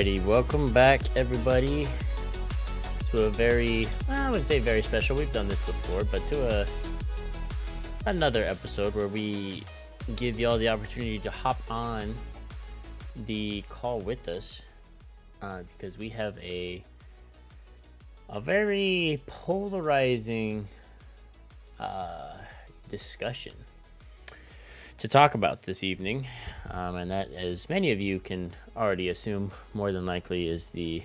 Alrighty, welcome back everybody to a very, I wouldn't say very special, we've done this before, but to another episode where we give y'all the opportunity to hop on the call with us, because we have a very polarizing discussion to talk about this evening, and that, as many of you can already assume, more than likely is the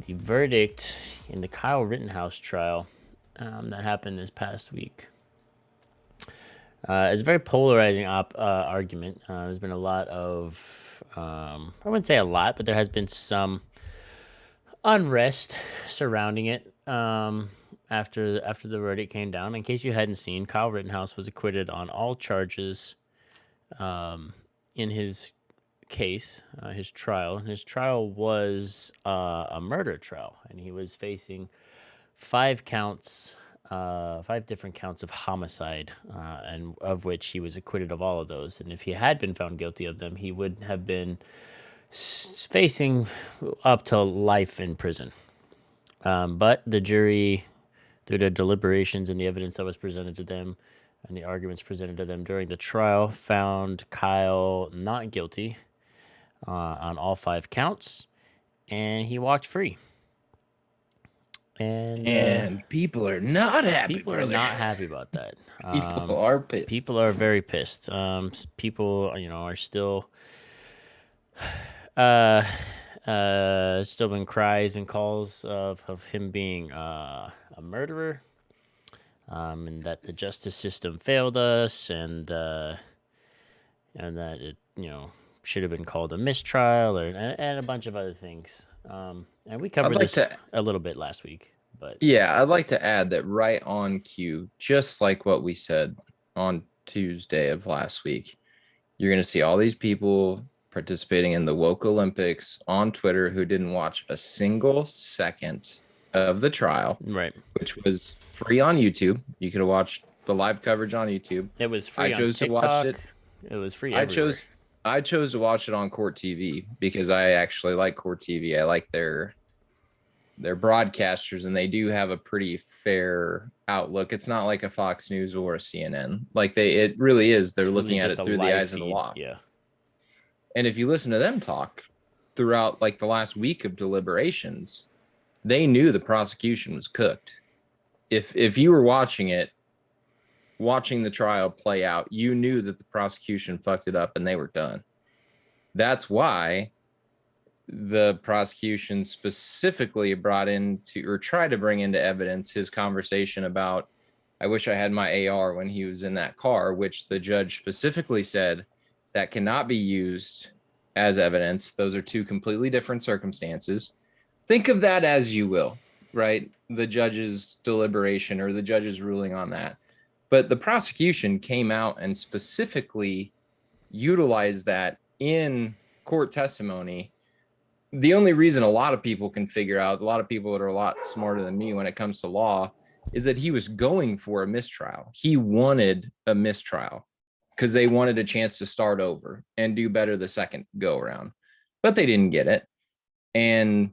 verdict in the Kyle Rittenhouse trial that happened this past week. It's a very polarizing argument. There's been a lot of, I wouldn't say a lot, but there has been some unrest surrounding it after the verdict came down. In case you hadn't seen, Kyle Rittenhouse was acquitted on all charges in his case, his trial. His trial was a murder trial, and he was facing five different counts of homicide, and of which he was acquitted of all of those. And if he had been found guilty of them, he would have been facing up to life in prison. But the jury, through their deliberations and the evidence that was presented to them and the arguments presented to them during the trial, found Kyle not guilty on all five counts, and he walked free. And people are not happy. People are not happy about that. People are pissed. People are very pissed. People, are still been cries and calls of him being a murderer, and that the justice system failed us, and that it should have been called a mistrial, and a bunch of other things. And we covered this a little bit last week, but yeah, I'd like to add that right on cue, just like what we said on Tuesday of last week, you're going to see all these people participating in the woke Olympics on Twitter who didn't watch a single second of the trial, right? Which was free on YouTube. You could have watched the live coverage on YouTube. It was free. I chose on TikTok. to watch it. It was free. Everywhere. I chose to watch it on Court TV because I actually like Court TV. I like their broadcasters, and they do have a pretty fair outlook. It's not like a Fox News or a CNN. Like it really is. They're looking at it through the eyes of the law. Yeah. And if you listen to them talk throughout like the last week of deliberations, they knew the prosecution was cooked. If you were watching the trial play out, you knew that the prosecution fucked it up and they were done. That's why the prosecution specifically brought into, or tried to bring into evidence, his conversation about, I wish I had my AR when he was in that car, which the judge specifically said that cannot be used as evidence. Those are two completely different circumstances. Think of that as you will, right? The judge's deliberation or the judge's ruling on that. But the prosecution came out and specifically utilized that in court testimony. The only reason a lot of people can figure out, a lot of people that are a lot smarter than me when it comes to law, is that he was going for a mistrial. He wanted a mistrial because they wanted a chance to start over and do better the second go around. But they didn't get it. And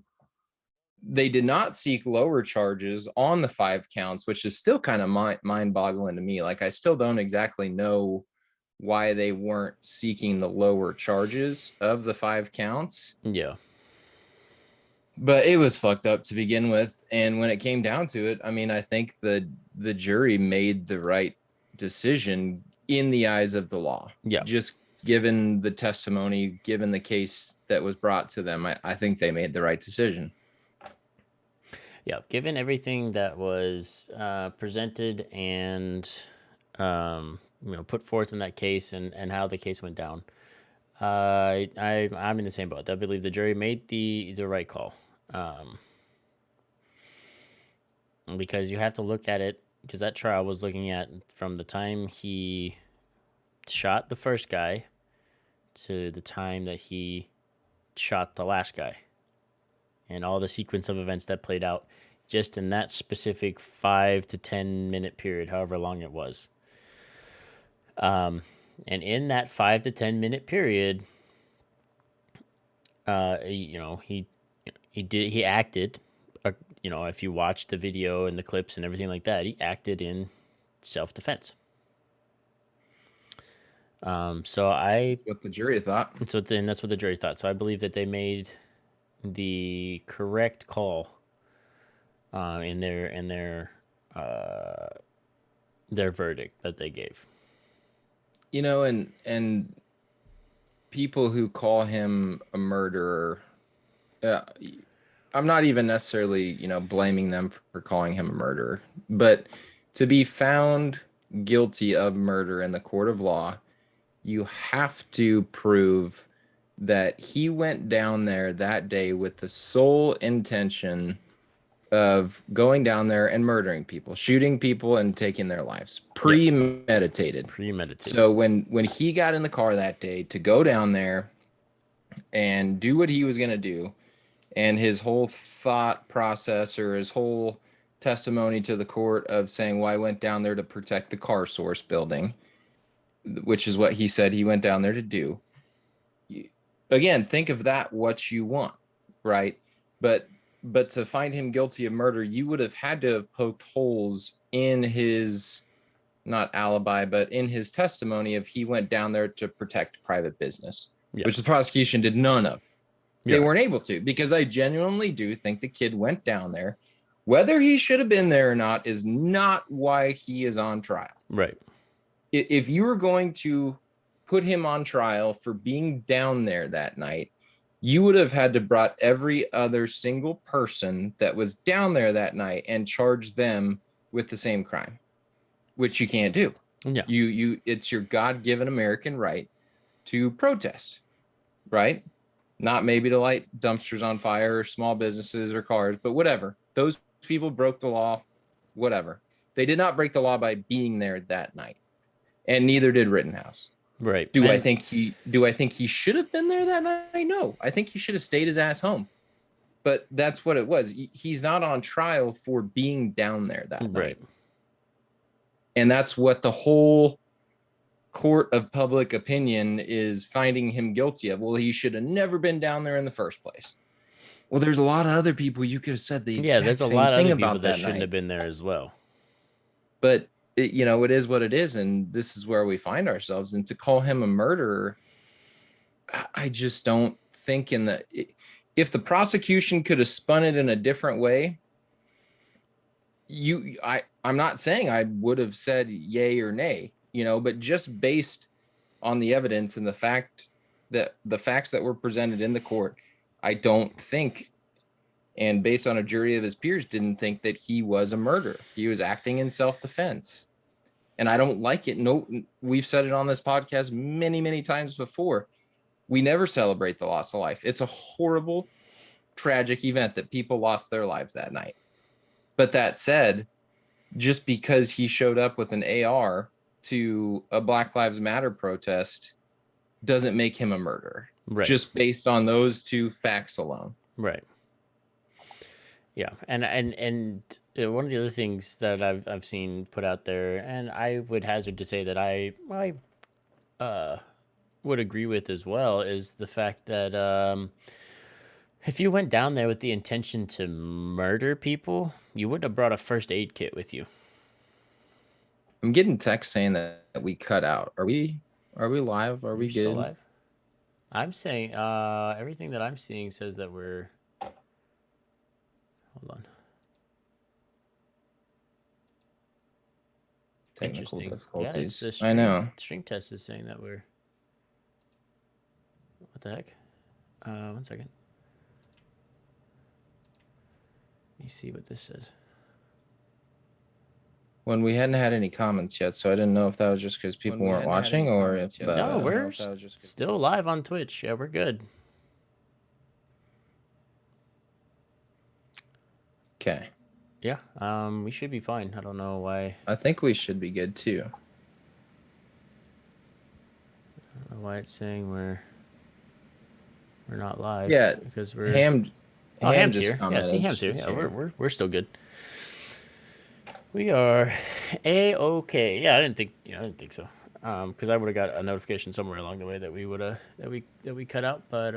they did not seek lower charges on the five counts, which is still kind of mind-boggling to me. Like, I still don't exactly know why they weren't seeking the lower charges of the five counts. Yeah. But it was fucked up to begin with. And when it came down to it, I mean, I think the jury made the right decision in the eyes of the law. Yeah. Just given the testimony, given the case that was brought to them, I think they made the right decision. Yeah, given everything that was presented and put forth in that case and how the case went down, I'm in the same boat. I believe the jury made the right call, because you have to look at it, because that trial was looking at from the time he shot the first guy to the time that he shot the last guy, and all the sequence of events that played out just in that specific 5 to 10 minute period, however long it was. And in that 5 to 10 minute period, he acted, uh, if you watch the video and the clips and everything like that, he acted in self-defense. So I What the jury thought. so then that's what the jury thought. So I believe that they made the correct call in their verdict that they gave. And people who call him a murderer, uh, I'm not even necessarily, blaming them for calling him a murderer, but to be found guilty of murder in the court of law, you have to prove that he went down there that day with the sole intention of going down there and murdering people, shooting people and taking their lives, Yep, premeditated. premeditated. So when he got in the car that day to go down there and do what he was going to do, and his whole thought process or his whole testimony to the court of saying, well, I went down there to protect the car source building, which is what he said he went down there to do. Again, think of that what you want, right? But to find him guilty of murder, you would have had to have poked holes in his, not alibi, but in his testimony of he went down there to protect private business, Yeah. which the prosecution did none of. They Yeah. weren't able to, because I genuinely do think the kid went down there. Whether he should have been there or not is not why he is on trial. Right. If you were going to put him on trial for being down there that night, you would have had to brought every other single person that was down there that night and charge them with the same crime, which you can't do. Yeah. It's your God-given American right to protest, right? Not maybe to light dumpsters on fire or small businesses or cars, but whatever. Those people broke the law, whatever. They did not break the law by being there that night, and neither did Rittenhouse. Right. Do I think he should have been there that night? No. I think he should have stayed his ass home. But that's what it was. He's not on trial for being down there that night. And that's what the whole court of public opinion is finding him guilty of. Well, he should have never been down there in the first place. Well, there's a lot of other people you could have said the exact there's a same lot of thing other about people that shouldn't night. have been there as well. But it is what it is, and this is where we find ourselves. And to call him a murderer, I just don't think if the prosecution could have spun it in a different way, I'm not saying I would have said yay or nay, but just based on the evidence and the facts that were presented in the court, I don't think, and based on a jury of his peers, didn't think that he was a murderer. He was acting in self-defense. And I don't like it. No, we've said it on this podcast many, many times before. We never celebrate the loss of life. It's a horrible, tragic event that people lost their lives that night. But that said, just because he showed up with an AR to a Black Lives Matter protest doesn't make him a murderer. Right. Just based on those two facts alone. Right. Yeah, and one of the other things that I've seen put out there, and I would hazard to say that I would agree with as well, is the fact that if you went down there with the intention to murder people, you wouldn't have brought a first aid kit with you. I'm getting text saying that we cut out. Are we live? Are we good? Still live? I'm saying everything that I'm seeing says that we're. Hold on. Technical difficulties. Yeah, it's the I know. String test is saying that we're. What the heck? 1 second. Let me see what this says. When we hadn't had any comments yet, so I didn't know if that was just because people weren't watching or if. No, we're still live on Twitch. Yeah, we're good. Okay. Yeah, we should be fine. I don't know why. I think we should be good too. I don't know why it's saying we're not live. Yeah, because we're Ham's here. Yeah, see, Ham's here. Yeah, we're still good. We are a-okay. Yeah, I didn't think so. Because I would have got a notification somewhere along the way that we would have that we cut out, but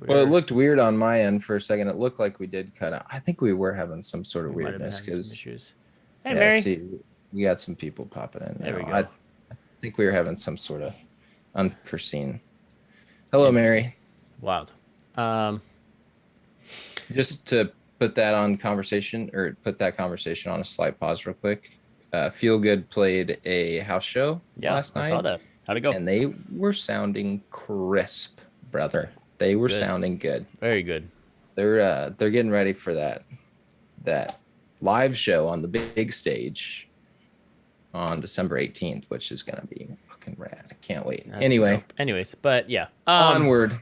Well, it We're looked weird on my end for a second. It looked like we did cut out. I think we were having some sort of we might have been weirdness having some because, issues. Hey, yeah, Mary. see, we got some people popping in There we now. I go. think we were having some sort of unforeseen. Hello, Interesting. Mary. Wild. Um, Just to put that on conversation or put that conversation on a slight pause real quick. Feel Good played a house show yeah, last I saw night that. How'd it go? and they were sounding crisp, brother. They were Good. sounding good. Very good. They're getting ready for that live show on the big stage on December 18th, which is gonna be fucking rad. I can't wait. That's Anyway, dope. Anyways, but yeah. onward.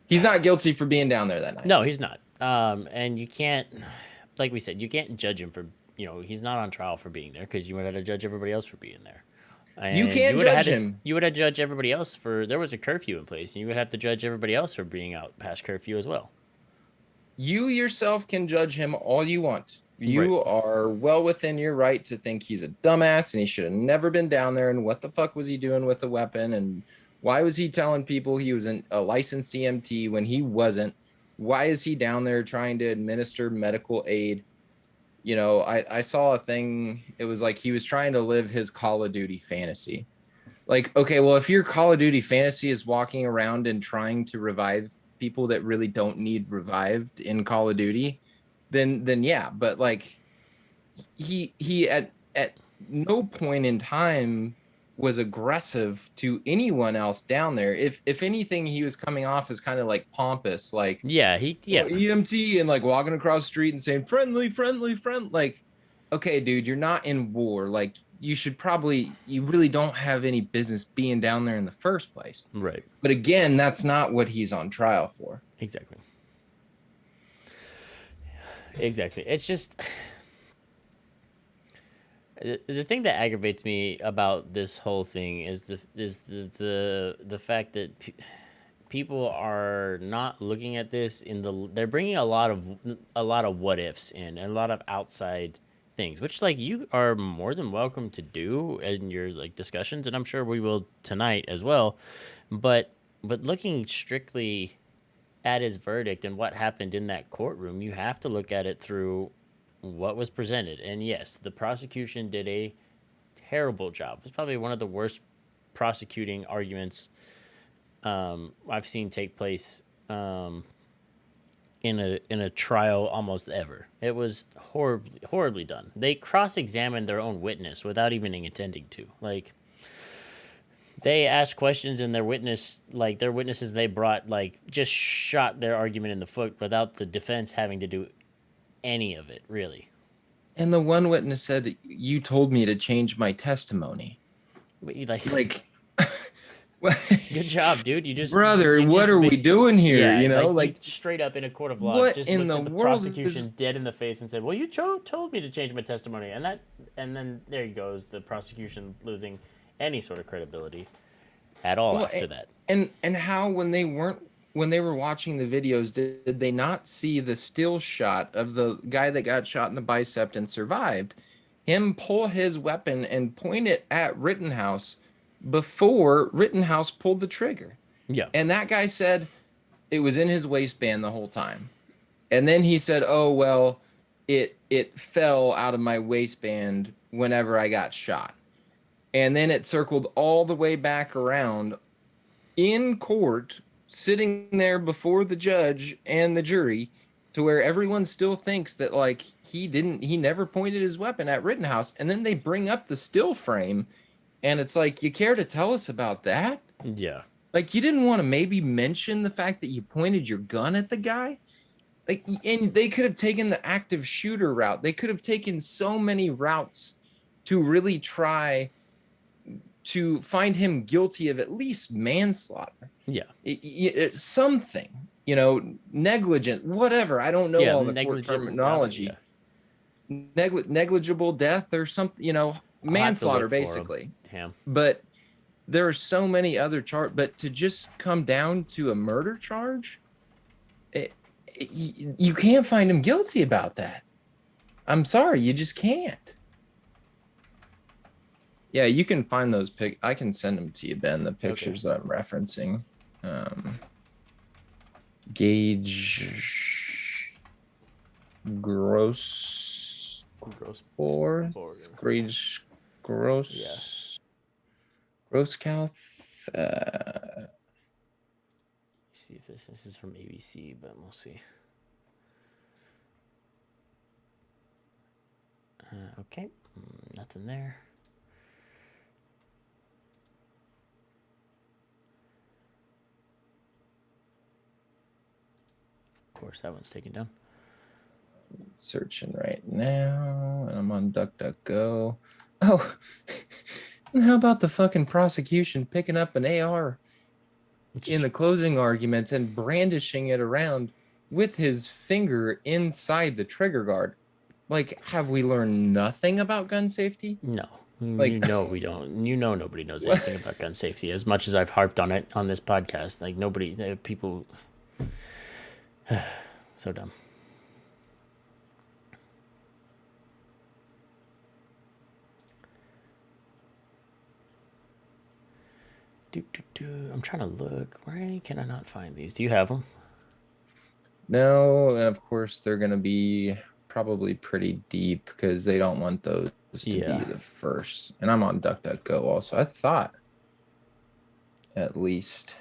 He's not guilty for being down there that night. No, he's not. And you can't, like we said, you can't judge him for, he's not on trial for being there because you would have to judge everybody else for being there. You And can't judge him. you would have judged everybody else for, there was a curfew in place, and you would have to judge everybody else for being out past curfew as well. You yourself can judge him all you want. Right. You are well within your right to think he's a dumbass and he should have never been down there. And what the fuck was he doing with the weapon? And why was he telling people he was a licensed EMT when he wasn't? Why is he down there trying to administer medical aid? I saw a thing. It was like he was trying to live his Call of Duty fantasy. Like, okay, well, if your Call of Duty fantasy is walking around and trying to revive people that really don't need revived in Call of Duty, then yeah. But like, he at no point in time was aggressive to anyone else down there. If anything, he was coming off as kind of like pompous, like, Yeah, oh, EMT, and like walking across the street and saying friendly, friendly, friend. Like, okay, dude, you're not in war. Like, you really don't have any business being down there in the first place. Right. But again, that's not what he's on trial for. Exactly. Exactly. It's just the thing that aggravates me about this whole thing is the fact that people are not looking at this they're bringing a lot of what ifs in and a lot of outside things, which like you are more than welcome to do in your like discussions, and I'm sure we will tonight as well. But looking strictly at his verdict and what happened in that courtroom, you have to look at it through what was presented. And yes, the prosecution did a terrible job. It's probably one of the worst prosecuting arguments I've seen take place in a trial almost ever. It was horribly done. They cross-examined their own witness without even intending to. Like, they asked questions, and their witnesses they brought, like, just shot their argument in the foot without the defense having to do any of it, really. And the one witness said, "You told me to change my testimony." But like, Like, good job, dude. brother, you what just are we doing here? yeah, Like, straight up in a court of law, what just in looked the at the world prosecution is? dead in the face and said, "Well, you told me to change my testimony," and then there he goes, the prosecution losing any sort of credibility at all Well, after that. and how when they were watching the videos, did they not see the still shot of the guy that got shot in the bicep and survived? Him pull his weapon and point it at Rittenhouse before Rittenhouse pulled the trigger. Yeah, And that guy said it was in his waistband the whole time. And then he said, "Oh well, it fell out of my waistband whenever I got shot." And then it circled all the way back around in court, sitting there before the judge and the jury, to where everyone still thinks that like he never pointed his weapon at Rittenhouse. And then they bring up the still frame, and it's like, you care to tell us about that? yeah, Like, you didn't want to maybe mention the fact that you pointed your gun at the guy? Like, and they could have taken the active shooter route. They could have taken so many routes to really try to find him guilty of at least manslaughter. yeah, It's something, negligent, whatever. I don't know yeah. all the court terminology. Negligible death or something, I'll have to look manslaughter, for 'em. basically. Damn. But there are so many other charges. But to just come down to a murder charge, you can't find him guilty about that. I'm sorry, you just can't. Yeah, you can find those I can send them to you, Ben, the pictures that I'm referencing. Gage Gross Gross Fourth. border. Gage Yeah. Grosskouth. See if this is from ABC, but we'll see. Okay, nothing there. Of course, that one's taken down. Searching right now, and I'm on DuckDuckGo. Oh, and how about the fucking prosecution picking up an AR in the closing arguments and brandishing it around with his finger inside the trigger guard? Like, have we learned nothing about gun safety? No, Like, we don't. Nobody knows anything about gun safety. As much as I've harped on it on this podcast, like nobody, people, so dumb. I'm trying to look. Why can I not find these? Do you have them? no, and of course they're gonna be probably pretty deep because they don't want those to be Yeah. the first. And I'm on DuckDuckGo also. I thought at least.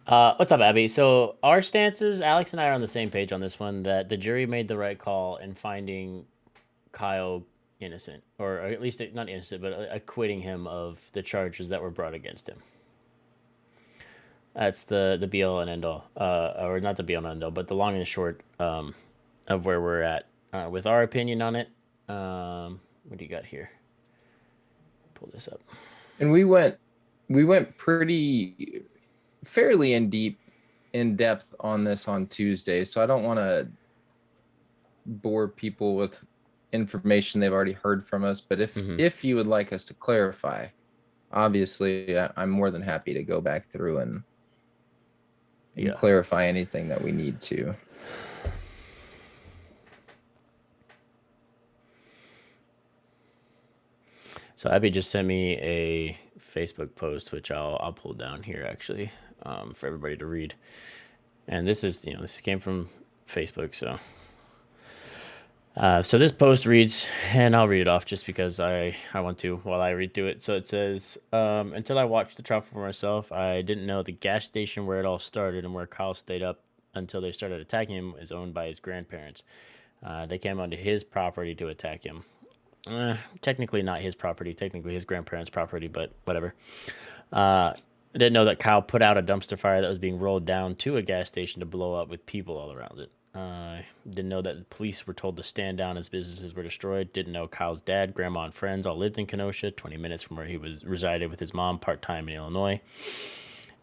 What's up, Abby? So our stances, Alex and I are on the same page on this one. That the jury made the right call in finding Kyle innocent, or at least not innocent, but acquitting him of the charges that were brought against him. That's the be all and end all, or not the be all and end all, but the long and short of where we're at with our opinion on it. What do you got here? Pull this up. And we went pretty fairly in depth on this on Tuesday, so I don't want to bore people with information they've already heard from us. But if you would like us to clarify, obviously I'm more than happy to go back through and clarify anything that we need to. So Abby just sent me a Facebook post, which I'll pull down here actually for everybody to read. And this is this came from Facebook, so. So this post reads, and I'll read it off just because I want to while I read through it. So it says, until I watched the trial for myself, I didn't know the gas station where it all started and where Kyle stayed up until they started attacking him is owned by his grandparents. They came onto his property to attack him. Technically not his property, technically his grandparents' property, but whatever. I didn't know that Kyle put out a dumpster fire that was being rolled down to a gas station to blow up with people all around it. Didn't know that the police were told to stand down as businesses were destroyed. Didn't know Kyle's dad, grandma, and friends all lived in Kenosha, 20 minutes from where he was resided with his mom part-time in Illinois.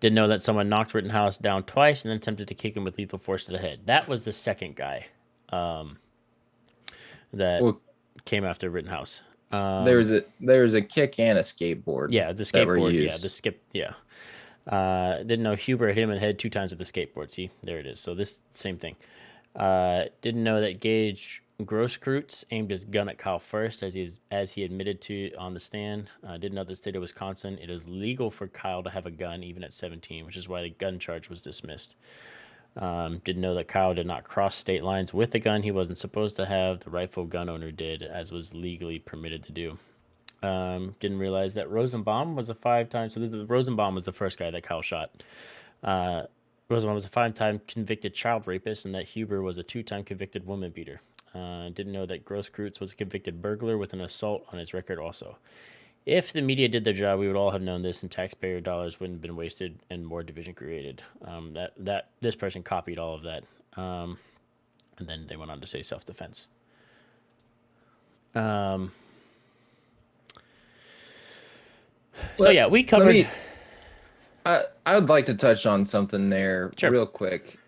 Didn't know that someone knocked Rittenhouse down twice and then attempted to kick him with lethal force to the head. That was the second guy that came after Rittenhouse. There's a kick and a skateboard. Yeah, the skateboard. Yeah, the skip. Yeah. Didn't know Huber hit him in the head 2 times with the skateboard. See, there it is. So this same thing. Didn't know that Gage Grosskreutz aimed his gun at Kyle first, as he admitted to on the stand. Didn't know that the state of Wisconsin, it is legal for Kyle to have a gun even at 17, which is why the gun charge was dismissed. Didn't know that Kyle did not cross state lines with the gun he wasn't supposed to have. The rightful gun owner did, as was legally permitted to do. Didn't realize that Rosenbaum was a 5-time. So Rosenbaum was the first guy that Kyle shot. Rosenbaum was a 5-time convicted child rapist, and that Huber was a 2-time convicted woman beater. Didn't know that Grosskreutz was a convicted burglar with an assault on his record also. If the media did their job, we would all have known this, and taxpayer dollars wouldn't have been wasted and more division created. This person copied all of that, and then they went on to say self-defense. So yeah, we covered. I would like to touch on something there real quick,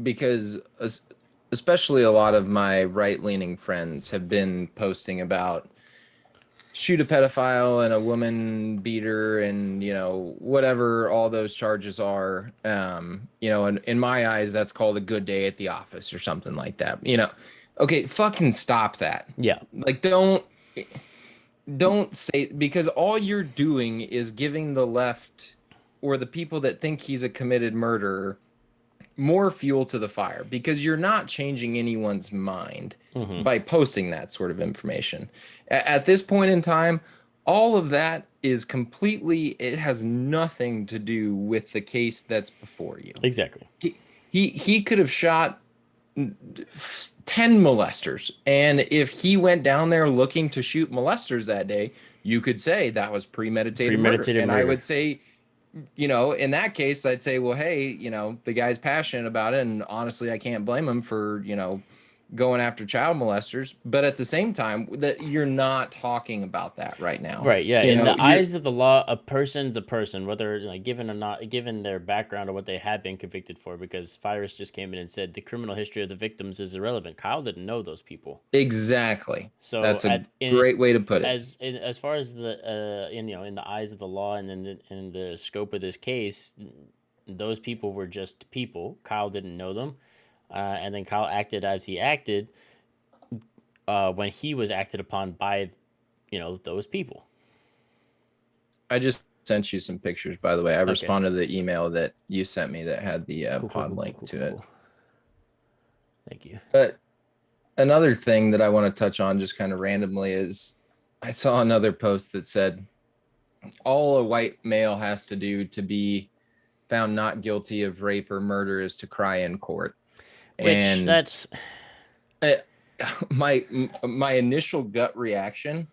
because especially a lot of my right-leaning friends have been posting about shoot a pedophile and a woman beater and whatever all those charges are. And in my eyes, that's called a good day at the office or something like that. Okay, fucking stop that. Yeah, like don't. don't say, because all you're doing is giving the left or the people that think he's a committed murderer more fuel to the fire, because you're not changing anyone's mind Hmm. by posting that sort of information. At this point in time, all of that is completely, it has nothing to do with the case that's before you. Exactly. He could have shot 10 molesters. And if he went down there looking to shoot molesters that day, you could say that was premeditated murder. Premeditated And I murder. would say, in that case, I'd say, well, hey, the guy's passionate about it. And honestly, I can't blame him for, going after child molesters. But at the same time, that you're not talking about that right now. Right, yeah. You In know, the you're eyes of the law, a person's a person, whether like given or not, given their background or what they have been convicted for. Because Cyrus just came in and said the criminal history of the victims is irrelevant. Kyle didn't know those people, exactly. so That's a great way to put it. as far as the in the eyes of the law and in the scope of this case, those people were just people. Kyle didn't know them, and then Kyle acted as he acted when he was acted upon by those people. I just sent you some pictures, by the way. I Okay. responded to the email that you sent me that had the Cool, cool, pod cool, cool, link cool, to cool, it. cool. Thank you. But another thing that I want to touch on just kind of randomly is I saw another post that said all a white male has to do to be found not guilty of rape or murder is to cry in court. Which And that's uh, my initial gut reaction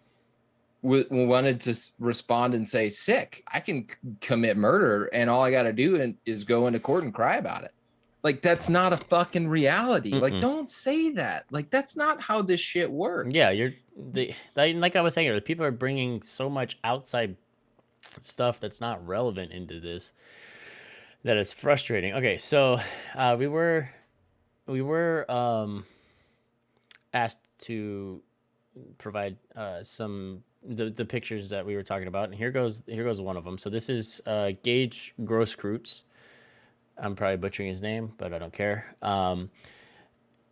wanted to respond and say, sick, I can commit murder and all I got to do is go into court and cry about it. Like, that's not a fucking reality. Like, mm-mm. don't say that. Like, that's not how this shit Yeah, works. like I was saying earlier, people are bringing so much outside stuff that's not relevant into this that is frustrating. Okay, so we were asked to provide some the pictures that we were talking about, and here goes one of them. So this is Gage Grosskreutz. I'm probably butchering his name, but I don't care.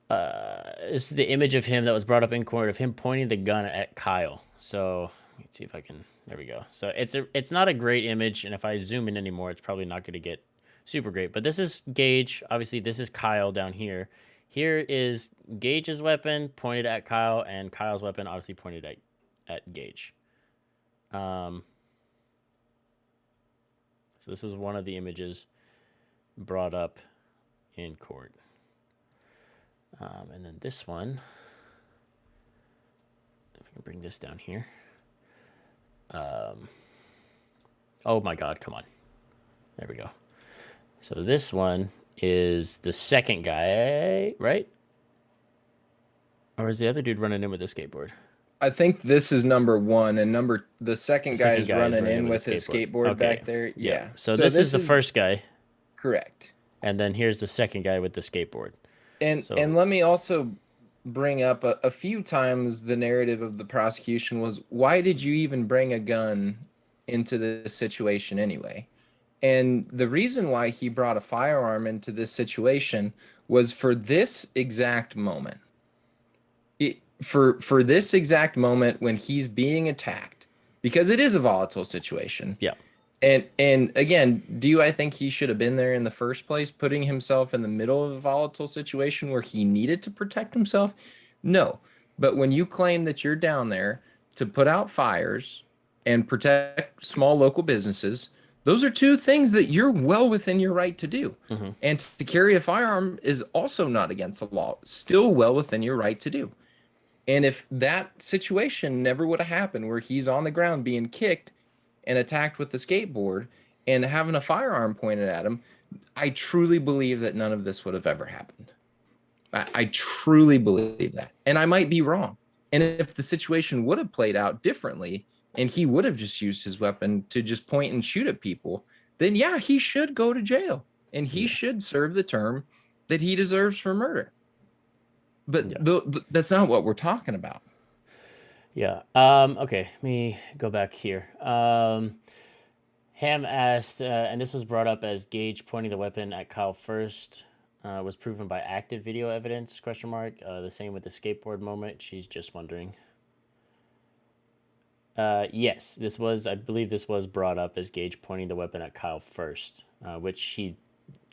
This is the image of him that was brought up in court of him pointing the gun at Kyle. So let's see if I can. There we go. So it's not a great image, and if I zoom in anymore, it's probably not going to get super great. But this is Gage. Obviously, this is Kyle down here. Here is Gage's weapon pointed at Kyle, and Kyle's weapon obviously pointed at Gage. Um, so this is one of the images brought up in court. And then this one, if I can bring this down here. Oh my God, come on. There we go. So this one is the second guy, right? Or is the other dude running in with a skateboard? I think this is number one, and the The second guy second is guy is running running in in with a with his skateboard. skateboard Okay. back there. Yep. Yeah. So So this is this the is first guy, correct. and then here's the second guy with the skateboard. And So let me also bring up a few times the narrative of the prosecution was, why did you even bring a gun into this situation anyway? And the reason why he brought a firearm into this situation was for this exact moment. For this exact moment when he's being attacked, because it is a volatile situation. yeah. And again, I think he should have been there in the first place, putting himself in the middle of a volatile situation where he needed to protect himself? No. But when you claim that you're down there to put out fires and protect small local businesses, those are two things that you're well within your right to do. Hmm. And to carry a firearm is also not against the law, still well within your right to do. And if that situation never would have happened where he's on the ground being kicked and attacked with the skateboard and having a firearm pointed at him, I truly believe that none of this would have ever happened. I truly believe that. And I might be wrong. And if the situation would have played out differently and he would have just used his weapon to just point and shoot at people, then yeah, he should go to jail and he Yeah. should serve the term that he deserves for murder. But Yeah. that's not what we're talking about. Yeah. Okay. Let me go back here. Ham asked, and this was brought up as Gage pointing the weapon at Kyle first was proven by active video evidence? Question mark. The same with the skateboard moment. She's just wondering. Yes, I believe this was brought up as Gage pointing the weapon at Kyle first, which he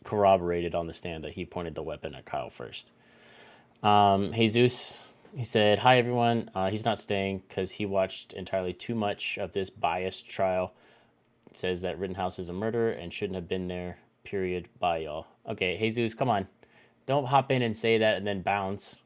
corroborated on the stand that he pointed the weapon at Kyle first. Jesus, he said, "Hi everyone. He's not staying because he watched entirely too much of this biased trial. Says that Rittenhouse is a murderer and shouldn't have been there. Period. Bye, y'all." Okay, Jesus, come on. Don't hop in and say that and then bounce.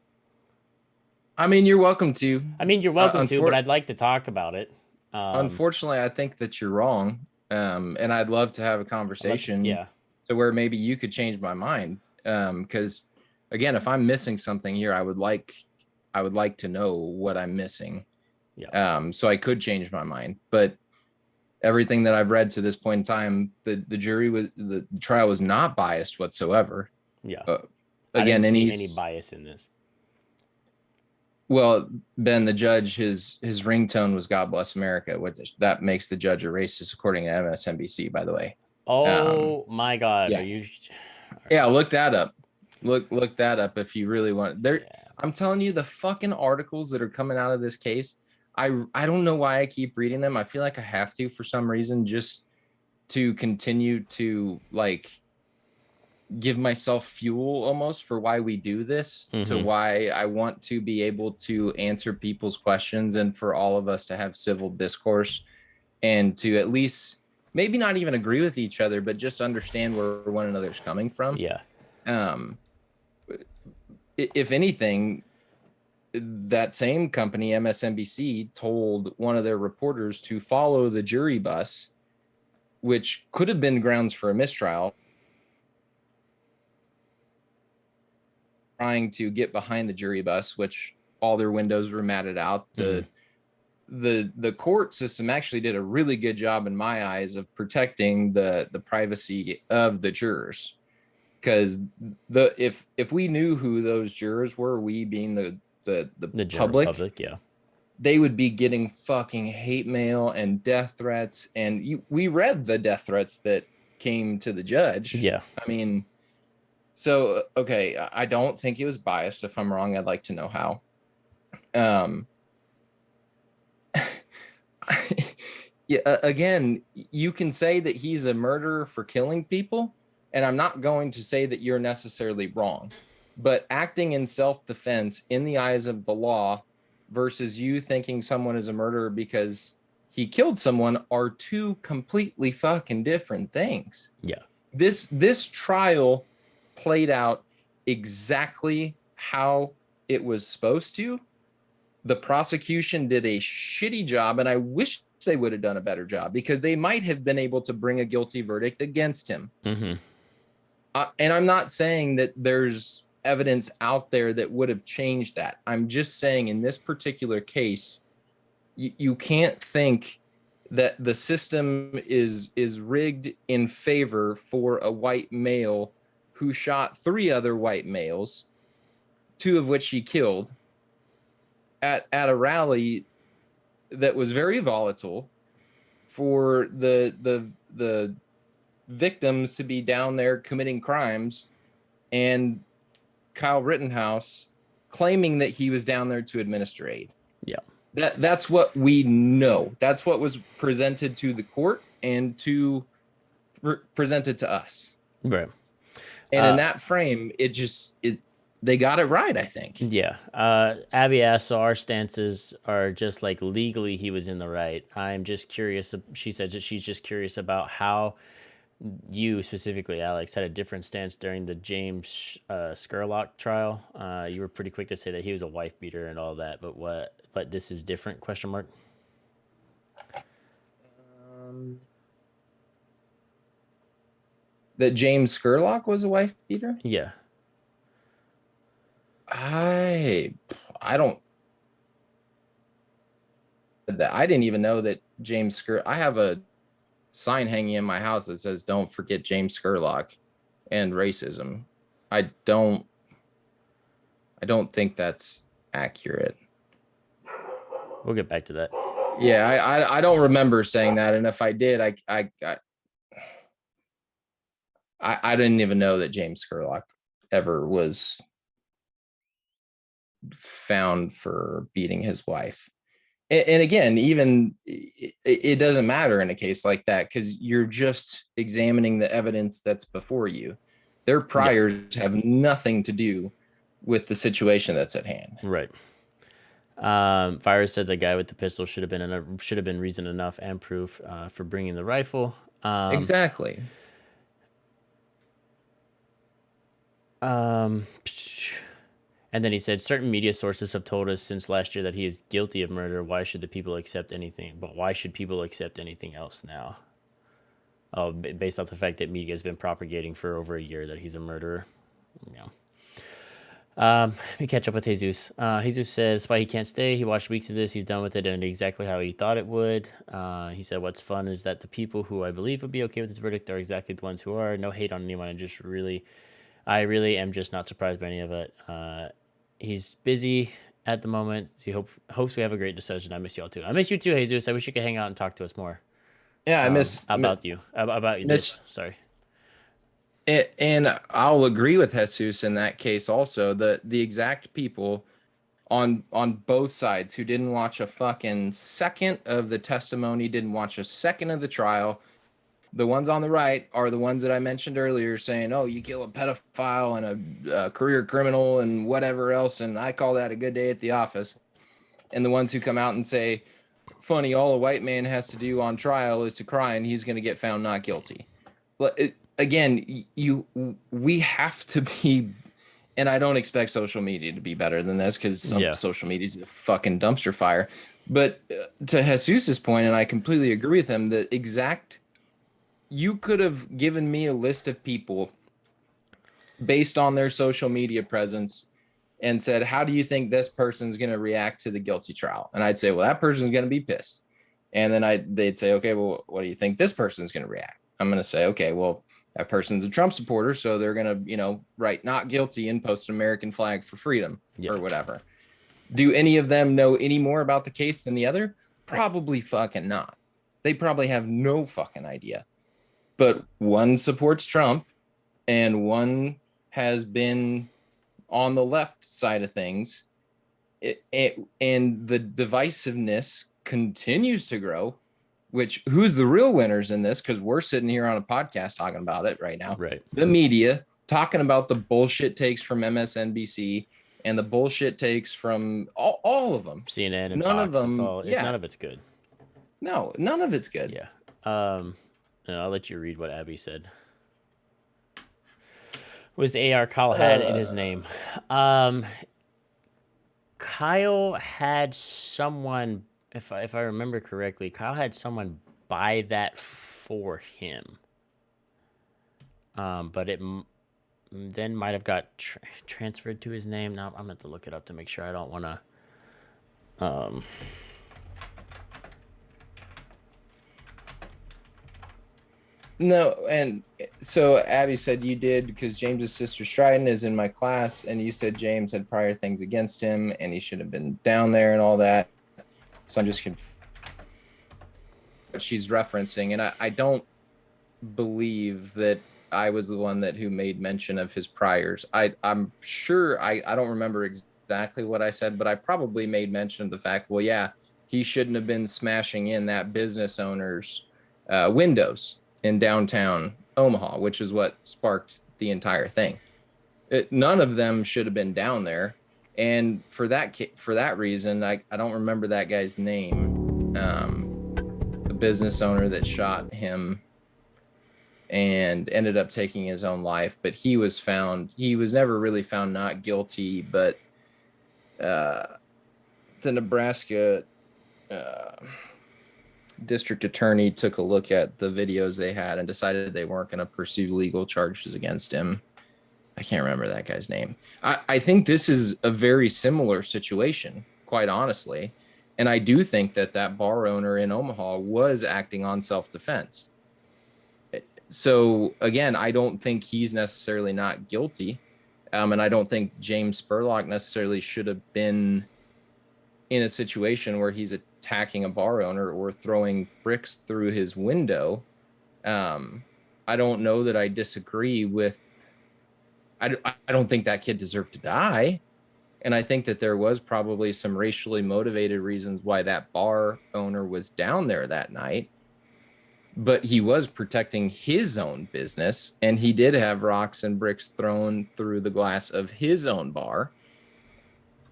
I mean, you're welcome to. I mean, you're welcome to, but I'd like to talk about it. Unfortunately, I think that you're wrong. And I'd love to have a conversation Yeah, to where maybe you could change my mind. Because again, if I'm missing something here, I would like to know what I'm missing. yeah. So I could change my mind. But everything that I've read to this point in time, the trial was not biased whatsoever. Yeah. I Again, didn't see any bias in this. well, Ben, the judge, his ringtone was "God Bless America," which that makes the judge a racist, according to MSNBC, by the way. Oh my God. Yeah, Are you? yeah, look that up. Look that up if you really want. There, Yeah. I'm telling you, the fucking articles that are coming out of this case, I don't know why I keep reading them. I feel like I have to for some reason, just to continue to like give myself fuel almost for why we do this, to Mm-hmm. why I want to be able to answer people's questions and for all of us to have civil discourse and to at least maybe not even agree with each other, but just understand where one another's coming from. Yeah. Um, if anything, that same company, MSNBC, told one of their reporters to follow the jury bus, which could have been grounds for a mistrial, trying to get behind the jury bus, which all their windows were matted out. The court system actually did a really good job in my eyes of protecting the privacy of the jurors, because if we knew who those jurors were, we being the The general public, public. Yeah. they would be getting fucking hate mail and death threats. And we read the death threats that came to the judge. Yeah. I mean, so okay, I don't think it was biased. If I'm wrong, I'd like to know how. Yeah, again, you can say that he's a murderer for killing people, and I'm not going to say that you're necessarily wrong, but acting in self-defense in the eyes of the law versus you thinking someone is a murderer because he killed someone are two completely fucking different things. Yeah. This trial played out exactly how it was supposed to. The prosecution did a shitty job, and I wish they would have done a better job, because they might have been able to bring a guilty verdict against him. Mm-hmm. And I'm not saying that there's evidence out there that would have changed that. I'm just saying in this particular case, you can't think that the system is rigged in favor for a white male who shot 3 other white males, 2 of which he killed, at a rally that was very volatile, for the victims to be down there committing crimes, and Kyle Rittenhouse claiming that he was down there to administer aid. Yeah. That's what we know. That's what was presented to the court and presented to us. Right. And in that frame, they got it right, I think. Yeah. Abby asks, so our stances are just like legally he was in the right. I'm just curious. She said that she's just curious about how you specifically, Alex, had a different stance during the James Scurlock trial. You were pretty quick to say that he was a wife beater and all that, but what? But this is different? Question mark. That James Scurlock was a wife beater? Yeah. I don't. I didn't even know that James Scurlock. I have a sign hanging in my house that says "Don't forget James Scurlock and racism." I don't think that's accurate. We'll get back to that. Yeah, I don't remember saying that, and if I did, I didn't even know that James Scurlock ever was found for beating his wife. And again, even it doesn't matter in a case like that because you're just examining the evidence that's before you. Their Yeah, priors have nothing to do with the situation that's at hand. right. Fire said the guy with the pistol should have been reason enough and proof for bringing the rifle. Um, Exactly. um, and then he said certain media sources have told us since last year that he is guilty of murder. Why should the people accept anything? But why should people accept anything else now? Oh, based off the fact that media has been propagating for over a year that he's a murderer. You know. We catch up with Jesus. Jesus says why he can't stay. He watched weeks of this. He's done with it and exactly how he thought it would. He said, "What's fun is that the people who I believe would be okay with this verdict are exactly the ones who are. No hate on anyone. I really am just not surprised by any of it. He's busy at the moment. He hopes we have a great decision. I miss y'all too. I miss you too, Jesus. I wish you could hang out and talk to us more Yeah, I about you about miss this. Sorry. it, and I'll agree with Jesus in that case also. The exact people on both sides who didn't watch a fucking second of the testimony, didn't watch a second of the trial. The ones on the right are the ones that I mentioned earlier saying, oh, you kill a pedophile and a career criminal and whatever else. And I call that a good day at the office. And the ones who come out and say, funny, all a white man has to do on trial is to cry and he's going to get found not guilty. But again, we have to be, and I don't expect social media to be better than this because some Yeah. social media is a fucking dumpster fire. But to Jesus's point, and I completely agree with him, the exact, you could have given me a list of people based on their social media presence and said, how do you think this person's going to react to the guilty trial? And I'd say, well, that person's going to be pissed. And then they'd say, okay, well, what do you think this person's going to react? I'm going to say, okay, well, that person's a Trump supporter, so they're going to, write not guilty and post an American flag for freedom Yeah. or whatever. Do any of them know any more about the case than the other? Probably fucking not. They probably have no fucking idea. But one supports Trump and one has been on the left side of things. And the divisiveness continues to grow, which who's the real winners in this? Because we're sitting here on a podcast talking about it right now. Right. The media talking about the bullshit takes from MSNBC and the bullshit takes from all of them. CNN and None of Fox. It's them, all. yeah, None of it's good. no, none of it's good. Yeah. And I'll let you read what Abby said. Was the AR Kyle had in his name? Kyle had someone, if I remember correctly, Kyle had someone buy that for him. But it then might have got transferred to his name. Now I'm gonna have to look it up to make sure I don't want to. No, and so Abby said you did because James's sister Stryden is in my class, and you said James had prior things against him, and he should have been down there and all that. So I'm just what she's referencing, and I don't believe that I was the one who made mention of his priors. I'm sure I don't remember exactly what I said, but I probably made mention of the fact, well, yeah, he shouldn't have been smashing in that business owner's windows in downtown Omaha, which is what sparked the entire thing. None of them should have been down there, and for that reason, I don't remember that guy's name, the business owner that shot him and ended up taking his own life. But he was never really found not guilty, but the Nebraska district attorney took a look at the videos they had and decided they weren't going to pursue legal charges against him. I can't remember that guy's name. I think this is a very similar situation, quite honestly. And I do think that bar owner in Omaha was acting on self-defense. So again, I don't think he's necessarily not guilty. And I don't think James Spurlock necessarily should have been in a situation where he's attacking a bar owner or throwing bricks through his window. I don't know that I disagree with, I don't think that kid deserved to die. And I think that there was probably some racially motivated reasons why that bar owner was down there that night, but he was protecting his own business, and he did have rocks and bricks thrown through the glass of his own bar.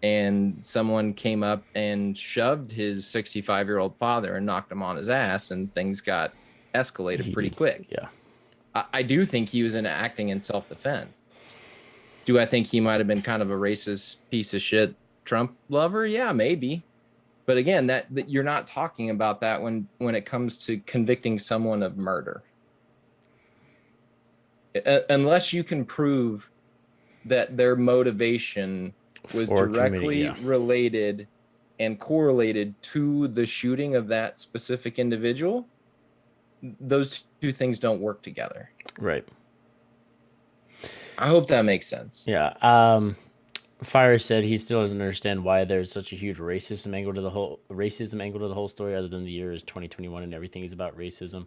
And someone came up and shoved his 65-year-old father and knocked him on his ass, and things got escalated He pretty did. quick. Yeah. I do think he was acting in self-defense. Do I think he might have been kind of a racist piece of shit Trump lover? Yeah, maybe. But again, that you're not talking about that when it comes to convicting someone of murder, unless you can prove that their motivation was For committing, directly yeah. related and correlated to the shooting of that specific individual. Those two things don't work together. Right. I hope that makes sense. Yeah. Fire said he still doesn't understand why there's such a huge racism angle to the whole story, other than the year is 2021 and everything is about racism.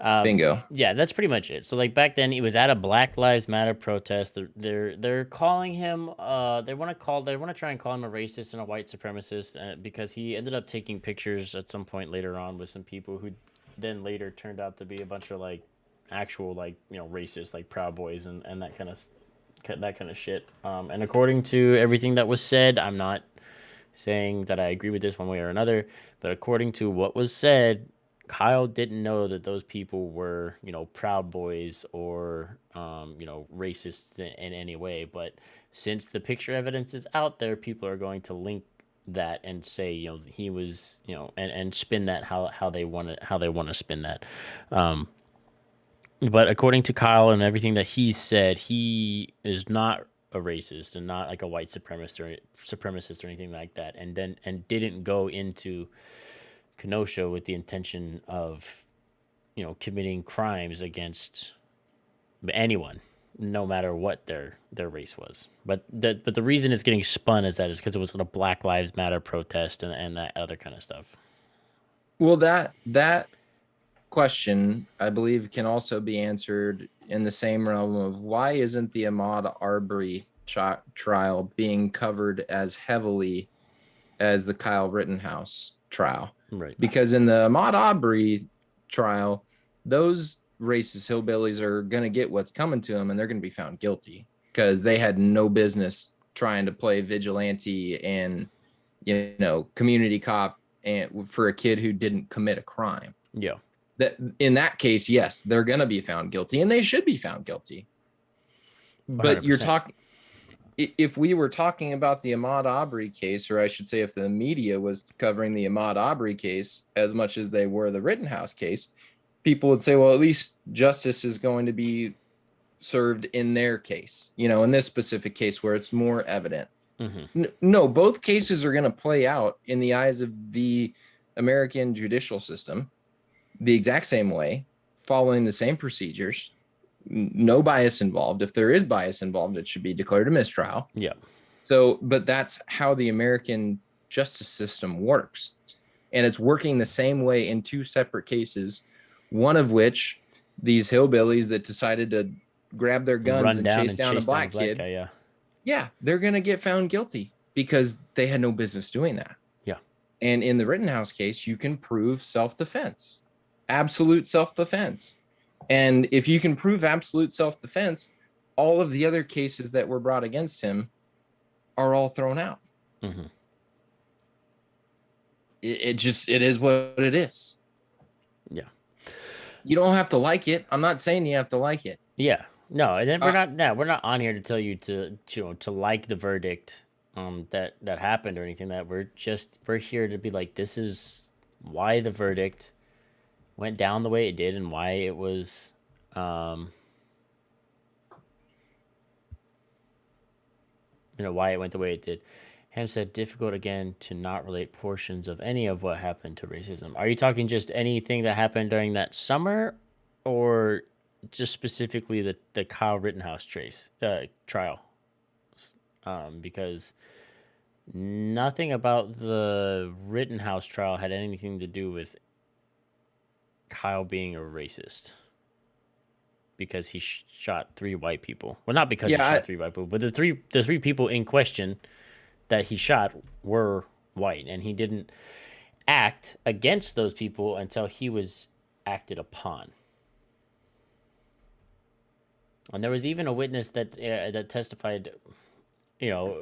Bingo. Yeah, that's pretty much it. So like back then, he was at a Black Lives Matter protest. They're calling him. They want to try and call him a racist and a white supremacist because he ended up taking pictures at some point later on with some people who then later turned out to be a bunch of like actual like racist like Proud Boys and that kind of shit. And according to everything that was said, I'm not saying that I agree with this one way or another, but according to what was said, Kyle didn't know that those people were, Proud Boys or, racist in any way. But since the picture evidence is out there, people are going to link that and say, he was, and spin that how they want to spin that. But according to Kyle and everything that he said, he is not a racist and not like a white supremacist or anything like that, and didn't go into Kenosha with the intention of committing crimes against anyone, no matter what their race was. But the reason it's getting spun is because it was a Black Lives Matter protest and that other kind of stuff. Well, that question, I believe, can also be answered in the same realm of why isn't the Ahmaud Arbery trial being covered as heavily as the Kyle Rittenhouse trial? Right. Because in the Ahmaud Arbery trial, those racist hillbillies are going to get what's coming to them, and they're going to be found guilty because they had no business trying to play vigilante and community cop and for a kid who didn't commit a crime. Yeah. That in that case, yes, they're going to be found guilty, and they should be found guilty. But 100%. you're talking, if we were talking about the Ahmaud Arbery case, or I should say if the media was covering the Ahmaud Arbery case as much as they were the Rittenhouse case, people would say, well, at least justice is going to be served in their case, in this specific case where it's more evident. Mm-hmm. No, both cases are going to play out in the eyes of the American judicial system the exact same way, following the same procedures, no bias involved. If there is bias involved, it should be declared a mistrial. Yeah. So, but that's how the American justice system works. And it's working the same way in two separate cases, one of which these hillbillies that decided to grab their guns and chase down a black kid. Guy, yeah, they're going to get found guilty because they had no business doing that. Yeah. And in the Rittenhouse case, you can prove self-defense, absolute self-defense. And if you can prove absolute self-defense, all of the other cases that were brought against him are all thrown out. Mm-hmm. It is what it is. Yeah. You don't have to like it. I'm not saying you have to like it. Yeah. No, and then we're not on here to tell you to like the verdict that happened or anything. That we're here to be like, this is why the verdict went down the way it did and why it was why it went the way it did. Ham said, difficult again to not relate portions of any of what happened to racism. Are you talking just anything that happened during that summer, or just specifically the Kyle Rittenhouse trial? Because nothing about the Rittenhouse trial had anything to do with Kyle being a racist. Because he shot 3 white people. Well, not because he shot 3 white people, but the three people in question that he shot were white, and he didn't act against those people until he was acted upon. And there was even a witness that testified,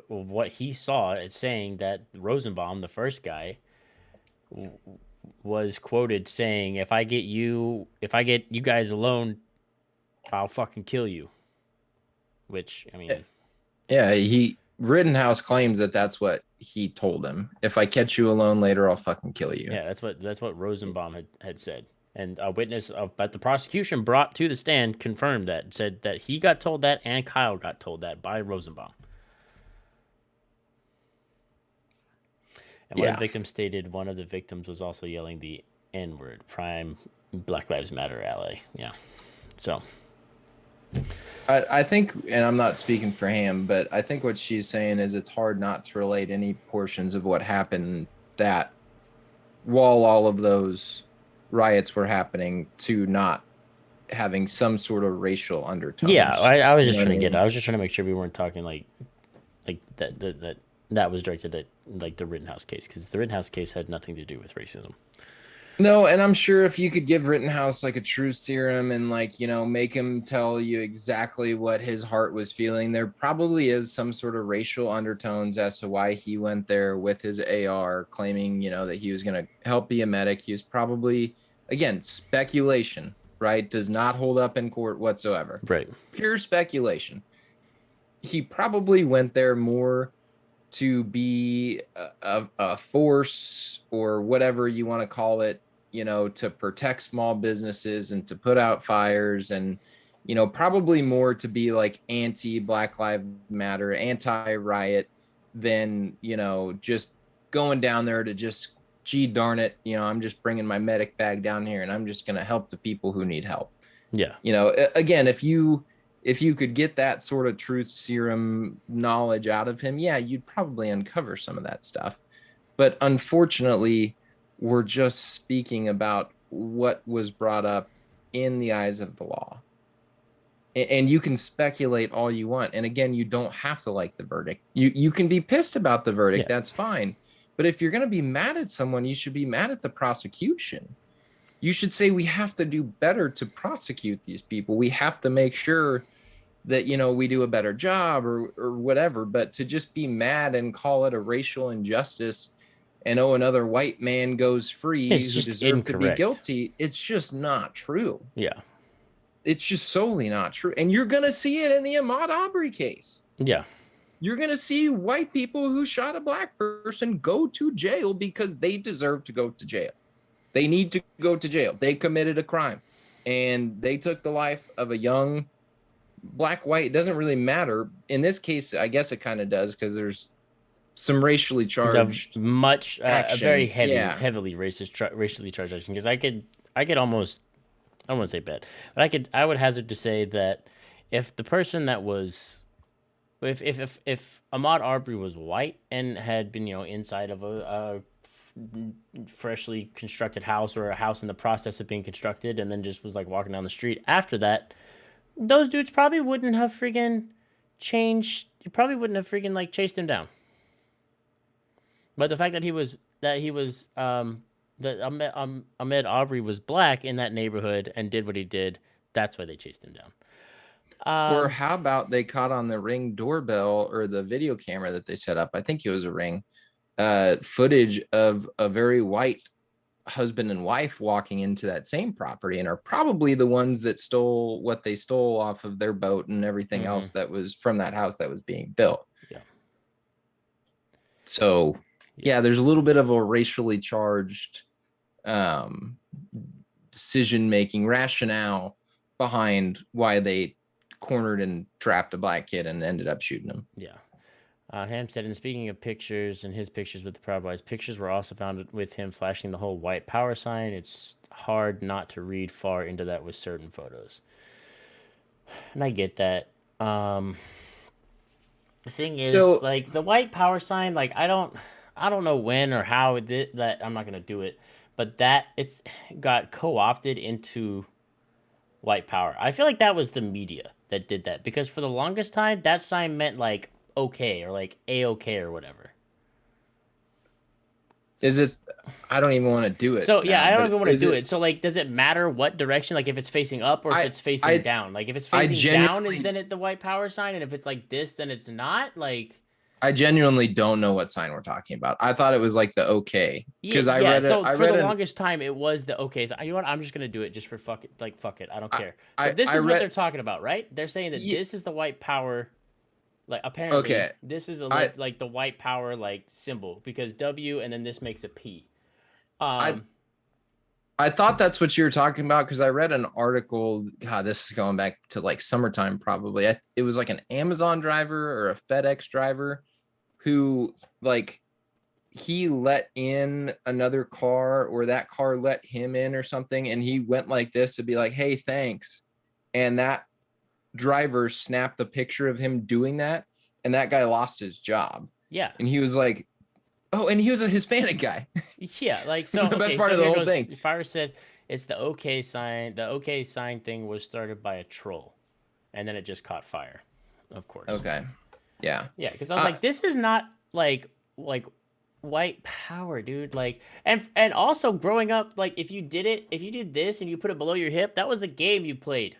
what he saw, saying that Rosenbaum, the first guy, was quoted saying, if I get you guys alone, I'll fucking kill you." Which, I mean, Yeah, Rittenhouse claims that that's what he told him. If I catch you alone later, I'll fucking kill you. yeah, that's what Rosenbaum had said. And a witness that the prosecution brought to the stand confirmed that, said that he got told that and Kyle got told that by Rosenbaum. And one of the Yeah. victims stated one of the victims was also yelling the N word, prime Black Lives Matter ally. Yeah. So, I think, and I'm not speaking for him, but I think what she's saying is it's hard not to relate any portions of what happened that while all of those riots were happening to not having some sort of racial yeah, undertones. I was You just know what I trying to get mean? I was just trying to make sure we weren't talking like that was directed at like the Rittenhouse case, because the Rittenhouse case had nothing to do with racism. No, and I'm sure if you could give Rittenhouse like a truth serum and like, make him tell you exactly what his heart was feeling, there probably is some sort of racial undertones as to why he went there with his AR claiming, that he was going to help be a medic. He was probably, again, speculation, right? Does not hold up in court whatsoever. Right. Pure speculation. He probably went there more to be a force or whatever you want to call it, to protect small businesses and to put out fires and, probably more to be like anti Black Lives Matter, anti riot than, just going down there to just, gee darn it, I'm just bringing my medic bag down here and I'm just going to help the people who need help. Yeah. Again, if you could get that sort of truth serum knowledge out of him, yeah, you'd probably uncover some of that stuff. But unfortunately, we're just speaking about what was brought up in the eyes of the law. And you can speculate all you want. And again, you don't have to like the verdict. You can be pissed about the verdict, Yeah. that's fine. But if you're going to be mad at someone, you should be mad at the prosecution. You should say we have to do better to prosecute these people. We have to make sure that we do a better job or whatever. But to just be mad and call it a racial injustice and another white man goes free It's who just deserved to be incorrect. guilty, it's just not true. Yeah. It's just solely not true. And you're going to see it in the Ahmaud Arbery case. Yeah. You're going to see white people who shot a black person go to jail because they deserve to go to jail. They need to go to jail. They committed a crime and they took the life of a young black, white. It doesn't really matter. In this case, I guess it kind of does because there's some racially The charged much a very action. Yeah. heavily racially charged action, because I could almost, I wouldn't say bet, but I would hazard to say that if the person that was if Ahmaud Arbery was white and had been inside of a freshly constructed house, or a house in the process of being constructed, and then just was like walking down the street after that, those dudes probably wouldn't have friggin' changed. You probably wouldn't have friggin' like chased him down. But the fact that Ahmed Aubrey was black in that neighborhood and did what he did, that's why they chased him down. Or how about they caught on the Ring doorbell or the video camera that they set up? I think it was a Ring footage of a very white husband and wife walking into that same property, and are probably the ones that stole what they stole off of their boat and everything else that was from that house that was being built. Yeah. So Yeah. yeah, there's a little bit of a racially charged um, decision making rationale behind why they cornered and trapped a black kid and ended up shooting him. Yeah. Ham said, and speaking of pictures and his pictures with the Proud Boys, pictures were also found with him flashing the whole white power sign. It's hard not to read far into that with certain photos. And I get that. The thing is, So like, the white power sign, like, I don't know when or how it did that. I'm not gonna do it, but that it's got co-opted into white power. I feel like that was the media that did that, because for the longest time that sign meant like okay, or like a okay or whatever. Is it? I don't even want to do it So yeah, now. I don't But even want to is do it? it. So like, does it matter what direction? Like, if it's facing up or if I it's facing I down? Like, if it's I facing down, is genuinely then it the white power sign, and if it's like this, then it's not. Like, I genuinely don't know what sign we're talking about. I thought it was like the okay yeah, because yeah. So I for the read an longest time, it was the okay. So you know what? I'm just gonna do it just for fuck it. Like, fuck it. I don't I care. So this I is what read they're talking about, right? They're saying that yeah, this is the white power. Like, apparently, okay. this is a I like the white power like symbol because W and then this makes a P. I Um, I thought that's what you were talking about because I read an article. God, this is going back to like summertime, probably. It was like an Amazon driver or a FedEx driver who, like, he let in another car or that car let him in or something. And he went like this to be like, hey, thanks. And that driver snapped the picture of him doing that. And that guy lost his job. yeah. And he was like, oh, and he was a Hispanic guy. Yeah, like so. The best Okay, part so of the here whole goes. thing. Fire said it's the OK sign. The OK sign thing was started by a troll, and then it just caught fire, of course. Okay. Yeah. Yeah, because I was Uh, like, this is not like white power, dude. Like, and also growing up, like if you did this and you put it below your hip, that was a game you played.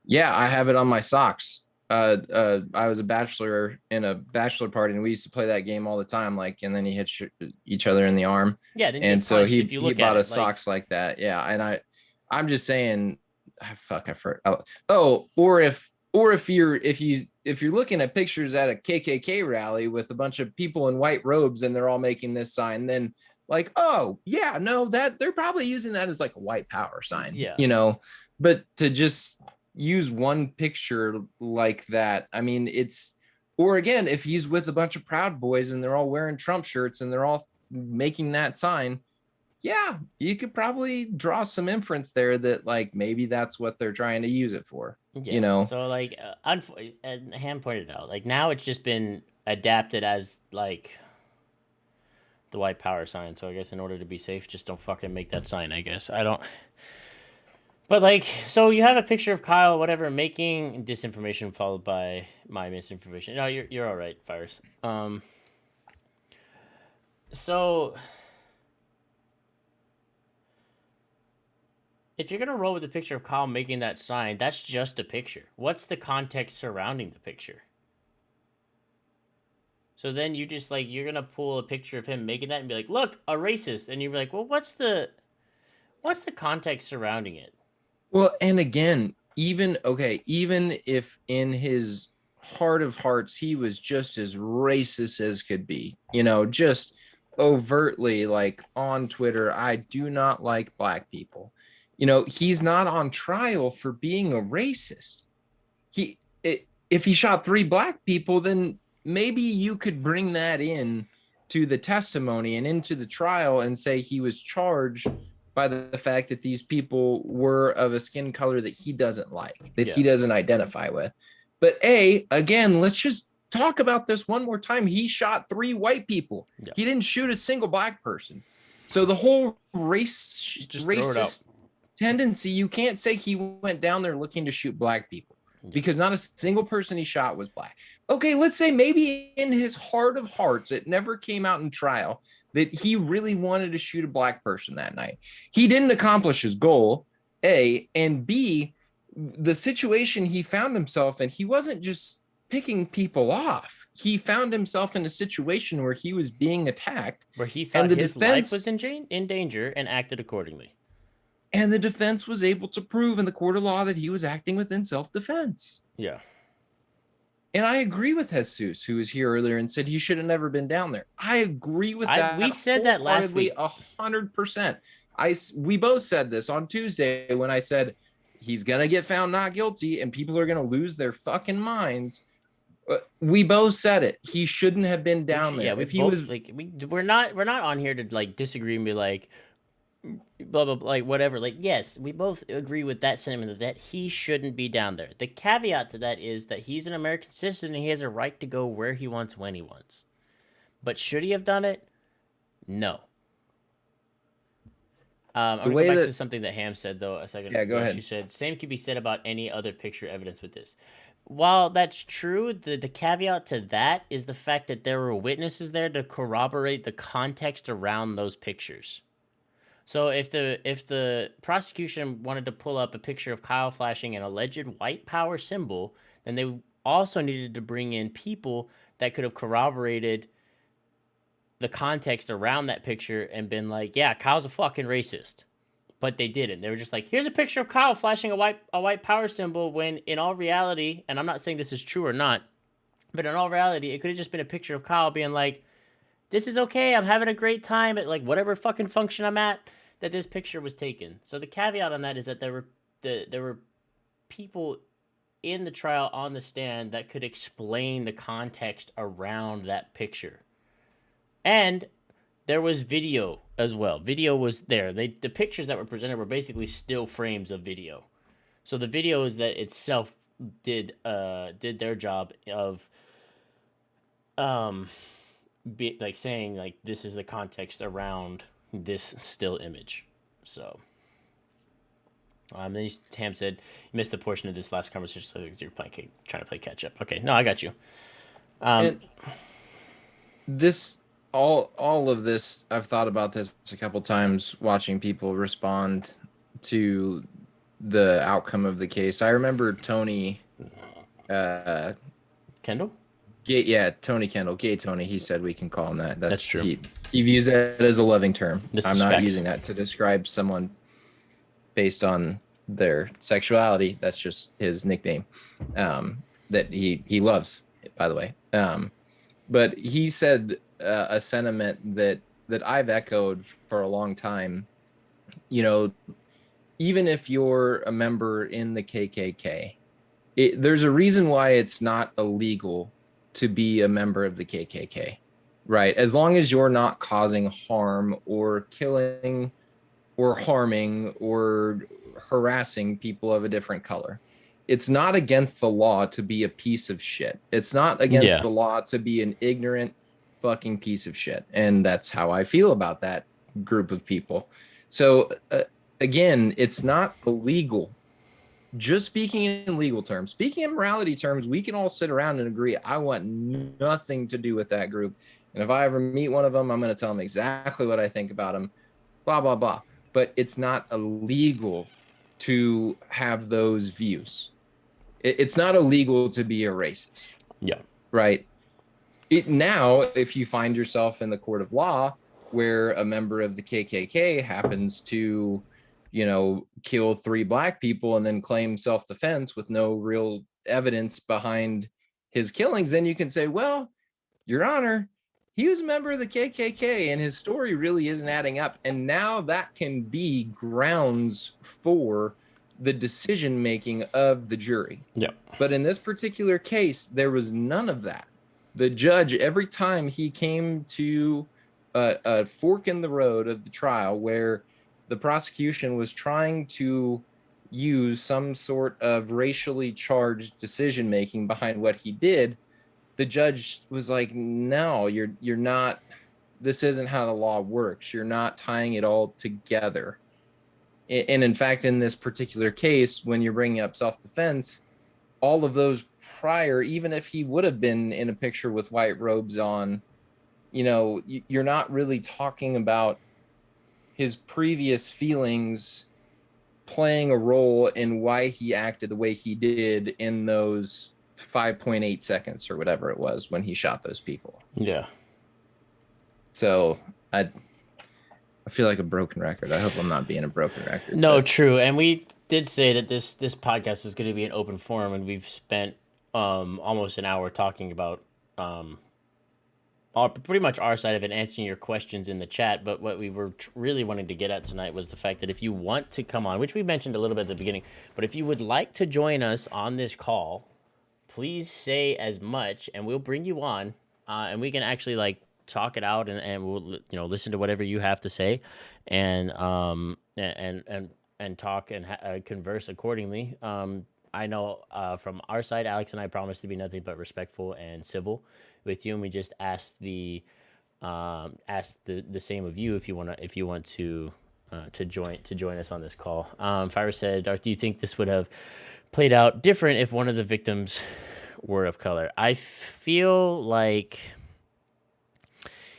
Yeah, I have it on my socks. I was a bachelor in a bachelor party, and we used to play that game all the time. Like, and then you hit each other in the arm, Yeah, then you and get so punched if you he look at bought us it. Like, socks like that. Yeah, and I'm just saying, fuck, I forgot. Oh, or if you're looking at pictures at a KKK rally with a bunch of people in white robes and they're all making this sign, then like, oh yeah, no, that they're probably using that as like a white power sign, yeah, but to just use one picture like that. I mean, or again, if he's with a bunch of Proud Boys and they're all wearing Trump shirts and they're all making that sign, yeah, you could probably draw some inference there that like maybe that's what they're trying to use it for, you yeah. know? So like, and Ham pointed out, like now it's just been adapted as like the white power sign. So I guess in order to be safe, just don't fucking make that sign. I guess I don't. But like, so you have a picture of Kyle, whatever, making disinformation followed by my misinformation. No, you're all right, Fires. So if you're gonna roll with the picture of Kyle making that sign, that's just a picture. What's the context surrounding the picture? So then you just like you're gonna pull a picture of him making that and be like, look, a racist, and you're like, well, what's the context surrounding it? Well, and again, even if in his heart of hearts he was just as racist as could be, just overtly like on Twitter, I do not like black people. He's not on trial for being a racist. If he shot three black people, then maybe you could bring that in to the testimony and into the trial and say he was charged by the fact that these people were of a skin color that he doesn't like, that Yeah, he doesn't identify with. But again, let's just talk about this one more time. He shot three white people. yeah. He didn't shoot a single black person. So the whole Just throw it out. racist tendency, you can't say he went down there looking to shoot black people Yeah, because not a single person he shot was black. Okay, let's say maybe in his heart of hearts, it never came out in trial that he really wanted to shoot a black person that night. He didn't accomplish his goal, A, and B, the situation he found himself in, he wasn't just picking people off. He found himself in a situation where he was being attacked, where he and thought the his life was defense in danger and acted accordingly. and the defense was able to prove in the court of law that he was acting within self-defense. Yeah. And I agree with Jesus, who was here earlier and said he should have never been down there. I agree with We that said that last wholeheartedly, week. 100%. We both said this on Tuesday when I said he's gonna get found not guilty and people are gonna lose their fucking minds. We both said it. He shouldn't have been down Yeah, there. we If he was, both like we're not on here to like disagree and be like blah blah, blah like whatever. Like, yes, we both agree with that sentiment that he shouldn't be down there. The caveat to that is that he's an American citizen and he has a right to go where he wants when he wants. But should he have done it? No. I'm the gonna go way back to that, something that Ham said though a second yeah, go ago. She ahead. said, "Same could be said about any other picture evidence with this." while that's true, the caveat to that is the fact that there were witnesses there to corroborate the context around those pictures. So if the prosecution wanted to pull up a picture of Kyle flashing an alleged white power symbol, then they also needed to bring in people that could have corroborated the context around that picture and been like, yeah, Kyle's a fucking racist. But they didn't. They were just like, here's a picture of Kyle flashing a white power symbol when in all reality, and I'm not saying this is true or not, but in all reality, it could have just been a picture of Kyle being like, this is okay. I'm having a great time at like whatever fucking function I'm at that this picture was taken. So the caveat on that is that there were people in the trial on the stand that could explain the context around that picture. And there was video as well. Video was there. The pictures that were presented were basically still frames of video. So the video is that itself did their job of um like saying like this is the context around this still image. So then Tam said you missed the portion of this last conversation, so you're trying to play catch up. Okay, no, I got you. Um, And this all of this, I've thought about this a couple times watching people respond to the outcome of the case. I remember Tony uh Kendall, Tony Kendall, Gay Tony, he said we can call him that. that's That's true. he views it as a loving term. This I'm is not facts. using that to describe someone based on their sexuality. That's just his nickname. That he loves, by the way. But he said a sentiment that I've echoed for a long time. You know, even if you're a member in the KKK, there's a reason why it's not illegal to be a member of the KKK, right? As long as you're not causing harm or killing or harming or harassing people of a different color. It's not against the law to be a piece of shit. It's not against Yeah, the law to be an ignorant fucking piece of shit. And that's how I feel about that group of people. So, again, it's not illegal. Just speaking in legal terms, speaking in morality terms, we can all sit around and agree I want nothing to do with that group. And if I ever meet one of them, I'm going to tell them exactly what I think about them, blah, blah, blah. But it's not illegal to have those views. It's not illegal to be a racist, yeah, right? Now, if you find yourself in the court of law where a member of the KKK happens to, kill 3 black people and then claim self-defense with no real evidence behind his killings, then you can say, well, Your Honor, he was a member of the KKK and his story really isn't adding up. And now that can be grounds for the decision making of the jury. yeah, But in this particular case, there was none of that. The judge, every time he came to a fork in the road of the trial where the prosecution was trying to use some sort of racially charged decision making behind what he did, the judge was like, no, you're not, this isn't how the law works. You're not tying it all together. And in fact, in this particular case, when you're bringing up self-defense, all of those prior, even if he would have been in a picture with white robes on, you're not really talking about his previous feelings playing a role in why he acted the way he did in those 5.8 seconds or whatever it was when he shot those people. yeah. So I feel like a broken record. I hope I'm not being a broken record. No, But true. And we did say that this podcast is going to be an open forum, and we've spent almost an hour talking about pretty much our side of it, answering your questions in the chat. But what we were really wanting to get at tonight was the fact that if you want to come on, which we mentioned a little bit at the beginning, but if you would like to join us on this call, please say as much, and we'll bring you on, and we can actually like talk it out, and we'll listen to whatever you have to say, and talk and converse accordingly. I know from our side, Alex and I promise to be nothing but respectful and civil with you, and we just ask the same of you if you want to join us on this call. Fire said, Darth, do you think this would have played out different if one of the victims were of color. I feel like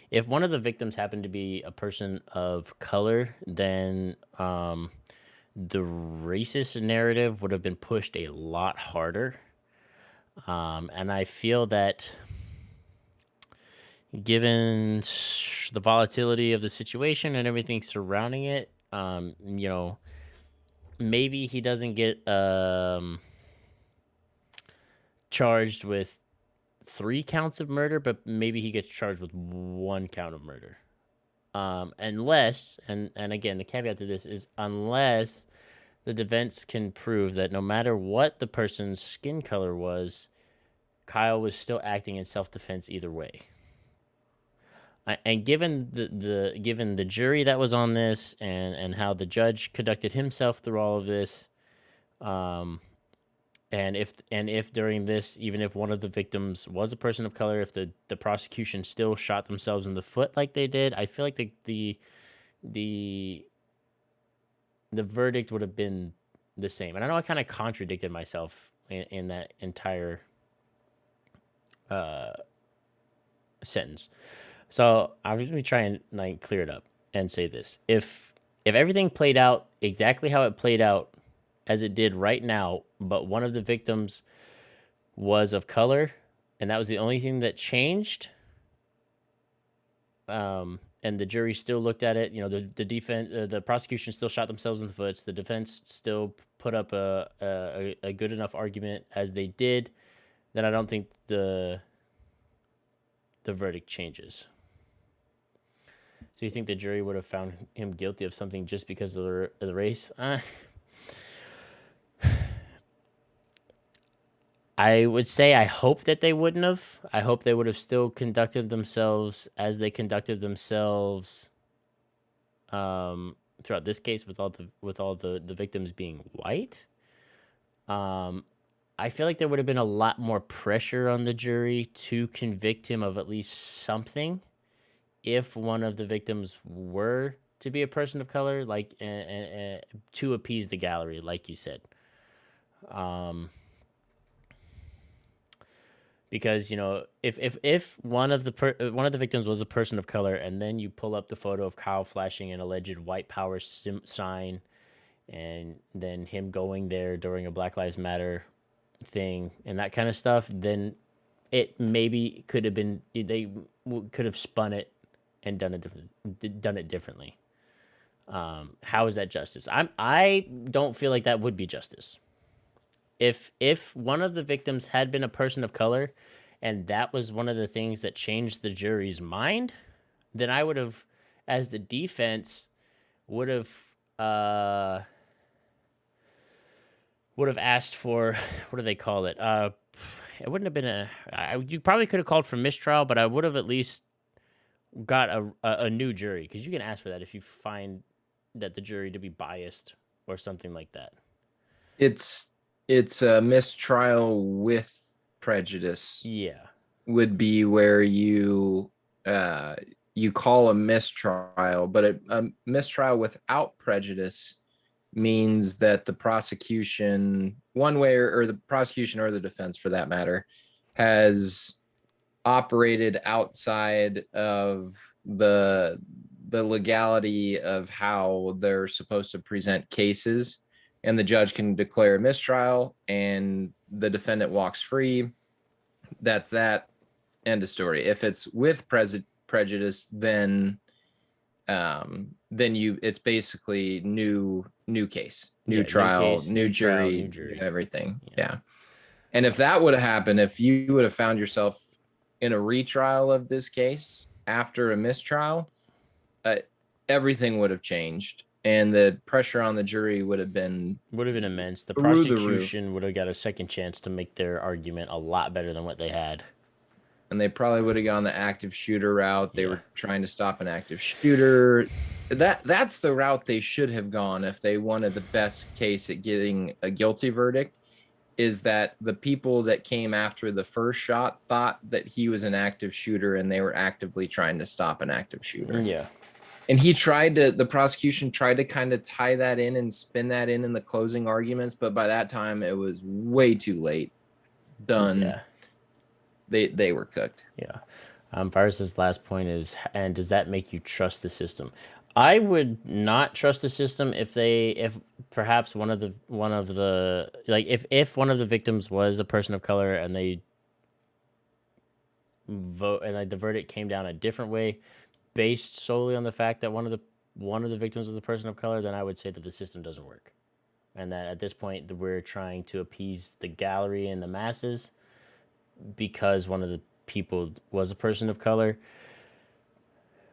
if one of the victims happened to be a person of color, then the racist narrative would have been pushed a lot harder. And I feel that given the volatility of the situation and everything surrounding it, maybe he doesn't get charged with 3 counts of murder, but maybe he gets charged with 1 count of murder. Unless, and again, the caveat to this is unless the defense can prove that no matter what the person's skin color was, Kyle was still acting in self-defense either way. And given the jury that was on this, and how the judge conducted himself through all of this, um, and if during this, even if one of the victims was a person of color, if the prosecution still shot themselves in the foot like they did, I feel like the verdict would have been the same. And I know I kind of contradicted myself in that entire uh, sentence. So I'm just gonna try and like clear it up and say this: if everything played out exactly how it played out as it did right now, but one of the victims was of color, and that was the only thing that changed, and the jury still looked at it. The defense, the prosecution still shot themselves in the foot. The defense still put up a good enough argument as they did. Then I don't think the verdict changes. So you think the jury would have found him guilty of something just because of the race? I would say I hope that they wouldn't have. I hope they would have still conducted themselves as they conducted themselves throughout this case, with all the victims being white. I feel like there would have been a lot more pressure on the jury to convict him of at least something if one of the victims were to be a person of color, like to appease the gallery, like you said. Because if one of the victims was a person of color, and then you pull up the photo of Kyle flashing an alleged white power sign, and then him going there during a Black Lives Matter thing and that kind of stuff, then it maybe could have been, they could have spun it and done it differently. How is that justice? I don't feel like that would be justice. If one of the victims had been a person of color, and that was one of the things that changed the jury's mind, then I would have, as the defense, would have asked for, what do they call it? It wouldn't have been you probably could have called for mistrial, but I would have at least got a new jury, because you can ask for that if you find that the jury to be biased or something like that. It's a mistrial with prejudice Yeah. would be where you call a mistrial, but a mistrial without prejudice means that the prosecution, one way or the prosecution or the defense for that matter, has operated outside of the legality of how they're supposed to present cases, and the judge can declare a mistrial and the defendant walks free. That's that. End of story. If it's with prejudice, then it's basically new case, new trial, case, new trial, jury, new jury. everything. Yeah. And if that would have happened, if you would have found yourself in a retrial of this case after a mistrial, everything would have changed, and the pressure on the jury would have been immense. The through the prosecution would have got a second chance to make their argument a lot better than what they had. And they probably would have gone the active shooter route. They were trying to stop an active shooter. That's the route they should have gone if they wanted the best case at getting a guilty verdict, is that the people that came after the first shot thought that he was an active shooter and they were actively trying to stop an active shooter. Yeah. And the prosecution tried to kind of tie that in and spin that in the closing arguments, but by that time it was way too late. Done. Yeah. They were cooked. Yeah. Virus's last point is, and does that make you trust the system? I would not trust the system if perhaps one of the like if one of the victims was a person of color and they vote and like the verdict came down a different way based solely on the fact that one of the victims was a person of color, then I would say that the system doesn't work. And that at this point we're trying to appease the gallery and the masses because one of the people was a person of color.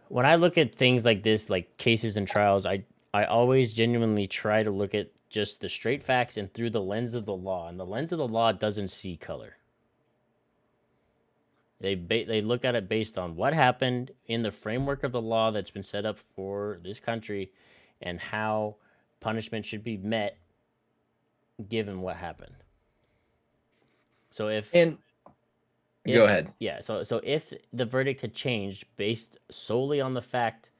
When I look at things like this, like cases and trials, I always genuinely try to look at just the straight facts and through the lens of the law. And the lens of the law doesn't see color. They look at it based on what happened in the framework of the law that's been set up for this country, and how punishment should be met given what happened. So And go ahead. yeah, so if the verdict had changed based solely on the fact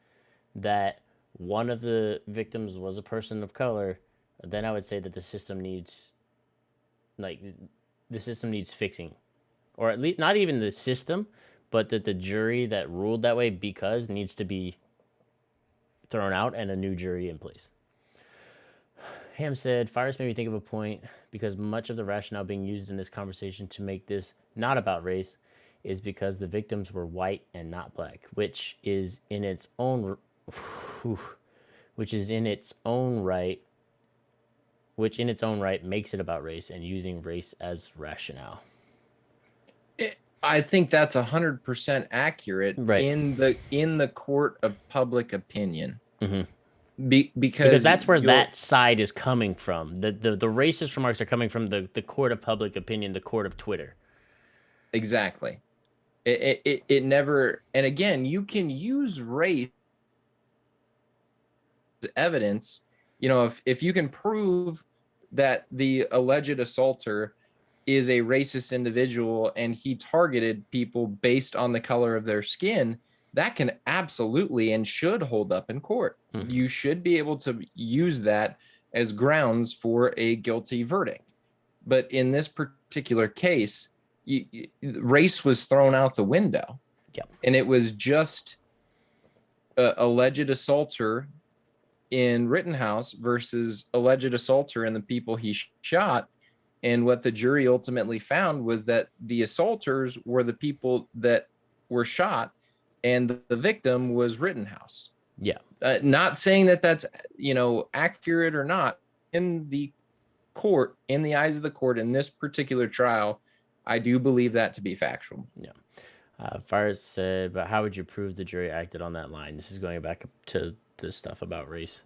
that one of the victims was a person of color, then I would say that like the system needs fixing, or at least not even the system, but that the jury that ruled that way because needs to be thrown out and a new jury in place. Ham said, Fires made me think of a point because much of the rationale being used in this conversation to make this not about race is because the victims were white and not black, which is in its own which is in its own right which in its own right makes it about race and using race as rationale. I think that's 100% accurate Right. in the court of public opinion. Mm-hmm. Because Because that's where that side is coming from. The racist remarks are coming from the court of public opinion, the court of Twitter. Exactly. It never, and again, you can use race evidence. If you can prove that the alleged assaulter is a racist individual and he targeted people based on the color of their skin, that can absolutely and should hold up in court. Mm-hmm. You should be able to use that as grounds for a guilty verdict. But in this particular case, race was thrown out the window. Yep. And it was just alleged assaulter in Rittenhouse versus alleged assaulter and the people he shot. And what the jury ultimately found was that the assaulters were the people that were shot, and the victim was Rittenhouse. Yeah. Not saying that that's accurate or not. In the court, in the eyes of the court, in this particular trial, I do believe that to be factual. Yeah. Fires said, but how would you prove the jury acted on that line? This is going back to the stuff about race.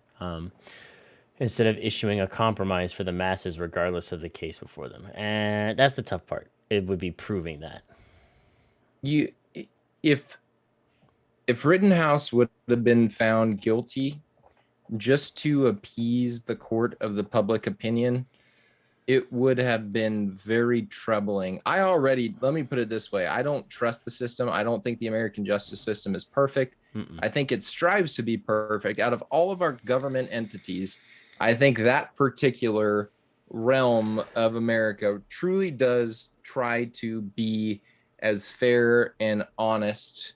Instead of issuing a compromise for the masses, regardless of the case before them. And that's the tough part. It would be proving that. If Rittenhouse would have been found guilty just to appease the court of the public opinion, it would have been very troubling. Let me put it this way. I don't trust the system. I don't think the American justice system is perfect. Mm-mm. I think it strives to be perfect. Out of all of our government entities, I think that particular realm of America truly does try to be as fair and honest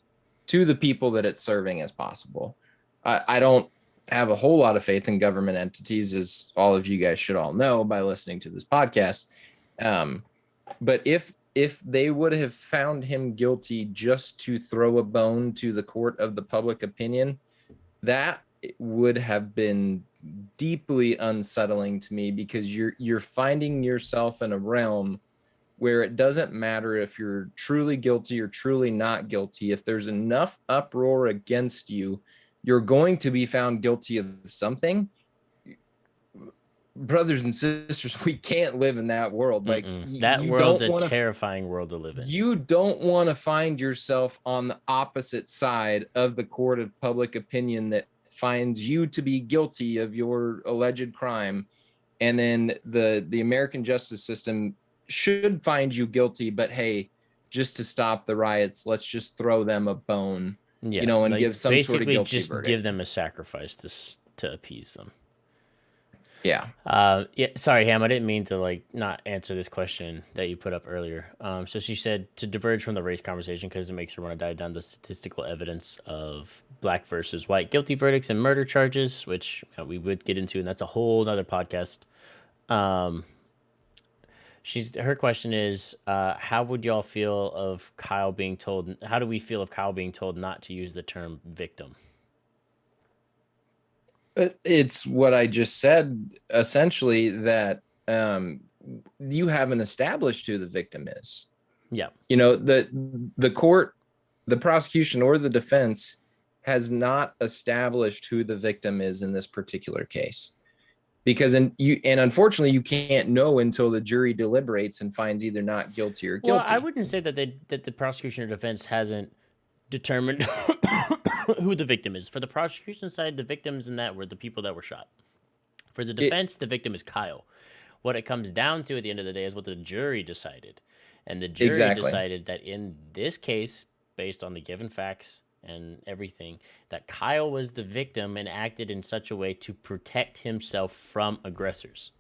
to the people that it's serving as possible. I don't have a whole lot of faith in government entities, as all of you guys should all know by listening to this podcast. But if they would have found him guilty just to throw a bone to the court of the public opinion, that would have been deeply unsettling to me, because you're finding yourself in a realm where it doesn't matter if you're truly guilty or truly not guilty. If there's enough uproar against you, you're going to be found guilty of something. Brothers and sisters, we can't live in that world. Like, that world's a terrifying world to live in. You don't want to find yourself on the opposite side of the court of public opinion that finds you to be guilty of your alleged crime, and then the American justice system should find you guilty, but hey, just to stop the riots, let's just throw them a bone. Yeah, and like give some sort of basically guilty just give verdict. them a sacrifice to appease them. Yeah. Yeah, sorry, Ham. I didn't mean to like not answer this question that you put up earlier. So she said to diverge from the race conversation because it makes her want to dive down the statistical evidence of black versus white guilty verdicts and murder charges, which we would get into, and that's a whole other podcast. Um, her question is, how would y'all feel of Kyle being told? How do we feel of Kyle being told not to use the term victim? It's what I just said, essentially, that um, you haven't established who the victim is. Yeah, The court, the prosecution, or the defense has not established who the victim is in this particular case. Because unfortunately you can't know until the jury deliberates and finds either not guilty or well, I guilty. wouldn't say that the prosecution or defense hasn't determined who the victim is. For the prosecution side, the victims in that were the people that were shot. For the It, defense, the victim is Kyle. What it comes down to at the end of the day is what the jury decided. And the jury exactly. decided that in this case, based on the given facts and everything, that Kyle was the victim and acted in such a way to protect himself from aggressors.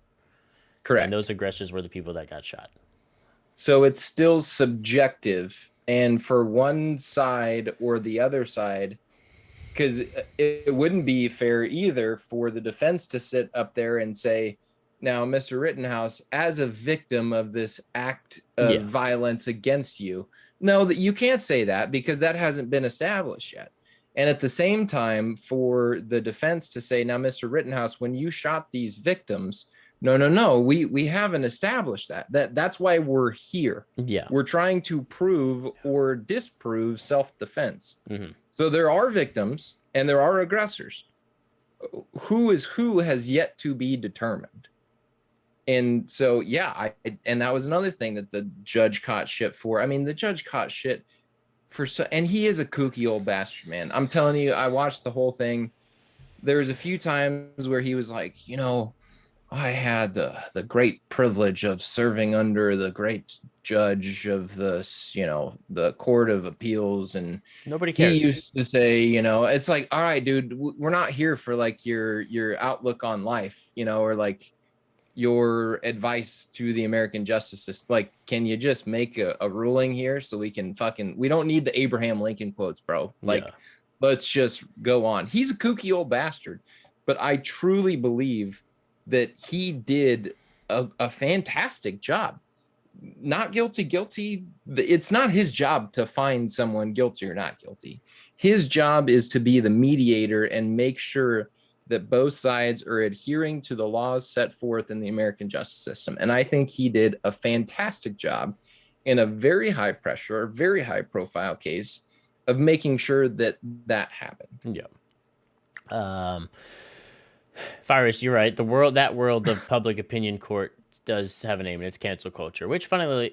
And Correct. those aggressors were the people that got shot. So it's still subjective, and for one side or the other side, because it wouldn't be fair either for the defense to sit up there and say, now, Mr. Rittenhouse, as a victim of this act of Yeah. violence against you, no, that you can't say that because that hasn't been established yet. And at the same time, for the defense to say, now, Mr. Rittenhouse, when you shot these victims, no, we haven't established that's why we're here. Yeah. We're trying to prove or disprove self-defense. Mm-hmm. So there are victims and there are aggressors. Who is who has yet to be determined. And so, yeah, and that was another thing that the judge caught shit for. I mean, the judge caught shit and he is a kooky old bastard, man. I'm telling you, I watched the whole thing. There was a few times where he was like, I had the great privilege of serving under the great judge of the Court of Appeals, and Nobody he cares. used to say, it's like, all right, dude, we're not here for like your outlook on life, or like your advice to the American justice system. Like, can you just make a ruling here so we can we don't need the Abraham Lincoln quotes, bro. Like, Yeah. let's just go on. He's a kooky old bastard, but I truly believe that he did a fantastic job. Not guilty. It's not his job to find someone guilty or not guilty. His job is to be the mediator and make sure that both sides are adhering to the laws set forth in the American justice system. And I think he did a fantastic job in a very high pressure, very high profile case of making sure that happened. Yeah. Virus, you're right. That world of public opinion court does have a name, and it's cancel culture. Which, funnily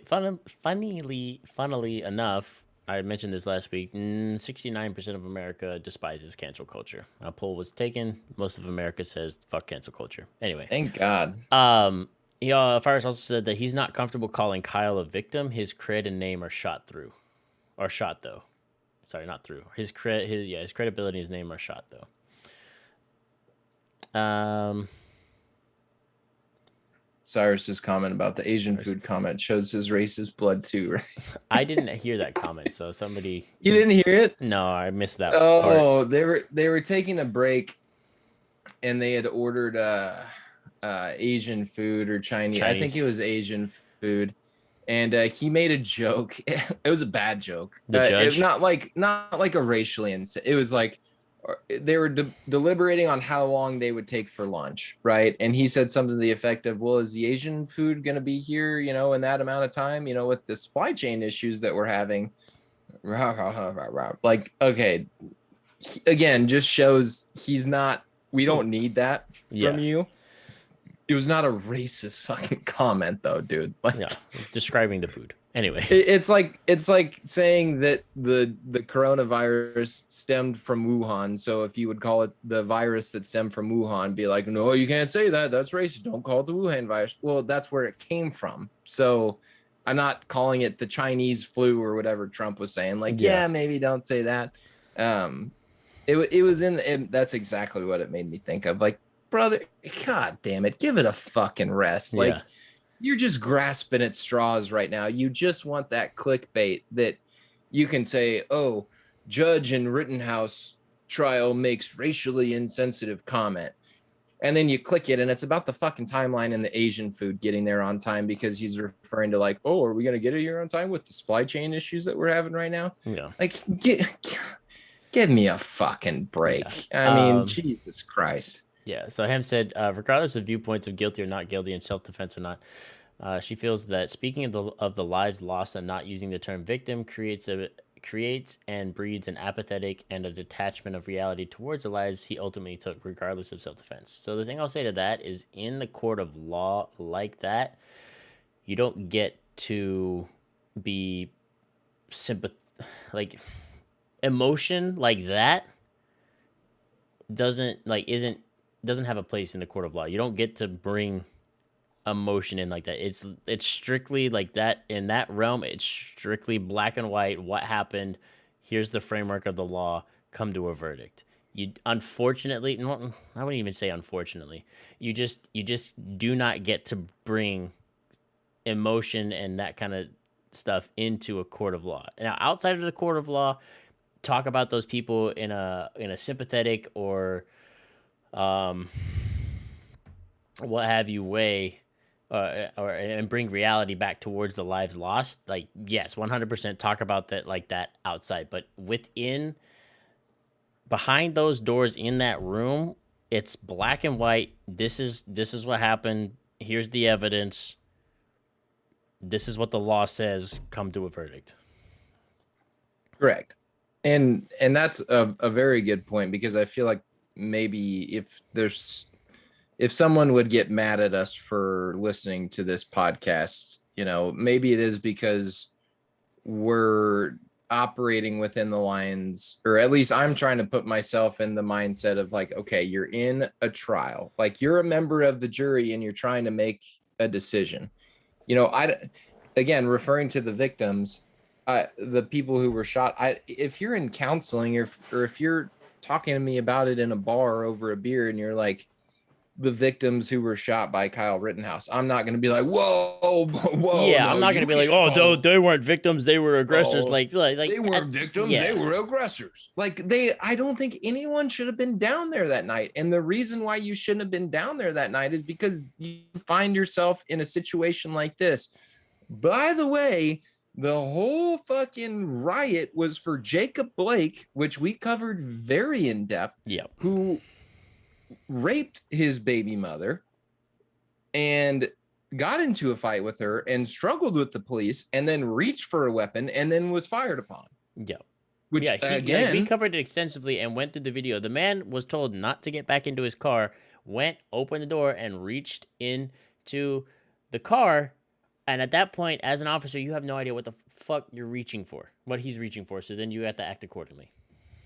enough, I mentioned this last week. 69% of America despises cancel culture. A poll was taken. Most of America says fuck cancel culture. Anyway, Thank God. Virus also said that he's not comfortable calling Kyle a victim. His cred and name are shot though. Sorry, not through. His credibility and his name are shot though. Cyrus's comment about the Asian food comment shows his racist blood too, right? I didn't hear that comment, so somebody. You didn't hear it? No, I missed that part. part. They were taking a break, and they had ordered Asian food or Chinese. I think it was Asian food, and he made a joke. It was a bad joke. The judge? Not like a racially insane. It was like they were deliberating on how long they would take for lunch, right? And he said something to the effect of, well, is the Asian food going to be here, in that amount of time, with the supply chain issues that we're having? Like, okay, again, just shows he's not, we don't need that from you. It was not a racist fucking comment though, dude. Like, yeah, describing the food. Anyway, it's like saying that the coronavirus stemmed from Wuhan. So if you would call it the virus that stemmed from Wuhan, be like, no, you can't say that. That's racist. Don't call it the Wuhan virus. Well, that's where it came from. So I'm not calling it the Chinese flu or whatever Trump was saying. Like, yeah maybe don't say that. Um, it was and that's exactly what it made me think of. Like, brother, god damn it, give it a fucking rest. Yeah. Like, you're just grasping at straws right now. You just want that clickbait that you can say, oh, judge in Rittenhouse trial makes racially insensitive comment. And then you click it and it's about the fucking timeline and the Asian food getting there on time because he's referring to like, oh, are we going to get it here on time with the supply chain issues that we're having right now? Yeah. Like, give me a fucking Yeah. break. I mean, Jesus Christ. Yeah. So Ham said, regardless of viewpoints of guilty or not guilty in self-defense or not, she feels that speaking of the lives lost and not using the term victim creates and breeds an apathetic and a detachment of reality towards the lives he ultimately took, regardless of self-defense. So the thing I'll say to that is, in the court of law like that, you don't get to be sympath like emotion like that isn't doesn't have a place in the court of law. You don't get to bring emotion in like that. It's strictly like that in that realm. It's strictly black and white. What happened? Here's the framework of the law. Come to a verdict. You unfortunately, no, I wouldn't even say unfortunately. You just do not get to bring emotion and that kind of stuff into a court of law. Now, outside of the court of law, talk about those people in a sympathetic or um, what have you way or and bring reality back towards the lives lost. Like, yes, 100% talk about that like that outside, but within behind those doors in that room, it's black and white. This is what happened. Here's the evidence. This is what the law says. Come to a verdict. Correct. And that's a very good point because I feel like maybe if someone would get mad at us for listening to this podcast, maybe it is because we're operating within the lines, or at least I'm trying to put myself in the mindset of like, okay, you're in a trial, like you're a member of the jury and you're trying to make a decision. I again referring to the victims, the people who were shot. If you're in counseling or if you're talking to me about it in a bar over a beer and you're like, the victims who were shot by Kyle Rittenhouse, I'm not going to be like, whoa, whoa, Yeah, I'm no, not gonna you be like, can't oh, call. they weren't victims, they were aggressors. Oh, Like they weren't victims, they yeah, were aggressors. Like I don't think anyone should have been down there that night. And the reason why you shouldn't have been down there that night is because you find yourself in a situation like this. By the way, the whole fucking riot was for Jacob Blake, which we covered very in depth, yeah, who raped his baby mother and got into a fight with her and struggled with the police and then reached for a weapon and then was fired upon. yeah. Yeah, Which we again, covered it extensively and went through the video. The man was told not to get back into his car, went, opened the door, and reached into the car. And at that point, as an officer, you have no idea what the fuck you're reaching for, what he's reaching for. So then you have to act accordingly.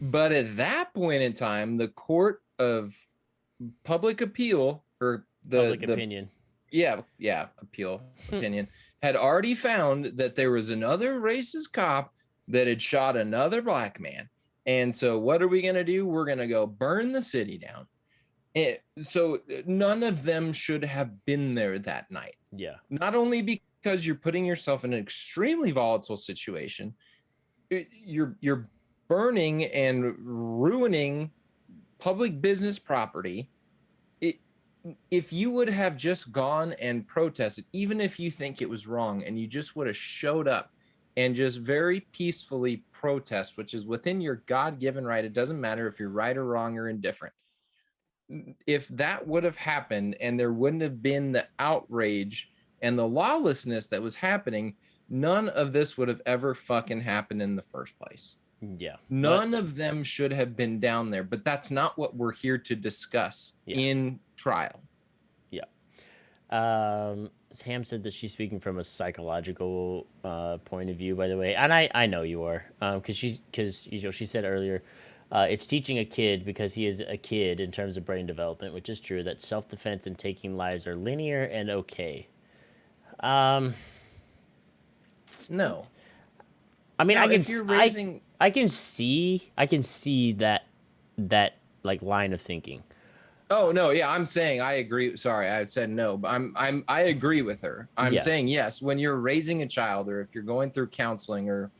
but at that point in time, the court of public appeal or Public the opinion. appeal opinion had already found that there was another racist cop that had shot another black man. And so what are we going to do? We're going to go burn the city down. And so none of them should have been there that night. Yeah. Not only because you're putting yourself in an extremely volatile situation, you're burning and ruining public business property. If you would have just gone and protested, even if you think it was wrong, and you just would have showed up and just very peacefully protest, which is within your God-given right. It doesn't matter if you're right or wrong or indifferent. If that would have happened and there wouldn't have been the outrage and the lawlessness that was happening, none of this would have ever fucking happened in the first place. Yeah. But None of them should have been down there, but that's not what we're here to discuss yeah. in trial. Yeah. Sam said that she's speaking from a psychological point of view, by the way, and I know you are, because she said earlier, it's teaching a kid because he is a kid in terms of brain development, which is true. That self defense and taking lives are linear and okay. Um, No. I mean, Now, I can if you're I raising I can see that like line of thinking. Oh no, yeah, I'm saying I agree. Sorry, I said no, but I agree with her. I'm Yeah. saying yes, when you're raising a child or if you're going through counseling or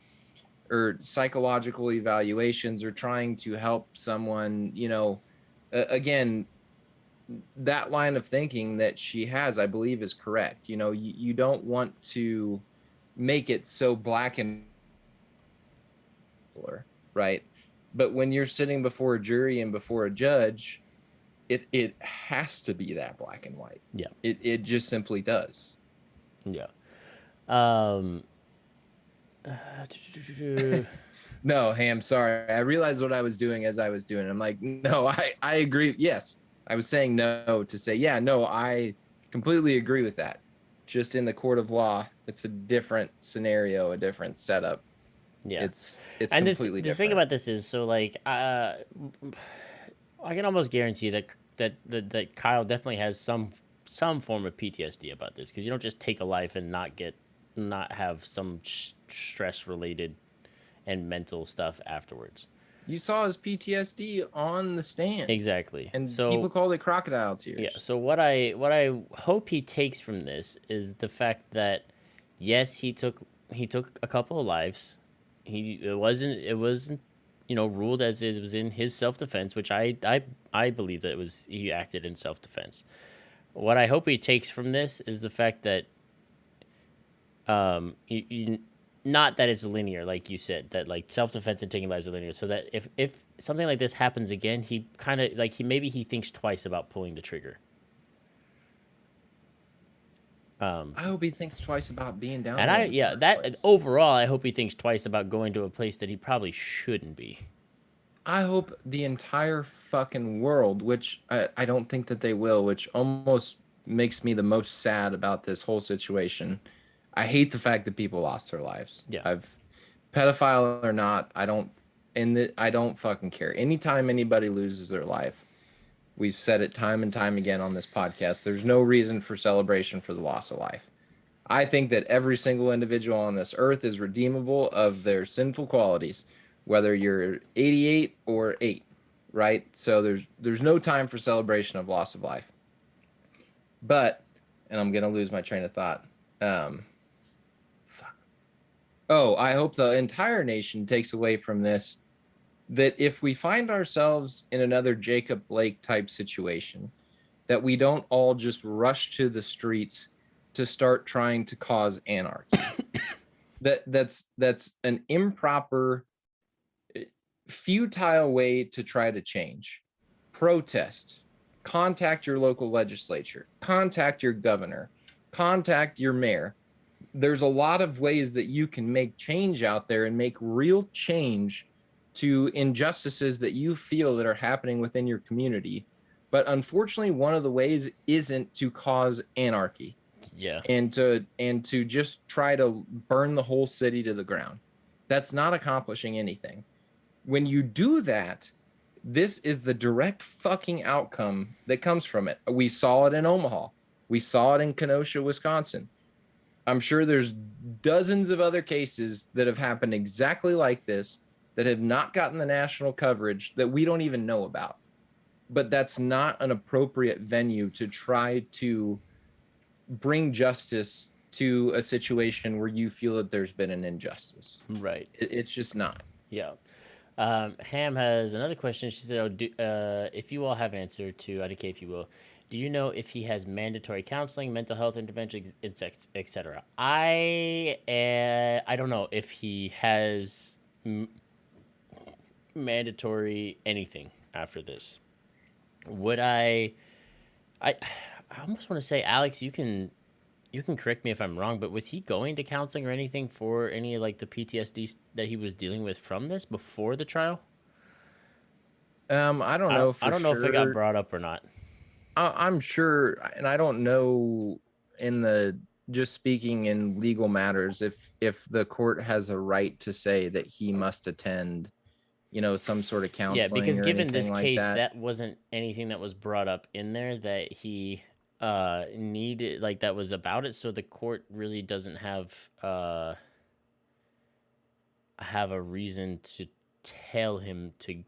psychological evaluations or trying to help someone, again, that line of thinking that she has, I believe is correct. You don't want to make it so black and white, right? But when you're sitting before a jury and before a judge, it has to be that black and white. Yeah. It just simply does. Yeah. Um No, Ham, sorry. I realized what I was doing as I was doing it. I'm like, no, I agree. Yes. I was saying no to say, yeah, no, I completely agree with that. Just in the court of law, it's a different scenario, a different setup. yeah. It's And completely the thing different. about this is, so like I can almost guarantee that Kyle definitely has some form of PTSD about this, because you don't just take a life and not have some stress related and mental stuff afterwards. You saw his PTSD on the stand, Exactly. and people So called it crocodile yeah. tears. So what I hope he takes from this is the fact that yes, he took a couple of lives. It wasn't ruled as it was in his self defense, which I believe that it was he acted in self defense. What I hope he takes from this is the fact that not that it's linear, like you said, that like self defense and taking lives are linear. So that if something like this happens again, he kind of like he thinks twice about pulling the trigger. I hope he thinks twice about being down And there I in the yeah, first that place. overall, I hope he thinks twice about going to a place that he probably shouldn't be. I hope the entire fucking world, which I don't think that they will, which almost makes me the most sad about this whole situation. I hate the fact that people lost their lives. Yeah. I've pedophile or not, I don't fucking care. Anytime anybody loses their life, we've said it time and time again on this podcast, there's no reason for celebration for the loss of life. I think that every single individual on this earth is redeemable of their sinful qualities, whether you're 88 or 8, right? So there's no time for celebration of loss of life. But, and I'm gonna lose my train of thought. Um, oh, I hope the entire nation takes away from this that if we find ourselves in another Jacob Blake type situation, that we don't all just rush to the streets to start trying to cause anarchy. That's an improper, futile way to try to change. Protest, contact your local legislature, contact your governor, contact your mayor. There's a lot of ways that you can make change out there and make real change to injustices that you feel that are happening within your community. But unfortunately, one of the ways isn't to cause anarchy Yeah. and to just try to burn the whole city to the ground. That's not accomplishing anything. When you do that, this is the direct fucking outcome that comes from it. We saw it in Omaha. We saw it in Kenosha, Wisconsin. I'm sure there's dozens of other cases that have happened exactly like this that have not gotten the national coverage that we don't even know about. But that's not an appropriate venue to try to bring justice to a situation where you feel that there's been an injustice. Right. It's just not. Yeah. Ham has another question. She said, if you all have answer to IDK, if you will, do you know if he has mandatory counseling, mental health intervention, etc.? I don't know if he has mandatory anything after this. Would I I almost want to say, Alex, you can correct me if I'm wrong, but was he going to counseling or anything for any like the PTSD that he was dealing with from this before the trial? I don't I don't, know I for don't know if it got sure. brought up or not. I'm sure, and I don't know in the just speaking in legal matters if the court has a right to say that he must attend, some sort of Yeah, counseling because or given this anything like case, that. that wasn't anything that was brought up in there that he needed, like that was about it. So the court really doesn't have have a reason to tell him to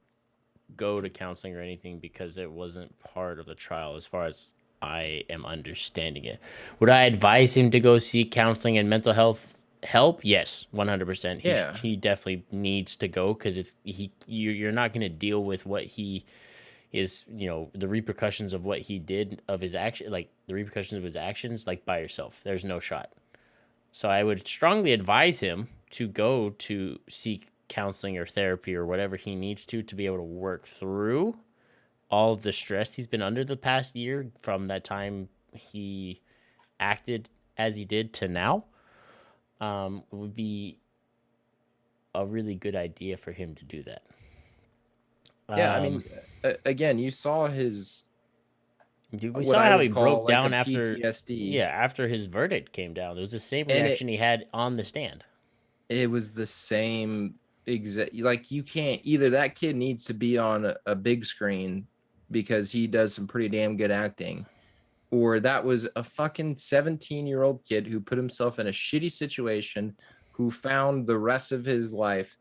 go to counseling or anything because it wasn't part of the trial as far as I am understanding it. Would I advise him to go seek counseling and mental health help? Yes, 100%. Yeah. He definitely needs to go because you're not going to deal with what he is, the repercussions of what he did of his action, like the repercussions of his actions, like by yourself. There's no shot. So I would strongly advise him to go to seek counseling or therapy or whatever he needs to be able to work through all of the stress he's been under the past year from that time he acted as he did to now. Would be a really good idea for him to do that. Yeah, I Um, mean, again, you saw his we what saw I how he would call broke like a down after, PTSD, yeah, after his verdict came down. It was the same and reaction he had on the stand. it was the same exact. Like you can't either. That kid needs to be on a big screen because he does some pretty damn good acting, or that was a fucking 17-year-old kid who put himself in a shitty situation, who found the rest of his life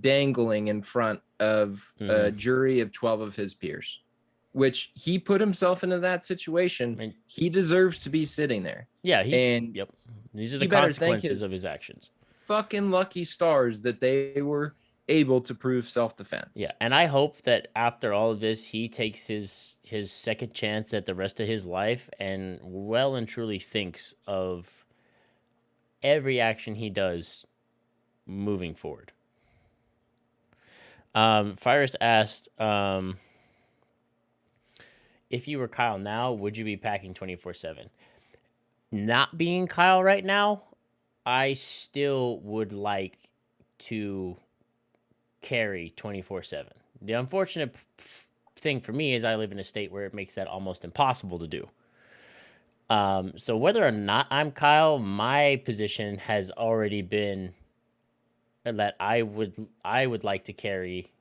dangling in front of Mm-hmm. a jury of 12 of his peers, which he put himself into that I situation. mean, He deserves to be sitting there. yeah, And yep. These are the he better thank consequences his of his actions. fucking lucky stars that they were able to prove Yeah, self-defense. and I hope that after all of this, he takes his second chance at the rest of his life and well and truly thinks of every action he does moving forward. Fires asked, if you were Kyle now, would you be packing 24/7? Not being Kyle right now, I still would like to carry 24/7. The unfortunate thing for me is I live in a state where it makes that almost impossible to do. So whether or not I'm Kyle, my position has already been that I would like to carry,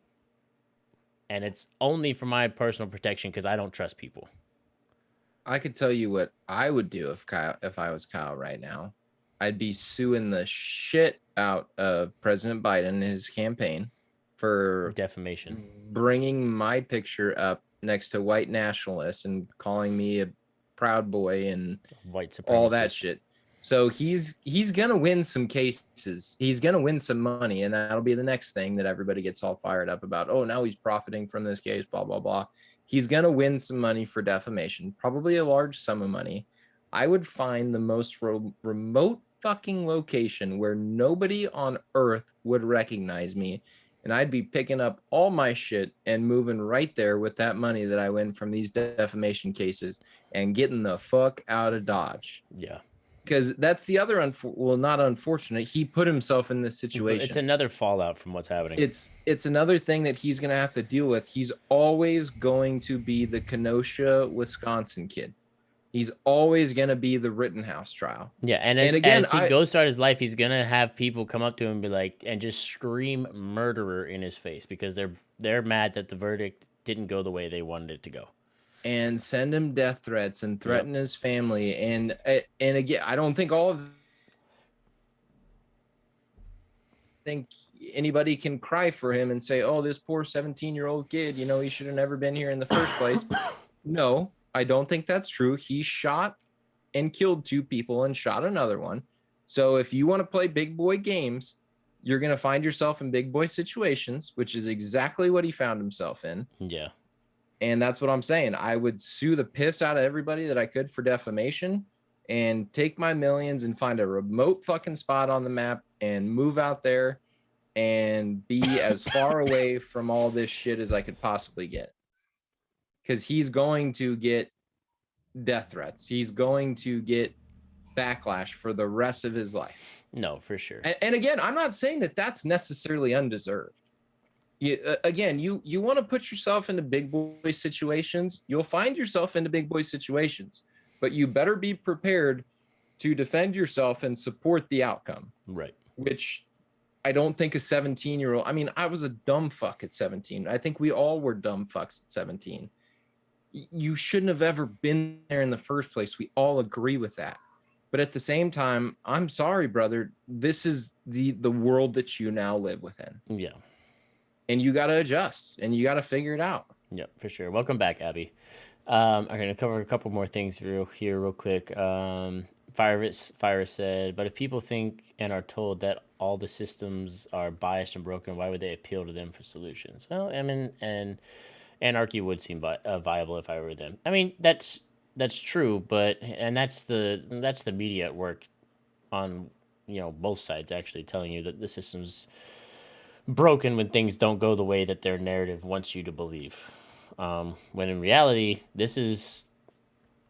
and it's only for my personal protection because I don't trust people. I could tell you what I would do if I was Kyle right now. I'd be suing the shit out of President Biden and his campaign for Defamation, bringing my picture up next to white nationalists and calling me a proud boy and white all that supremacist. shit. So he's gonna win some cases. He's gonna win some money, and that'll be the next thing that everybody gets all fired up about. Oh, now he's profiting from this case, blah blah blah. He's gonna win some money for defamation, probably a large sum of money. I would find the most remote fucking location where nobody on earth would recognize me, and I'd be picking up all my shit and moving right there with that money that I win from these defamation cases and getting the fuck out of Dodge. Yeah, Because that's the other well, not unfortunate. He put himself in this but it's situation. another fallout from what's happening. It's another thing that he's going to have to deal with. He's always going to be the Kenosha, Wisconsin kid. He's always going to be the Rittenhouse trial. Yeah, and And as again, as he goes throughout his life, he's gonna have people come up to him and be like, and just scream murderer in his face because they're mad that the verdict didn't go the way they wanted it to go. and send him death threats and Yep. threaten his family. And again, I don't think all of think anybody can cry for him and say, oh, this poor 17-year-old kid, he should have never been here in the first place. No, I don't think that's true. He shot and killed 2 people and shot another one. So if you want to play big boy games, you're going to find yourself in big boy situations, which is exactly what he found himself in. Yeah. And that's what I'm saying. I would sue the piss out of everybody that I could for defamation and take my millions and find a remote fucking spot on the map and move out there and be as far away from all this shit as I could possibly get. Because he's going to get death threats. He's going to get backlash for the rest of his life. No, for sure. And again, I'm not saying that that's necessarily undeserved. You want to put yourself into big boy situations, you'll find yourself into big boy situations, but you better be prepared to defend yourself and support the outcome. Right. Which I don't think a 17-year-old, I mean, I was a dumb fuck at 17. I think we all were dumb fucks at 17. You shouldn't have ever been there in the first place. We all agree with that. But at the same time, I'm sorry, brother. This is the world that you now live within. Yeah. And you got to adjust and you got to figure it out. Yep, for sure. Welcome back, Abby. I'm going to cover a couple more things real quick. Fire said, but if people think and are told that all the systems are biased and broken, why would they appeal to them for solutions? Well, I mean, and anarchy would seem viable if I were them. I mean, that's true, but and that's the media at work on both sides actually telling you that the system's broken when things don't go the way that their narrative wants you to believe. When in reality, this is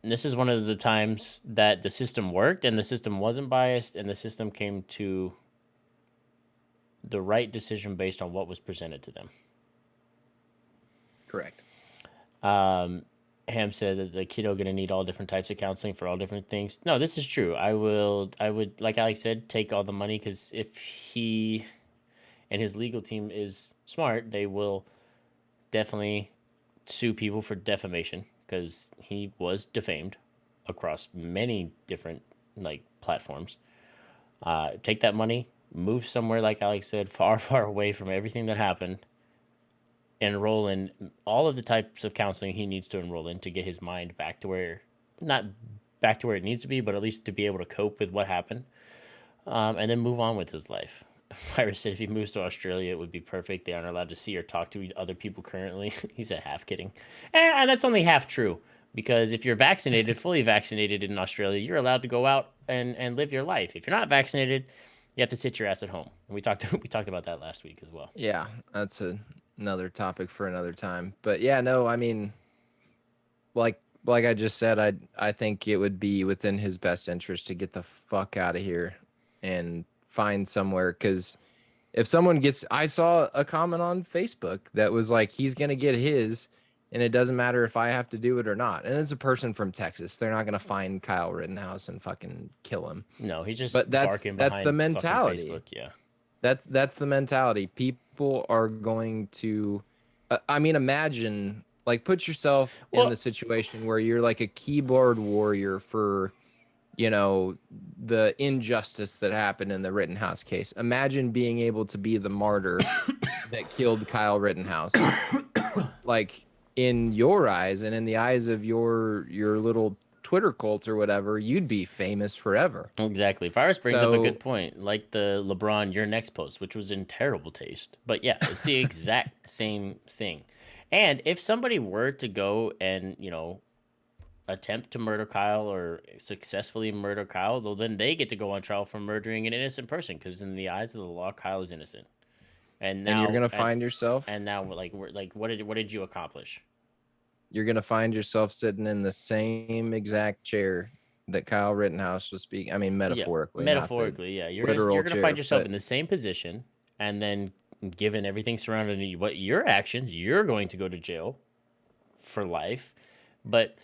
one of the times that the system worked and the system wasn't biased and the system came to the right decision based on what was presented to them. Correct. Ham said that the kiddo going to need all different types of counseling for all different things. No, this is true. I would, like Alex said, take all the money, because if he and his legal team is smart, they will definitely sue people for defamation, because he was defamed across many different platforms. Take that money, move somewhere, like Alex said, far, far away from everything that happened, enroll in all of the types of counseling he needs to enroll in to get his mind back to where, not back to where it needs to be, but at least to be able to cope with what happened, and then move on with his life. Fire said if he moves to Australia, it would be perfect. They aren't allowed to see or talk to other people currently. He said half kidding. And that's only half true, because if you're vaccinated, fully vaccinated in Australia, you're allowed to go out and live your life. If you're not vaccinated, you have to sit your ass at home. And we talked about that last week as well. Yeah, that's another topic for another time. But yeah, no, I mean, like I just said, I think it would be within his best interest to get the fuck out of here and find somewhere. Because if someone gets, I saw a comment on Facebook that was like, he's gonna get his, and it doesn't matter if I have to do it or not. And it's a person from Texas. They're not gonna find Kyle Rittenhouse and fucking kill him. No, he's just But barking that's the behind fucking mentality. Facebook. Yeah. That's the mentality. People are going to, I mean, imagine, like, put yourself in the Well, situation where you're like a keyboard warrior for, the injustice that happened in the Rittenhouse case. Imagine being able to be the martyr that killed Kyle Rittenhouse. Like, in your eyes and in the eyes of your little Twitter cult or whatever, you'd be famous forever. exactly. Virus brings up a So good point, like the LeBron "your next" post, which was in terrible taste. But yeah, it's the exact same thing. And if somebody were to go and attempt to murder Kyle or successfully murder Kyle, though, then they get to go on trial for murdering an innocent person, because in the eyes of the law, Kyle is innocent. And and you're now, gonna and find yourself and now, what did you accomplish? you're going to find yourself sitting in the same exact chair that Kyle Rittenhouse was speaking. I mean, Yeah, metaphorically, not the metaphorically, yeah. You're literal gonna find chair, yourself but in the same position, and then given everything surrounding you, what your actions, you're going to go to jail for life. But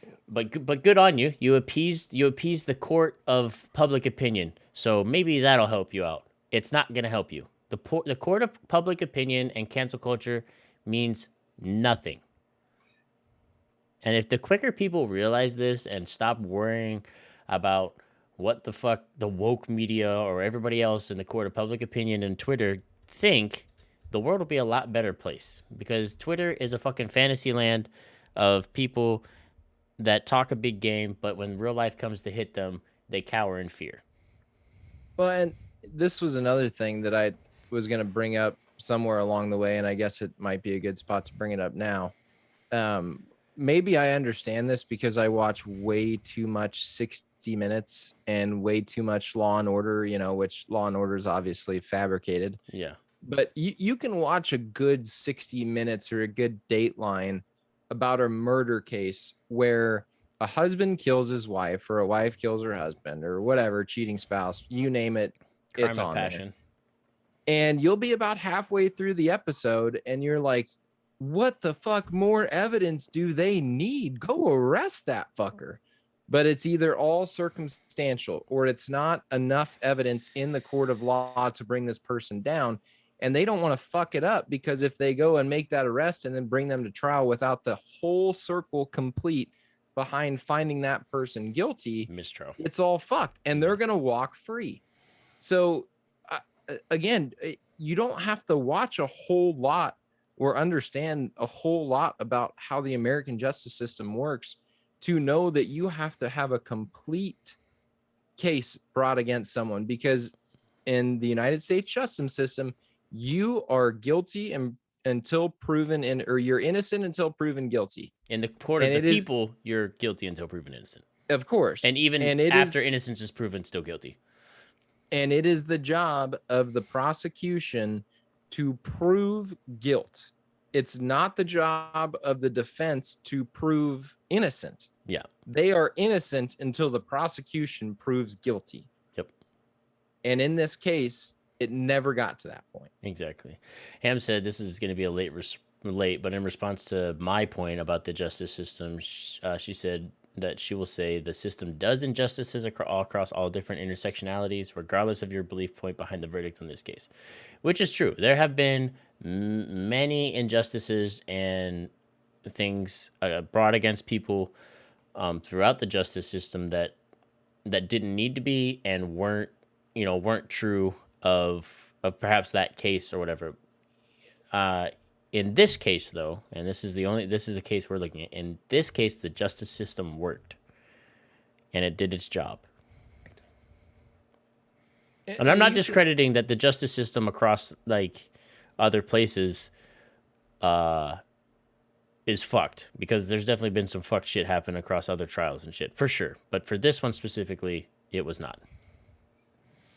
good on you. You appeased the court of public opinion. So maybe that'll help you out. It's not gonna help you. The court of public opinion and cancel culture means nothing. And if the quicker people realize this and stop worrying about what the fuck the woke media or everybody else in the court of public opinion and Twitter think, the world will be a lot better place, because Twitter is a fucking fantasy land of people that talk a big game, but when real life comes to hit them, they cower in fear. well, and this was another thing that I was going to bring up somewhere along the way, and I guess it might be a good spot to bring it up now. Um, Maybe I understand this because I watch way too much 60 Minutes and way too much Law and Order, which Law and Order is obviously fabricated. Yeah. But you can watch a good 60 Minutes or a good Dateline about a murder case where a husband kills his wife or a wife kills her husband or whatever, cheating spouse, you name it, it's Crime of on there. passion. And you'll be about halfway through the episode and you're like, what the fuck more evidence do they need? Go arrest that fucker. But it's either all circumstantial or it's not enough evidence in the court of law to bring this person down. And they don't want to fuck it up, because if they go and make that arrest and then bring them to trial without the whole circle complete, behind finding that person guilty, Mistrial. it's all fucked, and they're going to walk free. So again, you don't have to watch a whole lot or understand a whole lot about how the American justice system works to know that you have to have a complete case brought against someone, because in the United States justice system, you are guilty until proven or you're innocent until proven guilty. In the court of And the it is, people, you're guilty until proven innocent. of course, And even and it after is, innocence is proven, still guilty. and it is the job of the prosecution to prove guilt. It's not the job of the defense to prove innocent. Yeah. They are innocent until the prosecution proves guilty. Yep. And in this case, it never got to that point. Exactly. Ham said this is going to be a late, but in response to my point about the justice system, she said that she will say the system does injustices across all different intersectionalities, regardless of your belief point behind the verdict in this case, which is true. There have been many injustices and things brought against people throughout the justice system that didn't need to be and weren't true of perhaps that case or whatever. In this case, though, and this is the case we're looking at. In this case, the justice system worked, and it did its job. And I'm not discrediting that the justice system across like other places is fucked, because there's definitely been some fucked shit happen across other trials and shit for sure. But for this one specifically, it was not.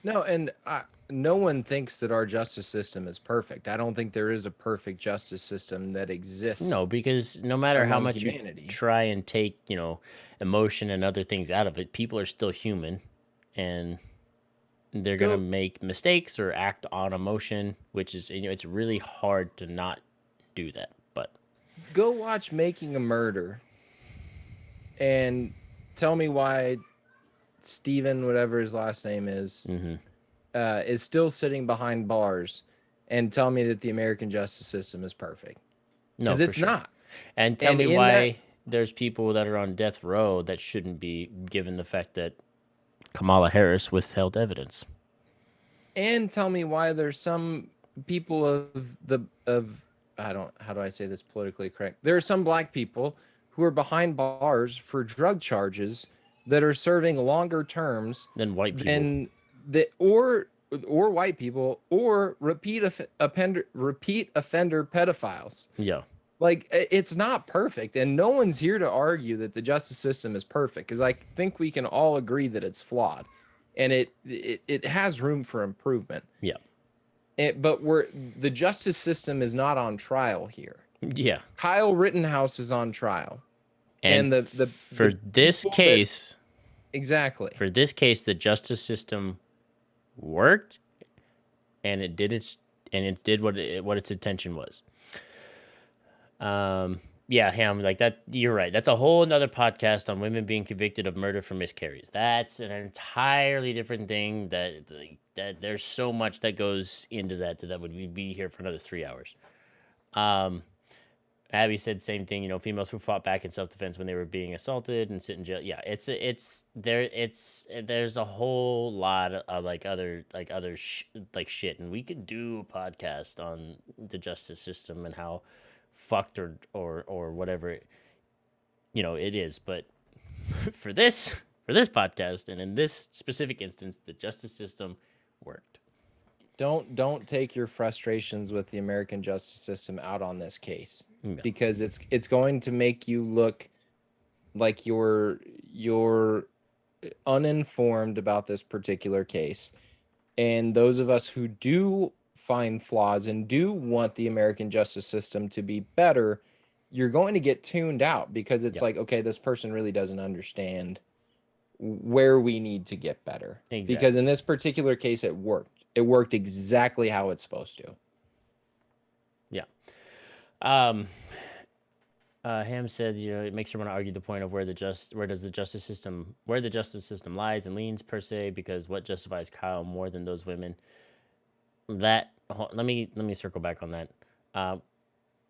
No, and no one thinks that our justice system is perfect. I don't think there is a perfect justice system that exists. No, because no matter how much humanity, you try and take, emotion and other things out of it, people are still human, and they're going to make mistakes or act on emotion, which is, it's really hard to not do that. But go watch Making a Murder and tell me why Steven, whatever his last name is still sitting behind bars, and tell me that the American justice system is perfect. No, because it's sure. not. And tell me why there's people that are on death row that shouldn't be, given the fact that Kamala Harris withheld evidence. And tell me why there's some people how do I say this politically correct? There are some black people who are behind bars for drug charges that are serving longer terms than white people, or white people, or repeat offender pedophiles. Yeah. Like, it's not perfect, and no one's here to argue that the justice system is perfect, because I think we can all agree that it's flawed, and it has room for improvement. Yeah. But the justice system is not on trial here. Yeah. Kyle Rittenhouse is on trial, and for this case, exactly. For this case, the justice system worked, and it did what its intention was. Yeah, Ham, like that. You're right. That's a whole another podcast on women being convicted of murder for miscarriages. That's an entirely different thing. That there's so much that goes into that would be here for another 3 hours. Abby said the same thing. Females who fought back in self-defense when they were being assaulted and sit in jail. Yeah, there's a whole lot of other shit, and we could do a podcast on the justice system and how fucked or whatever it is. But for this podcast and in this specific instance, the justice system worked. Don't take your frustrations with the American justice system out on this case, because it's going to make you look like you're uninformed about this particular case. And those of us who do find flaws and do want the American justice system to be better, you're going to get tuned out, because it's like, okay, this person really doesn't understand where we need to get better. Exactly. Because in this particular case, it worked. It worked exactly how it's supposed to. Yeah. Ham said, it makes her want to argue the point of where the justice system lies and leans per se, because what justifies Kyle more than those women? Let me circle back on that.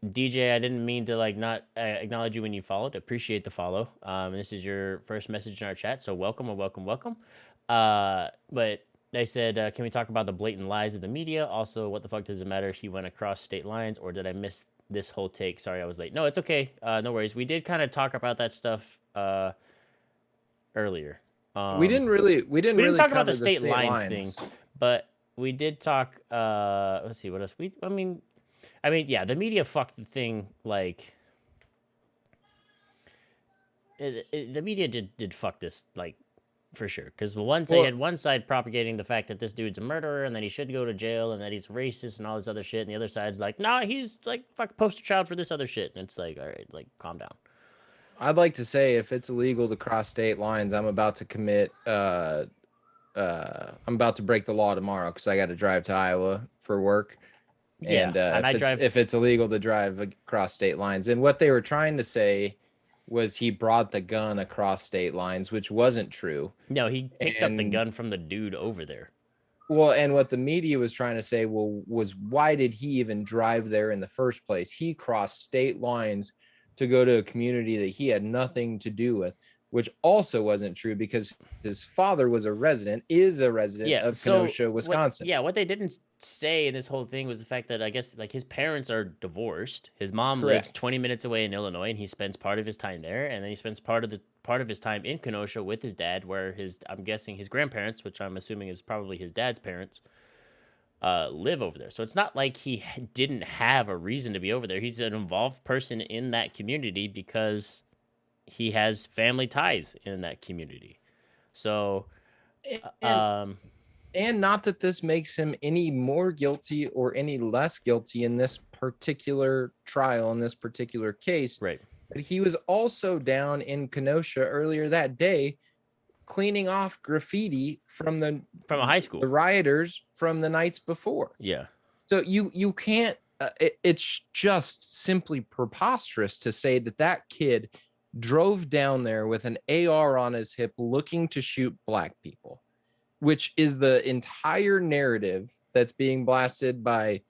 DJ, I didn't mean to like not acknowledge you when you followed. Appreciate the follow. This is your first message in our chat, so welcome and welcome, welcome. But they said, can we talk about the blatant lies of the media? Also, what the fuck does it matter if he went across state lines, or did I miss this whole take? Sorry, I was late. No, it's okay. No worries. We did kind of talk about that stuff earlier. We Um, didn't really we didn't we didn't really talk about the cover the state state lines thing, lines. but we did talk. Let's see what else. Yeah, the media fucked the thing like the media did fuck this like for sure because once they Well, had one side propagating the fact that this dude's a murderer and that he should go to jail and that he's racist and all this other shit, and the other side's like, nah, he's like fuck poster child for this other shit, and it's like, all right, like calm down. I'd like to say if it's illegal to cross state lines, I'm about to commit I'm about to break the law tomorrow because I got to drive to Iowa for work. Yeah, And and I if drive. it's illegal to drive across state lines, and what they were trying to say was he brought the gun across state lines, which wasn't true. No, he picked up the And gun from the dude over there. well, and what the media was trying to say, well, was why did he even drive there in the first place? He crossed state lines to go to a community that he had nothing to do with, which also wasn't true because his father is a resident Yeah. of So Kenosha, what? Wisconsin. Yeah, what they didn't say in this whole thing was the fact that I guess like his parents are divorced. His mom lives Correct. 20 minutes away in Illinois, and he spends part of his time there, and then he spends part of his time in Kenosha with his dad, where his I'm guessing his grandparents, which I'm assuming is probably his dad's parents, live over there. So it's not like he didn't have a reason to be over there. He's an involved person in that community because he has family ties in that community. So, And um, not that this makes him any more guilty or any less guilty in this particular trial, in this particular case, right. but he was also down in Kenosha earlier that day cleaning off graffiti from From a high the school. rioters from the nights before. Yeah. So you can't it's just simply preposterous to say that that kid drove down there with an AR on his hip looking to shoot black people, which is the entire narrative that's being blasted by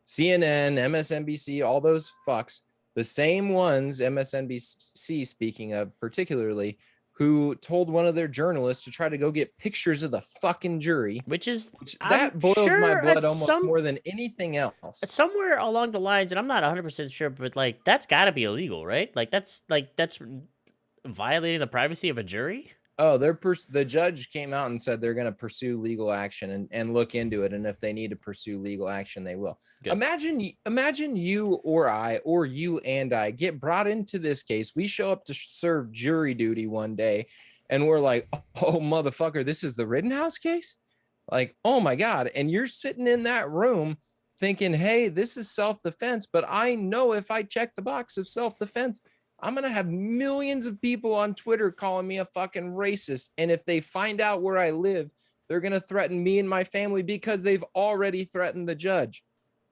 CNN, MSNBC, all those fucks, the same ones, MSNBC speaking of particularly, who told one of their journalists to try to go get pictures of the fucking jury, Which is, which I'm that boils my sure blood at almost more than anything else. somewhere along the lines, and I'm not 100% sure, but like that's got to be illegal, right? That's violating the privacy of a jury. Oh, the judge came out and said they're going to pursue legal action and look into it, and if they need to pursue legal action, they will. Good. Imagine you or I or you and I get brought into this case. We show up to serve jury duty one day, and we're like, "Oh, motherfucker, this is the Rittenhouse case." Like, oh my god! And you're sitting in that room thinking, "Hey, this is self-defense," but I know if I check the box of self-defense, I'm going to have millions of people on Twitter calling me a fucking racist. And if they find out where I live, they're going to threaten me and my family because they've already threatened the judge.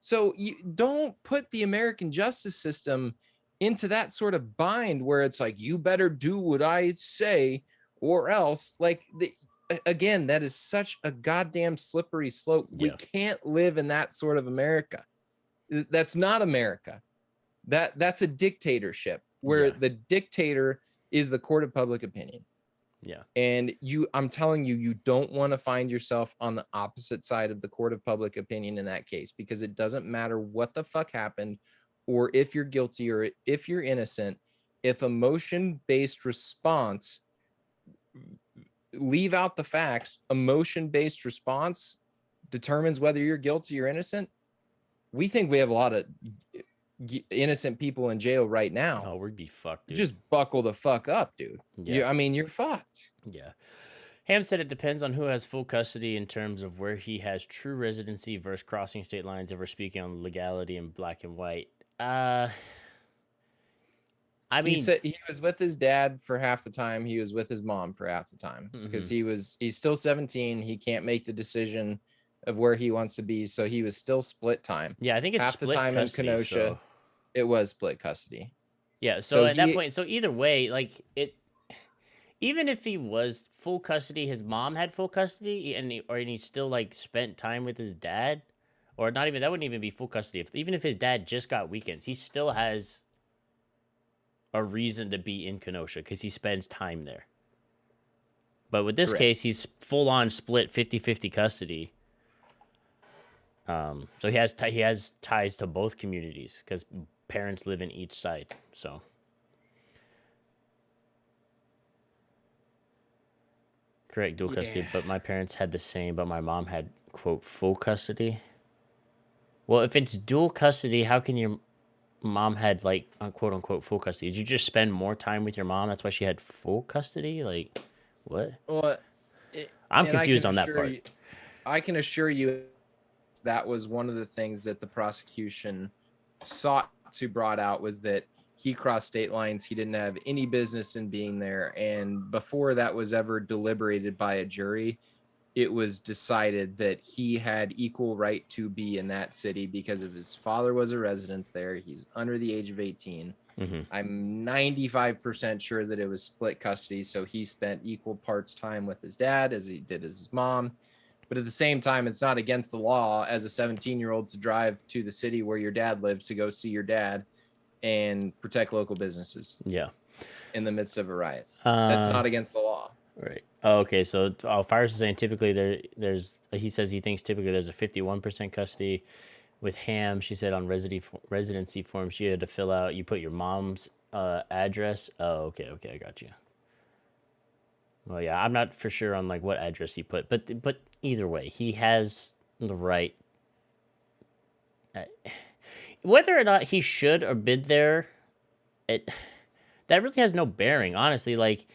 So you don't put the American justice system into that sort of bind where it's like, you better do what I say or else. Again, that is such a goddamn slippery slope. We Yeah. can't live in that sort of America. That's not America. That's a dictatorship where Yeah. the dictator is the court of public opinion. Yeah. And I'm telling you, you don't want to find yourself on the opposite side of the court of public opinion in that case, because it doesn't matter what the fuck happened or if you're guilty or if you're innocent. If emotion-based response, leave out the facts, emotion-based response determines whether you're guilty or innocent. We think we have a lot of innocent people in jail right now. Oh, we'd be fucked, dude. Just buckle the fuck up, dude. Yeah. You're fucked. Yeah. Ham said it depends on who has full custody in terms of where he has true residency versus crossing state lines, if we're speaking on legality in black and white. He said he was with his dad for half the time. He was with his mom for half the time because he's still 17. He can't make the decision of where he wants to be. So he was still split time. Yeah, I think it's half split the time custody, in Kenosha. so. It was split custody. Yeah, so at that point, so either way, like even if he was full custody, his mom had full custody, and he still like spent time with his dad. or not even that wouldn't even be full custody. Even if his dad just got weekends, he still has a reason to be in Kenosha because he spends time there. But with this Correct. case, he's full on split 50-50 custody. So he has ties to both communities because parents live in each side. So correct, dual custody. Yeah. But my parents had the same, but my mom had quote full custody. Well, if it's dual custody, how can your mom had like quote unquote full custody? Did you just spend more time with your mom? That's why she had full custody. Like what? Well, it, I'm and confused on that part. I can assure you that was one of the things that the prosecution sought to brought out was that he crossed state lines. He didn't have any business in being there. And before that was ever deliberated by a jury, it was decided that he had equal right to be in that city because of his father was a resident there. He's under the age of 18. Mm-hmm. I'm 95% sure that it was split custody. So he spent equal parts time with his dad as he did as his mom. But at the same time, it's not against the law as a 17-year-old to drive to the city where your dad lives to go see your dad and protect local businesses Yeah. in the midst of a riot. That's Uh, not against the law. right. Oh, okay. So Fires is saying typically there's he says he thinks typically there's a 51% custody. With Ham, she said on residency form she had to fill out. You put your mom's address. Oh, okay, I got you. Well, yeah, I'm not for sure on like what address he put, but either way, he has the right. Uh, whether or not he should or bid there, it that really has no bearing, honestly. Like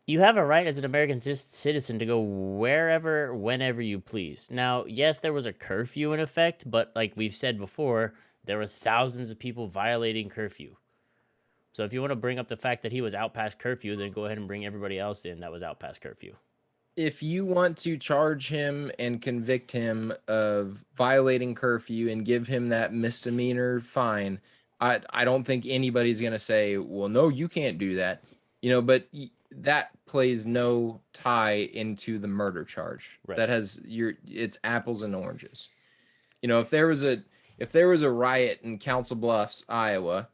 you have a right as an American citizen to go wherever, whenever you please. Now, yes, there was a curfew in effect, but like we've said before, there were thousands of people violating curfew. So if you want to bring up the fact that he was out past curfew, then go ahead and bring everybody else in that was out past curfew. If you want to charge him and convict him of violating curfew and give him that misdemeanor fine, I don't think anybody's going to say, well, no, you can't do that. But that plays no tie into the murder charge. Right. That has it's apples and oranges. If there was a riot in Council Bluffs, Iowa,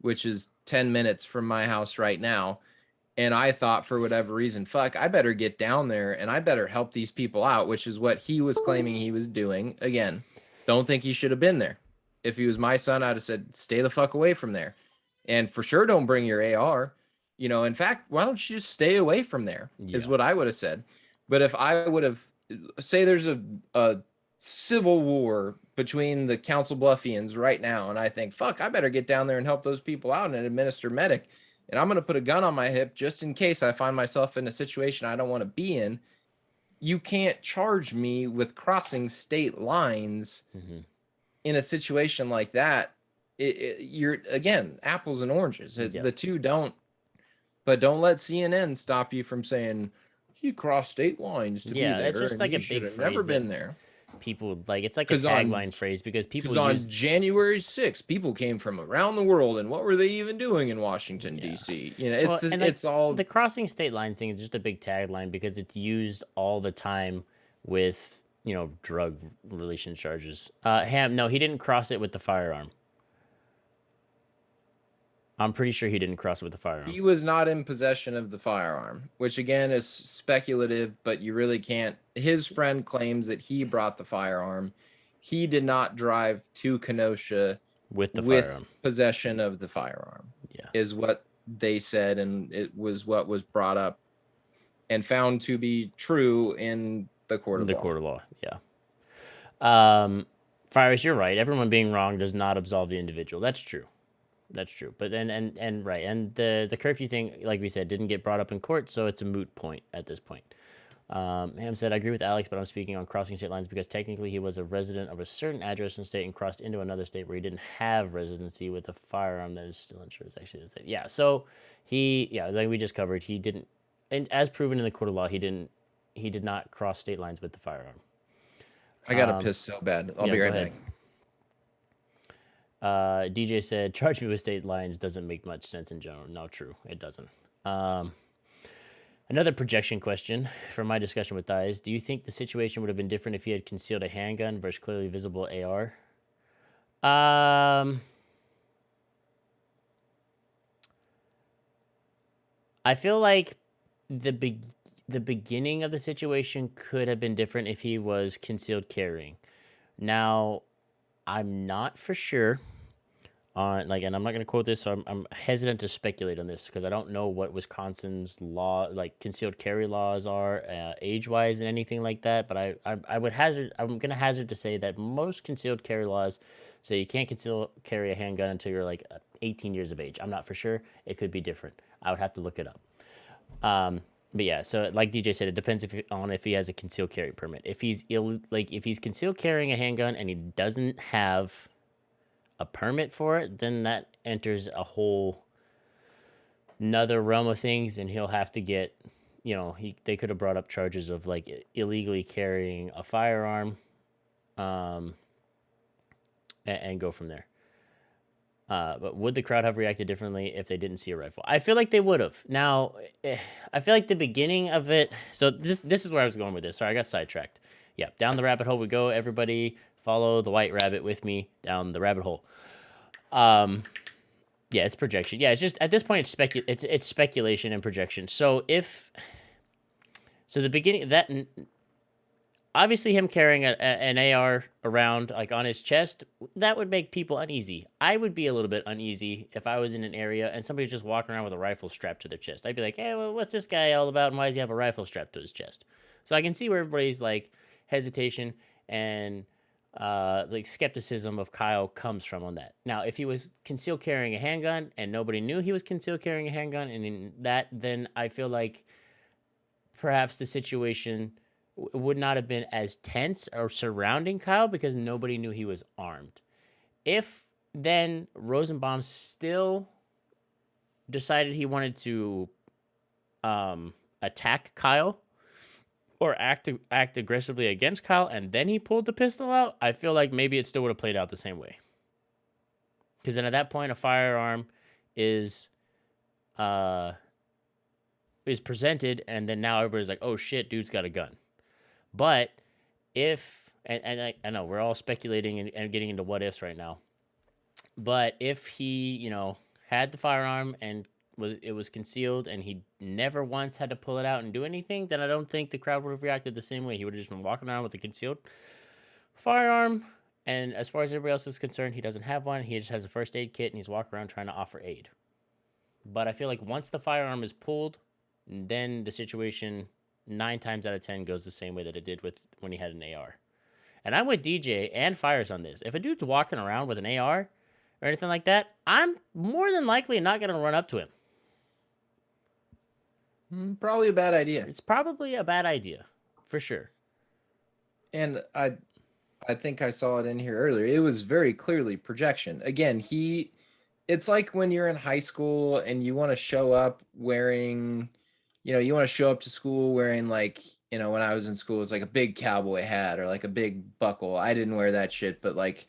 which is 10 minutes from my house right now, and I thought for whatever reason, fuck, I better get down there and I better help these people out, which is what he was claiming he was doing. Again, don't think he should have been there. If he was my son, I'd have said, stay the fuck away from there. And for sure, don't bring your AR. In fact, why don't you just stay away from there? Is Yeah. what I would have said. But if I would have, say there's a civil war between the Council Bluffians right now, and I think, fuck, I better get down there and help those people out and administer medic, and I'm going to put a gun on my hip just in case I find myself in a situation I don't want to be in. You can't charge me with crossing state lines in a situation like that. You're, again, apples and oranges. Yeah. The two don't. But don't let CNN stop you from saying he crossed state lines to be there. It's just and like he a big should have phrase never that been there. people like. It's like a 'Cause on- tagline phrase because people Because on use. January 6th, people came from around the world, and what were they even doing in Washington, D.C.? Well, and It's all the crossing state lines thing is just a big tagline because it's used all the time with drug relation charges. Ham, no, he didn't cross it with the firearm. I'm pretty sure he didn't cross it with the firearm. he was not in possession of the firearm, which again is speculative, but you really can't. His friend claims that he brought the firearm. He did not drive to Kenosha With the with firearm. possession of the firearm, Yeah. is what they said, and it was what was brought up and found to be true in the court of The law. court of law, yeah. Fires, you're right. Everyone being wrong does not absolve the individual. That's true. That's true. But and right. And the curfew thing, like we said, didn't get brought up in court, so it's a moot point at this point. Ham said, I agree with Alex, but I'm speaking on crossing state lines because technically he was a resident of a certain address and state and crossed into another state where he didn't have residency with a firearm that is still insured. Actually, the state. Yeah. So like we just covered, he didn't, and as proven in the court of law, he did not cross state lines with the firearm. I gotta piss so bad. I'll be right back. DJ said, charge me with state lines doesn't make much sense in general. No, true. It doesn't. Another projection question from my discussion with Thies. Do you think the situation would have been different if he had concealed a handgun versus clearly visible AR? Um, I feel like the the beginning of the situation could have been different if he was concealed carrying. Now, I'm not for sure on like, and I'm not going to quote this, so I'm hesitant to speculate on this because I don't know what Wisconsin's law, like concealed carry laws, are age wise and anything like that. But I would hazard, I'm going to hazard to say that most concealed carry laws say you can't conceal carry a handgun until you're like 18 years of age. I'm not for sure. It could be different. I would have to look it up. But yeah, so like DJ said, it depends on if he has a concealed carry permit. If he's like if he's concealed carrying a handgun and he doesn't have a permit for it, then that enters a whole another realm of things, and he'll have to get, they could have brought up charges of like illegally carrying a firearm, um, and go from there. But would the crowd have reacted differently if they didn't see a rifle? I feel like they would have. Now, I feel like the beginning of it. So this is where I was going with this. Sorry, I got sidetracked. Yeah, down the rabbit hole we go. Everybody follow the white rabbit with me down the rabbit hole. Yeah, it's projection. Yeah, it's just at this point it's speculation and projection. So the beginning that obviously him carrying an AR around like on his chest, that would make people uneasy. I would be a little bit uneasy if I was in an area and somebody's just walking around with a rifle strapped to their chest. I'd be like, hey, well, what's this guy all about, and why does he have a rifle strapped to his chest? So I can see where everybody's like hesitation and like skepticism of Kyle comes from on that. Now, if he was concealed carrying a handgun and nobody knew he was concealed carrying a handgun, and in that, then I feel like perhaps the situation would not have been as tense or surrounding Kyle because nobody knew he was armed. If then Rosenbaum still decided he wanted to attack Kyle or act aggressively against Kyle, and then he pulled the pistol out, I feel like maybe it still would have played out the same way. Because then at that point, a firearm is uh is presented, and then now everybody's like, "Oh shit, dude's got a gun." But if I know we're all speculating and getting into what ifs right now, but if he had the firearm and was concealed and he never once had to pull it out and do anything, then I don't think the crowd would have reacted the same way. He would have just been walking around with a concealed firearm, and as far as everybody else is concerned, he doesn't have one. He just has a first aid kit and he's walking around trying to offer aid. But I feel like once the firearm is pulled, then the situation 9 times out of 10 goes the same way that it did with when he had an AR. And I'm with DJ and Fires on this. If a dude's walking around with an AR or anything like that, I'm more than likely not going to run up to him. Probably a bad idea. It's probably a bad idea, for sure. And I think I saw it in here earlier. It was very clearly projection. Again, it's like when you're in high school and you want to show up wearing, you want to show up to school wearing like, when I was in school, it was like a big cowboy hat or like a big buckle. I didn't wear that shit, but like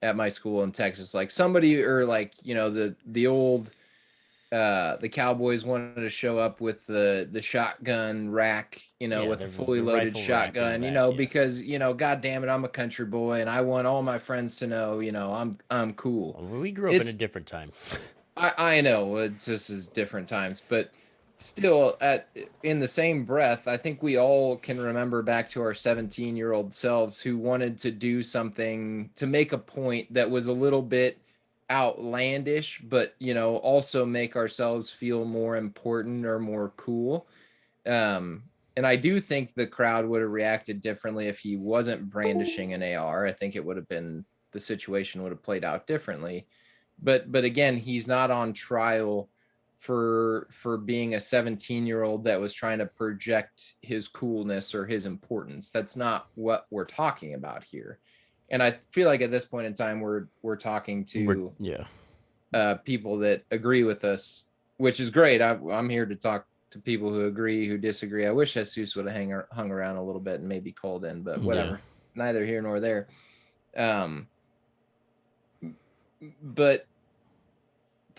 at my school in Texas, like somebody or like, the old the Cowboys wanted to show up with the shotgun rack, Yeah, with the fully the loaded rifle rack in the shotgun, back, yeah. because God damn it, I'm a country boy and I want all my friends to know, I'm cool. Well, we grew up in a It's different time. I know it's just as different times, but still in the same breath, I think we all can remember back to our 17-year-old selves who wanted to do something to make a point that was a little bit outlandish, but also make ourselves feel more important or more cool. And I do think the crowd would have reacted differently if he wasn't brandishing an AR. I think it would have been the situation would have played out differently. But again, he's not on trial for being a 17-year-old that was trying to project his coolness or his importance. That's not what we're talking about here. And I feel like at this point in time, we're talking to people that agree with us, which is great. I'm here to talk to people who agree, who disagree. I wish Jesus would have hung around a little bit and maybe called in, but whatever. Yeah. Neither here nor there. But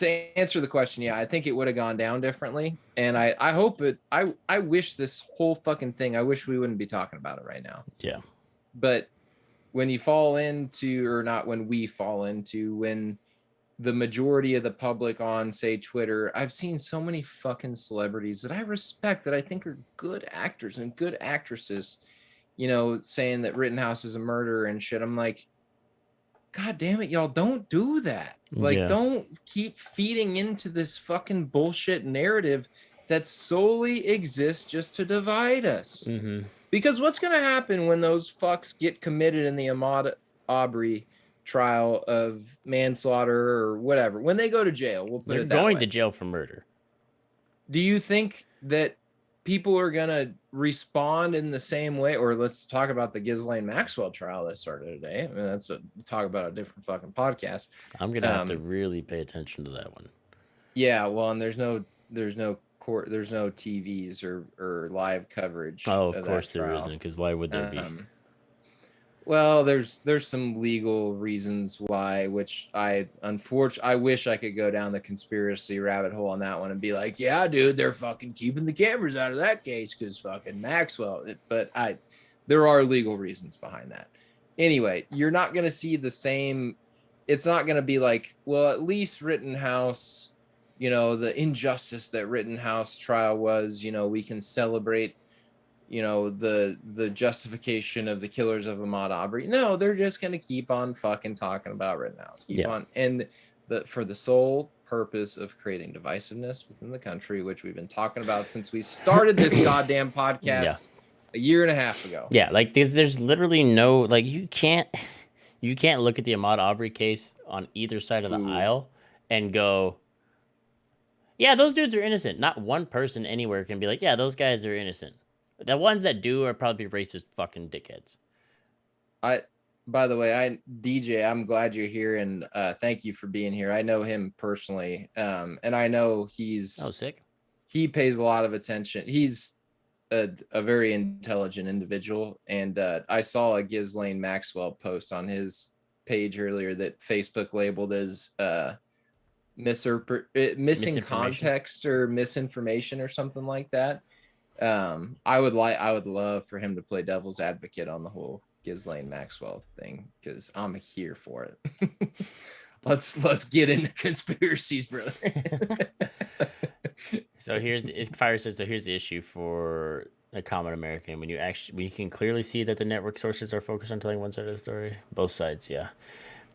to answer the question, yeah, I think it would have gone down differently. And I hope it, I wish this whole fucking thing, I wish we wouldn't be talking about it right now. Yeah. But when you fall into, or not when we fall into, when the majority of the public on, say, Twitter, I've seen so many fucking celebrities that I respect, that I think are good actors and good actresses, you know, saying that Rittenhouse is a murderer and shit. I'm like, God damn it, y'all, don't do that. Like, Yeah. don't keep feeding into this fucking bullshit narrative that solely exists just to divide us. Mm-hmm. Because what's going to happen when those fucks get committed in the Ahmaud Arbery trial of manslaughter or whatever, when they go to jail, we'll put They're it that going way. to jail for murder. Do you think that people are going to respond in the same way? Or let's talk about the Ghislaine Maxwell trial that started today. I mean, that's a talk about a different fucking podcast. I'm gonna have to really pay attention to that one. Yeah, well, and there's no court, there's no TVs or live coverage Oh, of of that course there trial. isn't, because why would there be? Well, there's some legal reasons why, which I wish I could go down the conspiracy rabbit hole on that one and be like, yeah, dude, they're fucking keeping the cameras out of that case because fucking Maxwell. But there are legal reasons behind that. Anyway, you're not gonna see the same. It's not gonna be like, well, at least Rittenhouse, you know, the injustice that Rittenhouse trial was, you know, we can celebrate, you know, the justification of the killers of Ahmaud Arbery. No, they're just going to keep on fucking talking about Rittenhouse. Keep on, and for the sole purpose of creating divisiveness within the country, which we've been talking about since we started this goddamn podcast a year and a half ago. Yeah, like there's literally no, like, you can't look at the Ahmaud Arbery case on either side of the aisle and go, yeah, those dudes are innocent. Not one person anywhere can be like, yeah, those guys are innocent. The ones that do are probably racist fucking dickheads. By the way, DJ, I'm glad you're here, and thank you for being here. I know him personally, and I know he's sick. He pays a lot of attention. He's a very intelligent individual, and I saw a Ghislaine Maxwell post on his page earlier that Facebook labeled as missing context or misinformation or something like that. I would love for him to play devil's advocate on the whole Ghislaine Maxwell thing, because I'm here for it. let's get into conspiracies, brother. So here's Fire says, so here's the issue for a common American. When you can clearly see that the network sources are focused on telling one side of the story, both sides. Yeah.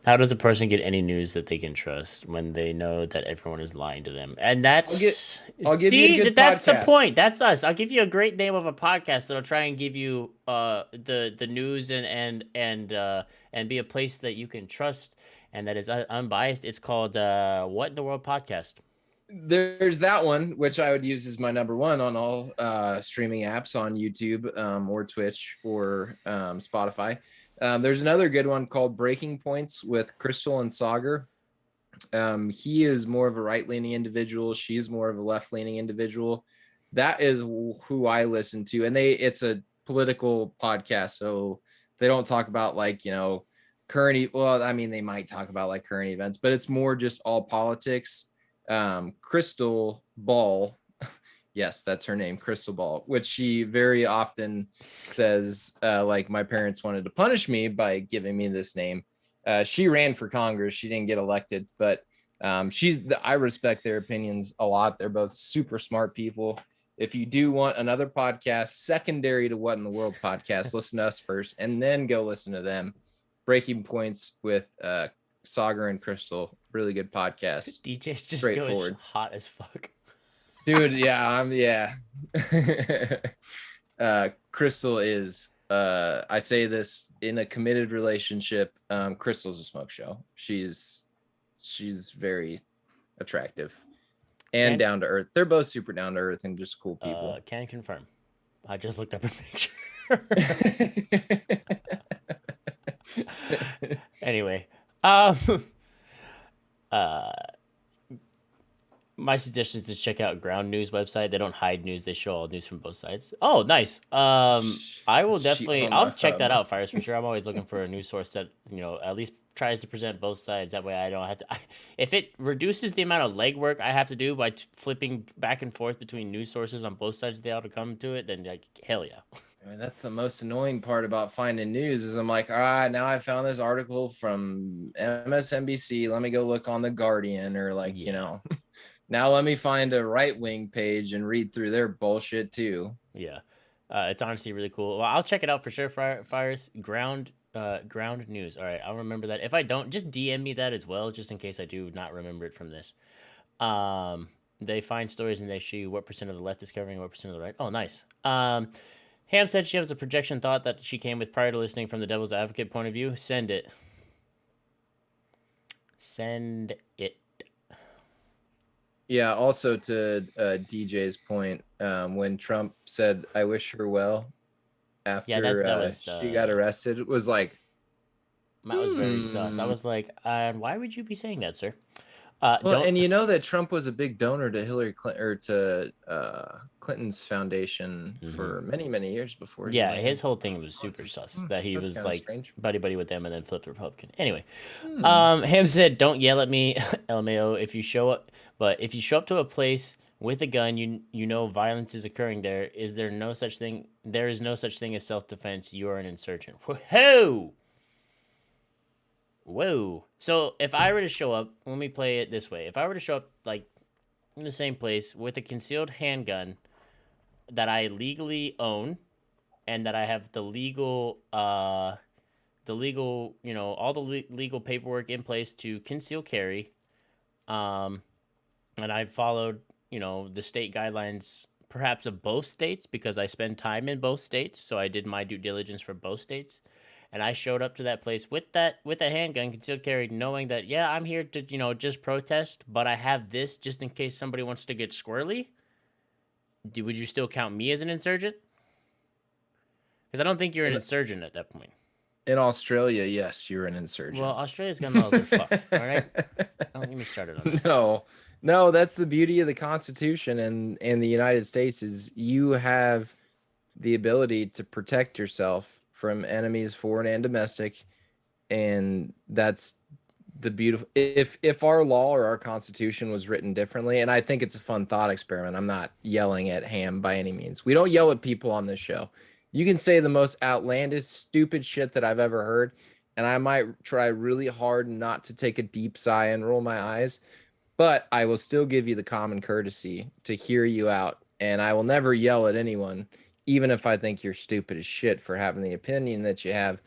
How does a person get any news that they can trust when they know that everyone is lying to them? And that's I'll give you a good that's podcast. The point. That's us. I'll give you a great name of a podcast that'll try and give you the news and be a place that you can trust and that is unbiased. It's called What in the World Podcast. There's that one, which I would use as my number one on all streaming apps on YouTube or Twitch or Spotify. There's another good one called Breaking Points with Crystal and Sagar. He is more of a right-leaning individual. She's more of a left-leaning individual. That is who I listen to. And it's a political podcast. So they don't talk about, like, you know, well, I mean, they might talk about like current events, but it's more just all politics. Crystal Ball, yes, that's her name, Crystal Ball, which she very often says, like, my parents wanted to punish me by giving me this name. She ran for Congress. She didn't get elected, but I respect their opinions a lot. They're both super smart people. If you do want another podcast secondary to What in the World podcast, listen to us first and then go listen to them. Breaking Points with Sagar and Crystal, really good podcast. DJ's just going hot as fuck, dude. Yeah, Crystal is. I say this in a committed relationship. Crystal's a smoke show. She's very attractive and down to earth. They're both super down to earth and just cool people. Can confirm. I just looked up a picture. Anyway, my suggestion is to check out Ground News website. They don't hide news; they show all news from both sides. Oh, nice. I will definitely. I'll check that out, Fires, for sure. I'm always looking for a news source that, you know, at least tries to present both sides. That way, I don't have to. If it reduces the amount of legwork I have to do by flipping back and forth between news sources on both sides of the aisle to come to it, then like hell yeah. I mean, that's the most annoying part about finding news is I'm like, all right, now I found this article from MSNBC. Let me go look on the Guardian or like, Yeah, now let me find a right wing page and read through their bullshit too. yeah. It's honestly really cool. Well, I'll check it out for sure. Fires ground news. All right, I'll remember that. If I don't, just DM me that as well, just in case I do not remember it from this. Um, they find stories and they show you what percent of the left is covering, what percent of the right. Oh, nice. Ham said she has a projection thought that she came with prior to listening from the devil's advocate point of view. Send it. Send it. Yeah. Also, to DJ's point, when Trump said, I wish her well Yeah, after that was she got arrested, it was like, that was very sus. I was like, why would you be saying that, sir? well, Don't. and you know that Trump was a big donor to Hillary Clinton or to Clinton's foundation Mhm. for many, many years before he Yeah, went his into whole thing was super politics. sus. That he That's was kind of like strange. buddy with them and then flipped Republican. Anyway, Hmm. Ham said, "Don't yell at me, LMAO. If you show up, but if you show up to a place with a gun, you know violence is occurring there. Is there no such thing? There is no such thing as self defense. You are an insurgent. Whoa, whoa. So if I were to show up, let me play it this way. If I were to show up like in the same place with a concealed handgun that I legally own and that I have the legal, all the legal paperwork in place to conceal carry. Um, and I've followed, the state guidelines, perhaps of both states, because I spend time in both states. So I did my due diligence for both states, and I showed up to that place with a handgun, concealed carry, knowing that yeah, I'm here to just protest, but I have this just in case somebody wants to get squirrely. Would you still count me as an insurgent? Because I don't think you're an In, insurgent at that point. in Australia, yes, you're an Well, insurgent. Australia's gun laws are fucked. All right, don't get me started on that. No, no, that's the beauty of the Constitution and the United States is you have the ability to protect yourself from enemies, foreign and domestic, and that's the beautiful. If our law or our Constitution was written differently, and I think it's a fun thought experiment. I'm not yelling at Ham by any means. We don't yell at people on this show. You can say the most outlandish, stupid shit that I've ever heard, and I might try really hard not to take a deep sigh and roll my eyes, but I will still give you the common courtesy to hear you out, and I will never yell at anyone, even if I think you're stupid as shit for having the opinion that you have.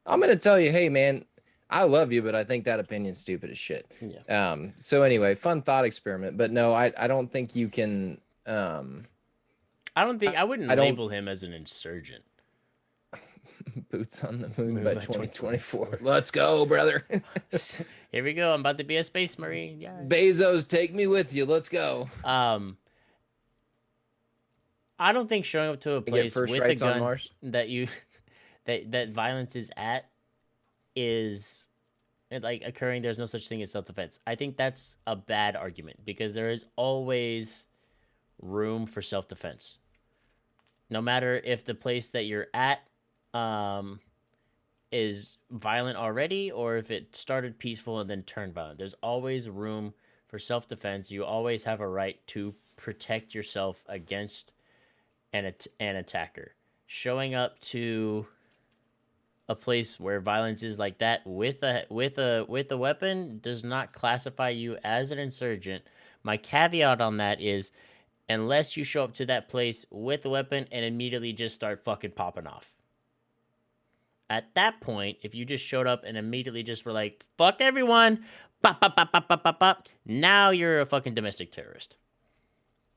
I'm gonna tell you, hey man, I love you, but I think that opinion's stupid as shit. Yeah. So anyway, fun thought experiment, but no, I don't think you can. I don't think I, I wouldn't I don't label him as an insurgent. boots on the moon Moon by by 2024. 2024. Let's go, brother. Here we go. I'm about to be a space marine. Yeah. Bezos, take me with you. Let's go. Um, I don't think showing up to a Get place first with a rights on gun Mars. that you that violence is at is like occurring. There's no such thing as self defense. I think that's a bad argument because there is always room for self defense. No matter if the place that you're at um, is violent already or if it started peaceful and then turned violent. There's always room for self defense. You always have a right to protect yourself against an attacker. Showing up to a place where violence is like that with a weapon does not classify you as an insurgent. My caveat on that is unless you show up to that place with a weapon and immediately just start fucking popping off. At that point, if you just showed up and immediately just were like, fuck everyone, pop, pop, pop, pop, pop, pop, pop, now you're a fucking domestic terrorist.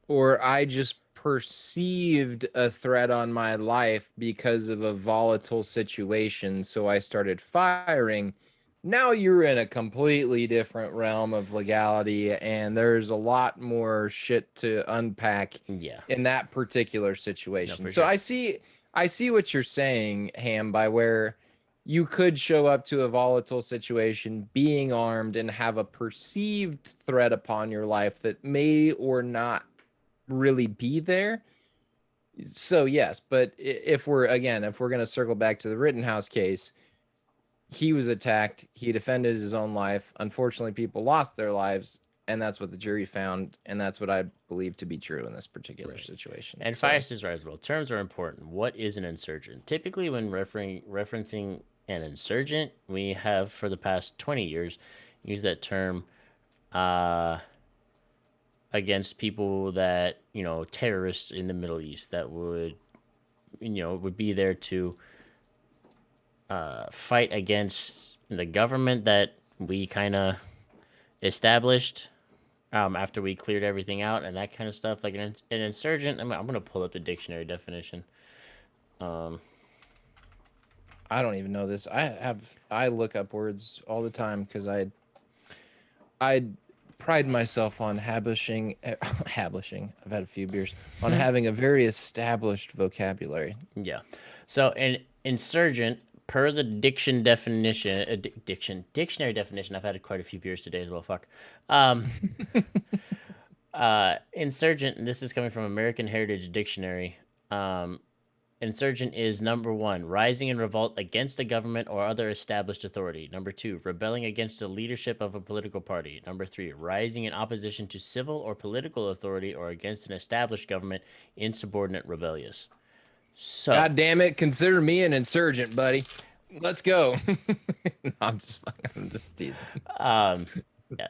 Or I just perceived a threat on my life because of a volatile situation, so I started firing. Now you're in a completely different realm of legality, and there's a lot more shit to unpack Yeah, in that particular no, situation. for So sure. I see what you're saying, Ham, by where you could show up to a volatile situation being armed and have a perceived threat upon your life that may or not really be there. So yes, but if we're going to circle back to the Rittenhouse case, he was attacked. He defended his own life. Unfortunately, people lost their lives, and that's what the jury found, and that's what I believe to be true in this particular Right. situation. And fire So says as well. Terms are important. What is an insurgent? Typically, when referencing an insurgent, we have for the past 20 years used that term uh, against people that, terrorists in the Middle East that would be there to fight against the government that we kind of established after we cleared everything out and that kind of stuff. Like an insurgent, I'm going to pull up the dictionary definition. I don't even know this. I look up words all the time because I pride myself on habishing. I've had a few beers on having a very established vocabulary. Yeah. So an insurgent, per the dictionary definition. I've had quite a few beers today as well. Fuck. Um, insurgent. And this is coming from American Heritage Dictionary. Insurgent is number one, rising in revolt against a government or other established authority. Number two, rebelling against the leadership of a political party. Number three, rising in opposition to civil or political authority or against an established government, insubordinate, rebellious. So, God damn it! Consider me an insurgent, buddy. Let's go. No, I'm just teasing. yeah,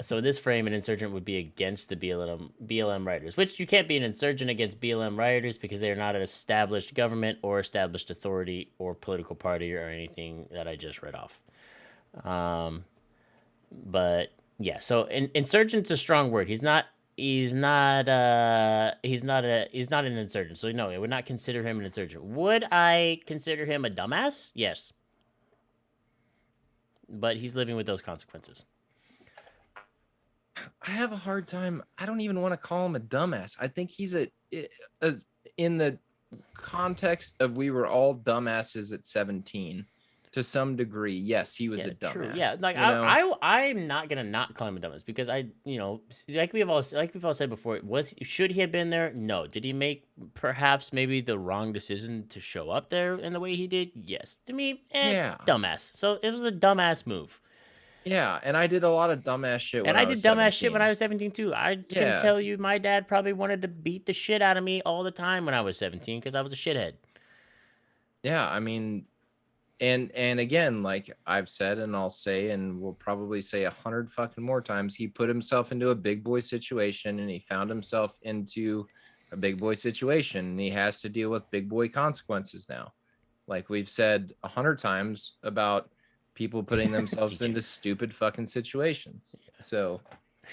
so in this frame, an insurgent would be against the BLM rioters, which you can't be an insurgent against BLM rioters because they are not an established government or established authority or political party or anything that I just read off. But yeah, so insurgent's a strong word. He's not. He's not. He's not an insurgent. So no, I would not consider him an insurgent. Would I consider him a dumbass? Yes. But he's living with those consequences. I have a hard time. I don't even want to call him a dumbass. I think he's in the context of we were all dumbasses at 17 to some degree. Yes, he was a dumbass. True. Yeah, like I'm not gonna not call him a dumbass because like we've all said before, should he have been there? No. Did he make perhaps maybe the wrong decision to show up there in the way he did? Yes. To me, yeah, dumbass. So it was a dumbass move. Yeah, and I did a lot of dumbass shit when And I was did dumbass 17. shit when I was 17 too. I can tell you, my dad probably wanted to beat the shit out of me all the time when I was 17 because I was a shithead. Yeah, I mean, and again, like I've said, and I'll say, and we'll probably say 100 fucking more times, he put himself into a big boy situation, and he found himself into a big boy situation, and he has to deal with big boy consequences now. Like we've said 100 times about people putting themselves into stupid fucking situations. Yeah. So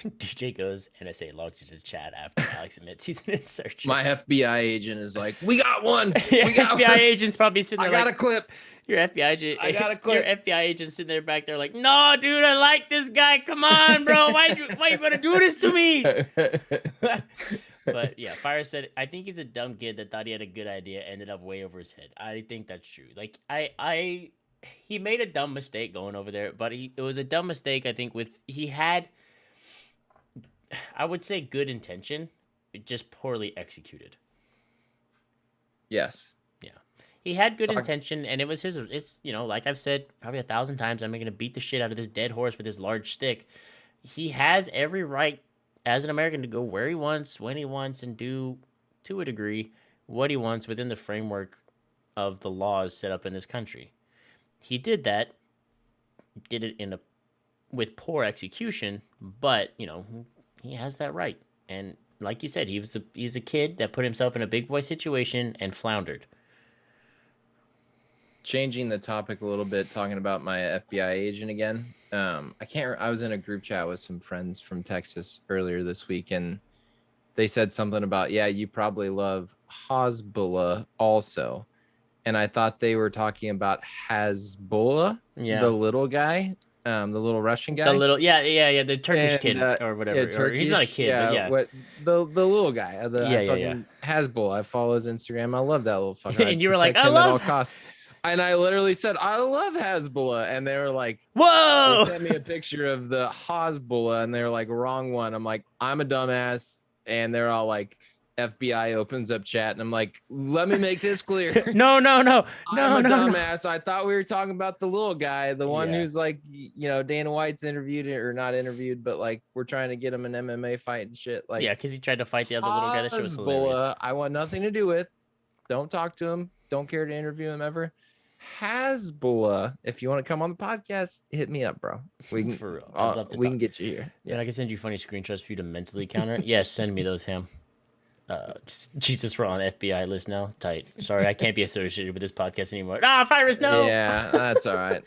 DJ goes, NSA logged into the chat after Alex admits he's an insurgent. My FBI agent is like, we got one. We got FBI agent's probably sitting there I got a clip. Your FBI agent. I got a clip. Your FBI agent sitting there back there like, no, dude, I like this guy. Come on, bro. Why you gonna do this to me? But yeah, Fire said, I think he's a dumb kid that thought he had a good idea, ended up way over his head. I think that's true. Like he made a dumb mistake going over there, but it was a dumb mistake. I think he had, I would say, good intention, just poorly executed. Yes. Yeah, he had good intention, and it was his. It's like I've said probably 1,000 times, I'm going to beat the shit out of this dead horse with this large stick. He has every right as an American to go where he wants, when he wants, and do to a degree what he wants within the framework of the laws set up in this country. He did that, did it with poor execution, but he has that right. And like you said, he's a kid that put himself in a big boy situation and floundered. Changing the topic a little bit, talking about my FBI agent again. I was in a group chat with some friends from Texas earlier this week, and they said something about, yeah, you probably love Hezbollah also. And I thought they were talking about Hezbollah, the little guy, the little Russian guy. The little, the Turkish kid or whatever. Yeah, Turkish, he's not a kid, but yeah. The little guy, Hezbollah. I follow his Instagram. I love that little fucker. And you were like, I love at all costs. And I literally said, I love Hezbollah. And they were like, whoa! They sent me a picture of the Hezbollah, and they were like, wrong one. I'm like, I'm a dumbass. And they're all like, FBI opens up chat, and I'm like, let me make this clear. No, no, no, I'm no, a no, no. dumbass. I thought we were talking about the little guy, the one Yeah. who's like, Dana White's interviewed or not interviewed, but like we're trying to get him an MMA fight and shit. Like, Yeah, because he tried to fight the other little guy. That shit was hilarious. Hezbollah, I want nothing to do with. Don't talk to him. Don't care to interview him ever. Hezbollah, if you want to come on the podcast, hit me up, bro. We can, For real. I'd love to we talk. can get you here. Yeah. And I can send you funny screenshots for you to mentally counter it. Yes, send me those, Ham. Jesus, we're on FBI list now. Tight. Sorry, I can't be associated with this podcast anymore. Ah, virus, no. Yeah, that's all right.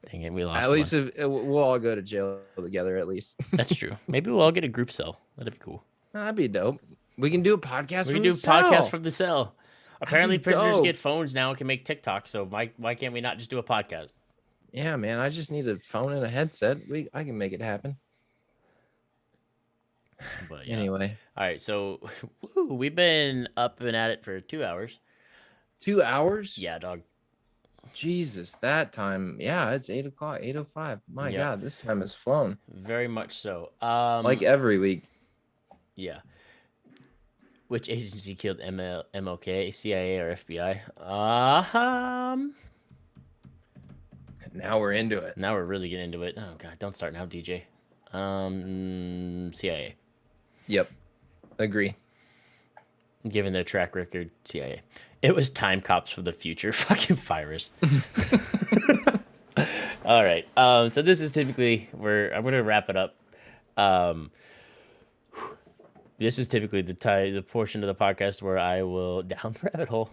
Dang it, we lost. At least if, we'll all go to jail together. At least that's true. Maybe we'll all get a group cell. That'd be cool. That'd be dope. We can do a podcast. We from can do the a cell. podcast from the cell. Apparently, prisoners dope. get phones now and can make TikTok. So why can't we not just do a podcast? Yeah, man. I just need a phone and a headset. I can make it happen. But yeah. Anyway, all right. So we've been up and at it for 2 hours. 2 hours? Yeah, dog. Jesus, that time. Yeah, it's 8:00, 8:05. My Yeah. God, this time has flown. Very much so. Like every week. Yeah. Which agency killed MLK, CIA, or FBI? Now we're into it. Now we're really getting into it. Oh God, don't start now, DJ. CIA. Yep. Agree. Given their track record, CIA. It was time cops for the future. Fucking virus. All right. So this is typically where I'm gonna wrap it up. This is typically the portion of the podcast where I will down the rabbit hole,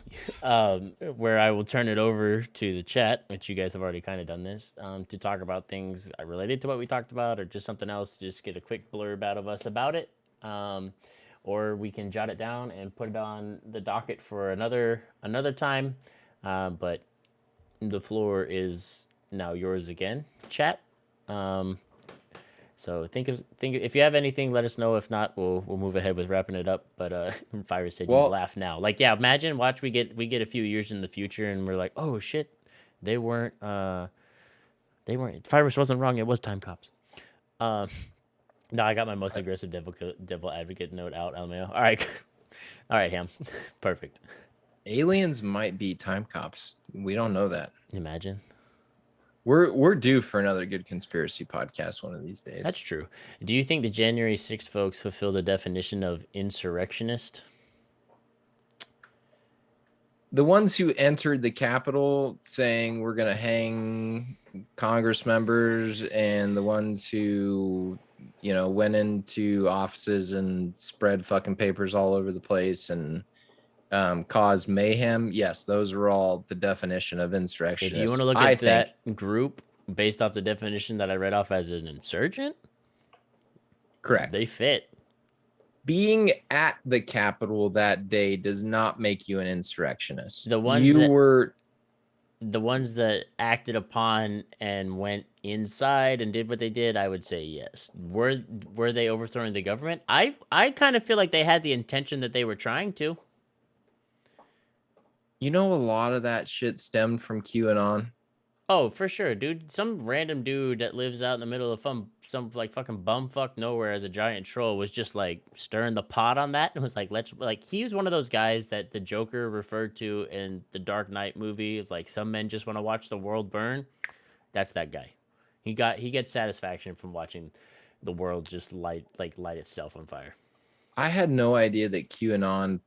where I will turn it over to the chat, which you guys have already kind of done this, to talk about things related to what we talked about, or just something else. Just get a quick blurb out of us about it, or we can jot it down and put it on the docket for another time. But the floor is now yours again, chat. So think if you have anything, let us know. If not, we'll move ahead with wrapping it up. But Fire said you laugh now. Like, yeah, imagine we get a few years in the future and we're like, oh shit, they weren't Virus wasn't wrong, it was time cops. No, I got my most aggressive devil advocate note out, LMAO. All right. All right, Ham. Perfect. Aliens might be time cops. We don't know that. Imagine. We're due for another good conspiracy podcast one of these days. That's true. Do you think the January 6th folks fulfill the definition of insurrectionist? The ones who entered the Capitol saying we're going to hang Congress members, and the ones who, went into offices and spread fucking papers all over the place and caused mayhem. Yes, those are all the definition of insurrectionist. If you want to look at that group based off the definition that I read off as an insurgent, correct. They fit. Being at the Capitol that day does not make you an insurrectionist. The ones that acted upon and went inside and did what they did, I would say yes. Were they overthrowing the government? I kind of feel like they had the intention that they were trying to. A lot of that shit stemmed from QAnon. Oh, for sure, dude. Some random dude that lives out in the middle of some like fucking bumfuck nowhere as a giant troll was just like stirring the pot on that and was like, he was one of those guys that the Joker referred to in the Dark Knight movie. It's like some men just want to watch the world burn. That's that guy. He gets satisfaction from watching the world just light itself on fire. I had no idea that QAnon.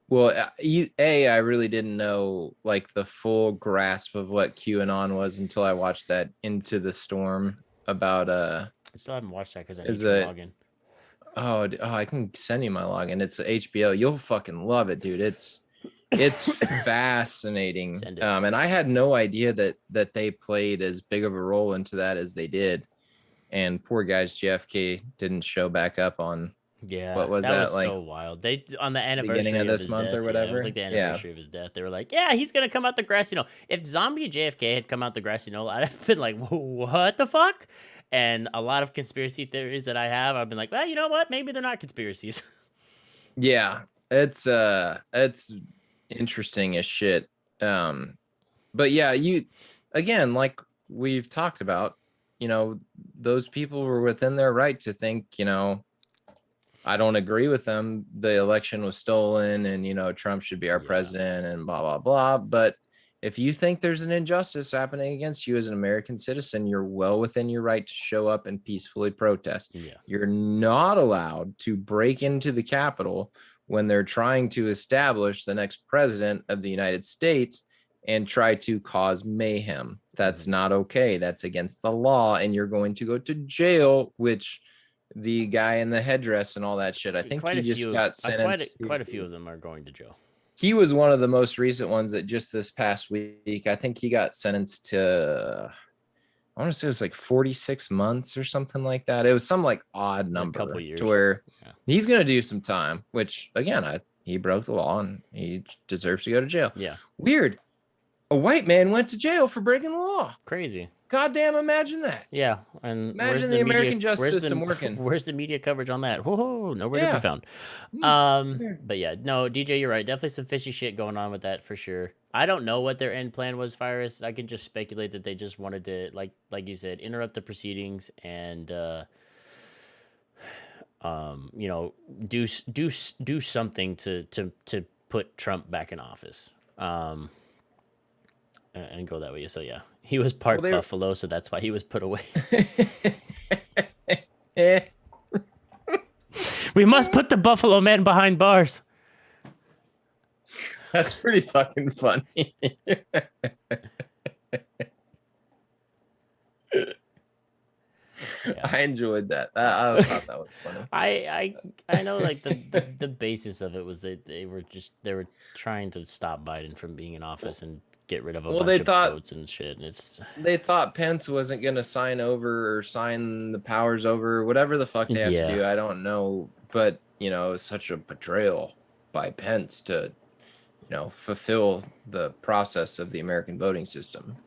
Well, I really didn't know like the full grasp of what QAnon was until I watched that Into the Storm about I still haven't watched that because I need to log in. Oh, I can send you my login. It's HBO. You'll fucking love it, dude. It's fascinating. And I had no idea that they played as big of a role into that as they did. And poor guys, JFK didn't show back up on. Yeah, what was that like? So wild. They on the anniversary beginning of this month death, or whatever. Yeah, it was like the anniversary of his death. They were like, "Yeah, he's gonna come out the grassy knoll." If zombie JFK had come out the grassy knoll, I'd have been like, "What the fuck?" And a lot of conspiracy theories that I have, I've been like, "Well, you know what? Maybe they're not conspiracies." Yeah, it's interesting as shit. But yeah, again, like we've talked about, those people were within their right to think, I don't agree with them. The election was stolen and, Trump should be our Yeah. president and blah, blah, blah. But if you think there's an injustice happening against you as an American citizen, you're well within your right to show up and peacefully protest. Yeah. You're not allowed to break into the Capitol when they're trying to establish the next president of the United States and try to cause mayhem. That's not okay. That's against the law, and you're going to go to jail, which the guy in the headdress and all that shit, I think Quite he a just few. got sentenced. Quite a few of them are going to jail. He was one of the most recent ones that just this past week, I think he got sentenced to, I want to say it was like 46 months or something like that. It was some like odd number, a couple years, to where yeah. He's going to do some time, which again, he broke the law and he deserves to go to jail. Yeah. Weird. A white man went to jail for breaking the law. Crazy. Goddamn, imagine that. Yeah, and imagine the American justice system working. Where's the media coverage on that? Whoa, nowhere to be found. But yeah, no, DJ, you're right. Definitely some fishy shit going on with that for sure. I don't know what their end plan was, Virus. I can just speculate that they just wanted to, like you said, interrupt the proceedings and, do something to put Trump back in office. And go that way. So yeah, he was part buffalo, so that's why he was put away. We must put the Buffalo Man behind bars. That's pretty fucking funny. Yeah. I enjoyed that. I thought that was funny. I know, like the basis of it was that they were trying to stop Biden from being in office and get rid of a bunch of votes and shit. And they thought Pence wasn't gonna sign the powers over, whatever the fuck they have to do. I don't know, but it's such a betrayal by Pence to fulfill the process of the American voting system.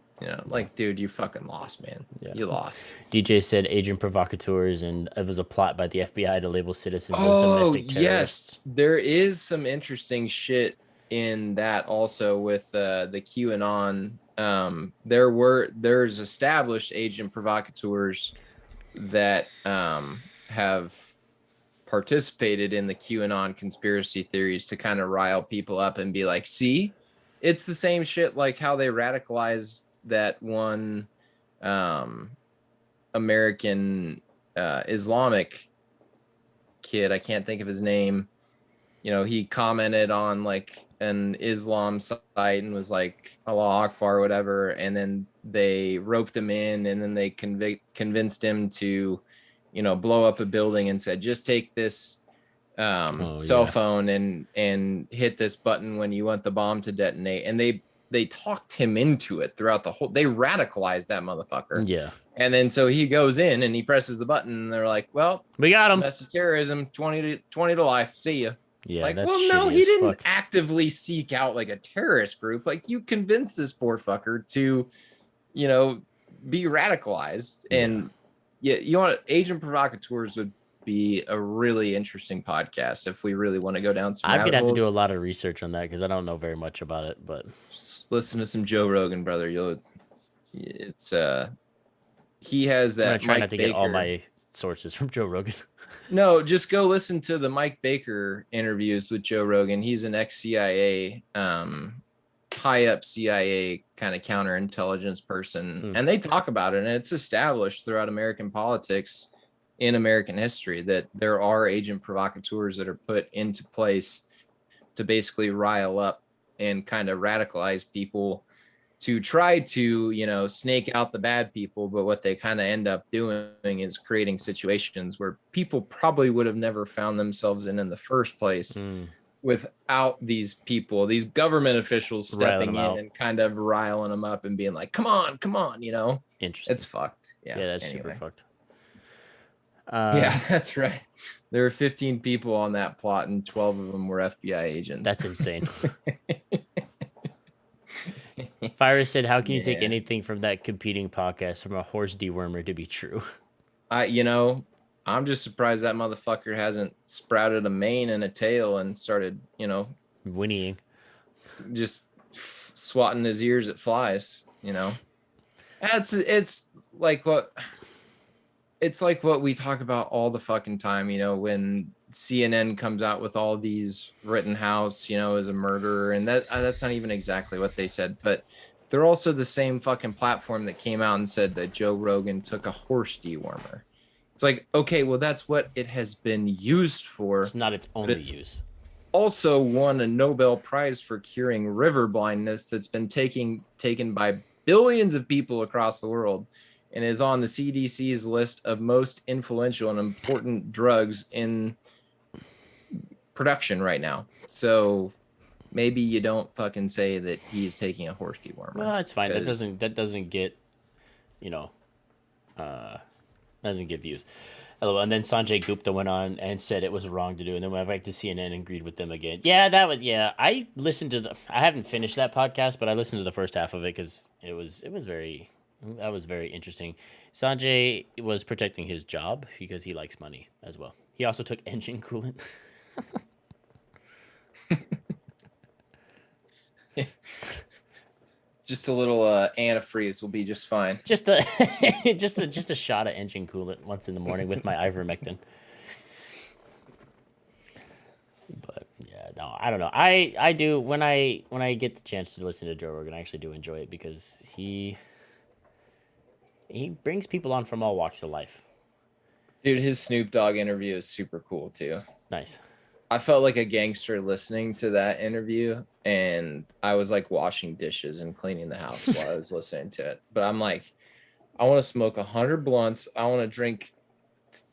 Dude, you fucking lost, man. Yeah. You lost. DJ said agent provocateurs, and it was a plot by the FBI to label citizens as domestic terrorists. Yes, there is some interesting shit in that also with the QAnon. There's established agent provocateurs that have participated in the QAnon conspiracy theories to kind of rile people up and be like, see, it's the same shit like how they radicalized that one American Islamic kid. I can't think of his name. He commented on like an Islam site and was like Allah Akbar or whatever, and then they roped him in, and then they convinced him to blow up a building and said, just take this cell phone and hit this button when you want the bomb to detonate. And they talked him into it throughout they radicalized that motherfucker. Yeah. And then so he goes in and he presses the button and they're like, well, we got him. Domestic terrorism, 20 to life. See ya. Yeah. Like, well, no, he didn't actively seek out like a terrorist group. Like, you convinced this poor fucker to, be radicalized. And agent provocateurs would be a really interesting podcast if we really want to go down some I'm gonna have to do a lot of research on that because I don't know very much about it, but just listen to some Joe Rogan, brother. He has that. I'm trying not to get all my sources from Joe Rogan. No, just go listen to the Mike Baker interviews with Joe Rogan. He's an ex-CIA, high up CIA kind of counterintelligence person, and they talk about it, and it's established throughout American politics in American history that there are agent provocateurs that are put into place to basically rile up and kind of radicalize people to try to, snake out the bad people. But what they kind of end up doing is creating situations where people probably would have never found themselves in the first place without these people, these government officials stepping in and kind of riling them up and being like, come on, Interesting. It's fucked. Yeah, that's super fucked. Yeah, that's right. There were 15 people on that plot and 12 of them were FBI agents. That's insane. Virus said, how can you take anything from that competing podcast from a horse dewormer to be true? I'm just surprised that motherfucker hasn't sprouted a mane and a tail and started, whinnying. Just swatting his ears at flies, It's like what it's like what we talk about all the fucking time, when CNN comes out with all these Rittenhouse, as a murderer, and that's not even exactly what they said, but they're also the same fucking platform that came out and said that Joe Rogan took a horse dewormer. It's like, okay, well, that's what it has been used It's for, not its but only it's use. also won a Nobel Prize for curing river blindness that's been taken by billions of people across the world and is on the CDC's list of most influential and important drugs in production right now. So maybe you don't fucking say that he's taking a horse dewormer Well, it's fine. That because doesn't get, you know, doesn't get views. And then Sanjay Gupta went on and said it was wrong to do, and then went back to CNN and agreed with them again. Yeah, that was yeah. I listened to the. I haven't finished that podcast, but I listened to the first half of it because it was very that was very interesting. Sanjay was protecting his job because he likes money as well. He also took engine coolant. just a little antifreeze will be just fine. just a just a shot of engine coolant once in the morning with my ivermectin. But yeah, no, I don't know. I do when I get the chance to listen to Joe Rogan, I actually do enjoy it because he brings people on from all walks of life. Dude, his Snoop Dogg interview is super cool too. Nice. I felt like a gangster listening to that interview, and I was like washing dishes and cleaning the house while I was listening to it. But I'm like, I want to smoke 100 blunts. I want to drink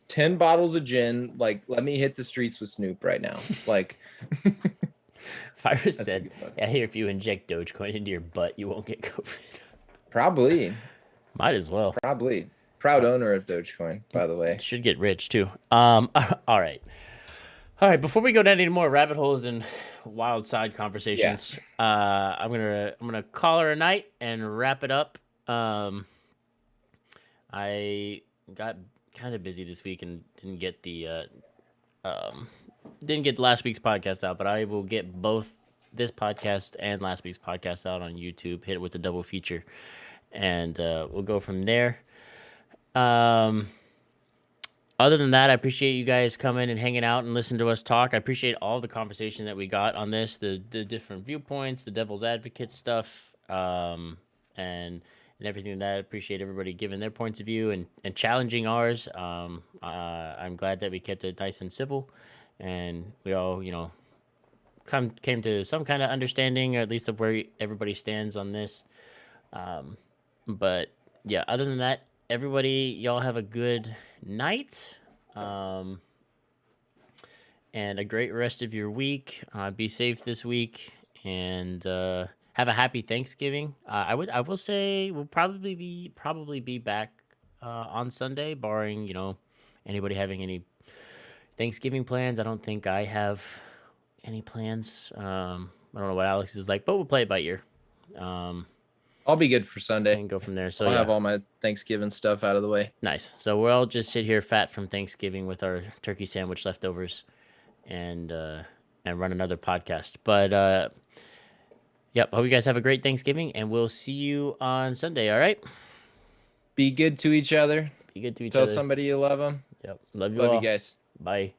10 bottles of gin. Like, let me hit the streets with Snoop right now. Like, Fire that's a said, good one. "I hear if you inject Dogecoin into your butt, you won't get COVID." Probably, Might as well. probably. Proud owner of Dogecoin, by the way. Should get rich too. All right. All right, before we go down any more rabbit holes and wild side Yeah. conversations, I'm gonna call her a night and wrap it up. I got kind of busy this week and um, didn't get last week's podcast out, but I will get both this podcast and last week's podcast out on YouTube. Hit it with the double feature, and we'll go from there. Um, Other than that, I appreciate you guys coming and hanging out and listening to us talk. I appreciate all the conversation that we got on this, the different viewpoints, the devil's advocate stuff, and everything like that. I appreciate everybody giving their points of view and challenging ours. I'm glad that we kept it nice and civil, and we all came to some kind of understanding, or at least of where everybody stands on this. But yeah, other than that, everybody, y'all have a good night. Um, and a great rest of your week. Be safe this week, and have a happy Thanksgiving. I will say we'll probably be back on Sunday, barring anybody having any Thanksgiving plans. I don't think I have any plans. I don't know what Alex is like, but we'll play it by ear. Um, I'll be good for Sunday. and go from there. So I'll yeah, have all my Thanksgiving stuff out of the way. nice. So we'll all just sit here fat from Thanksgiving with our turkey sandwich leftovers, and run another podcast. But yep, hope you guys have a great Thanksgiving, and we'll see you on Sunday. All right, Be good to each other. be good to each Tell other. somebody you love them. Yep, love you Love you all. guys. Bye.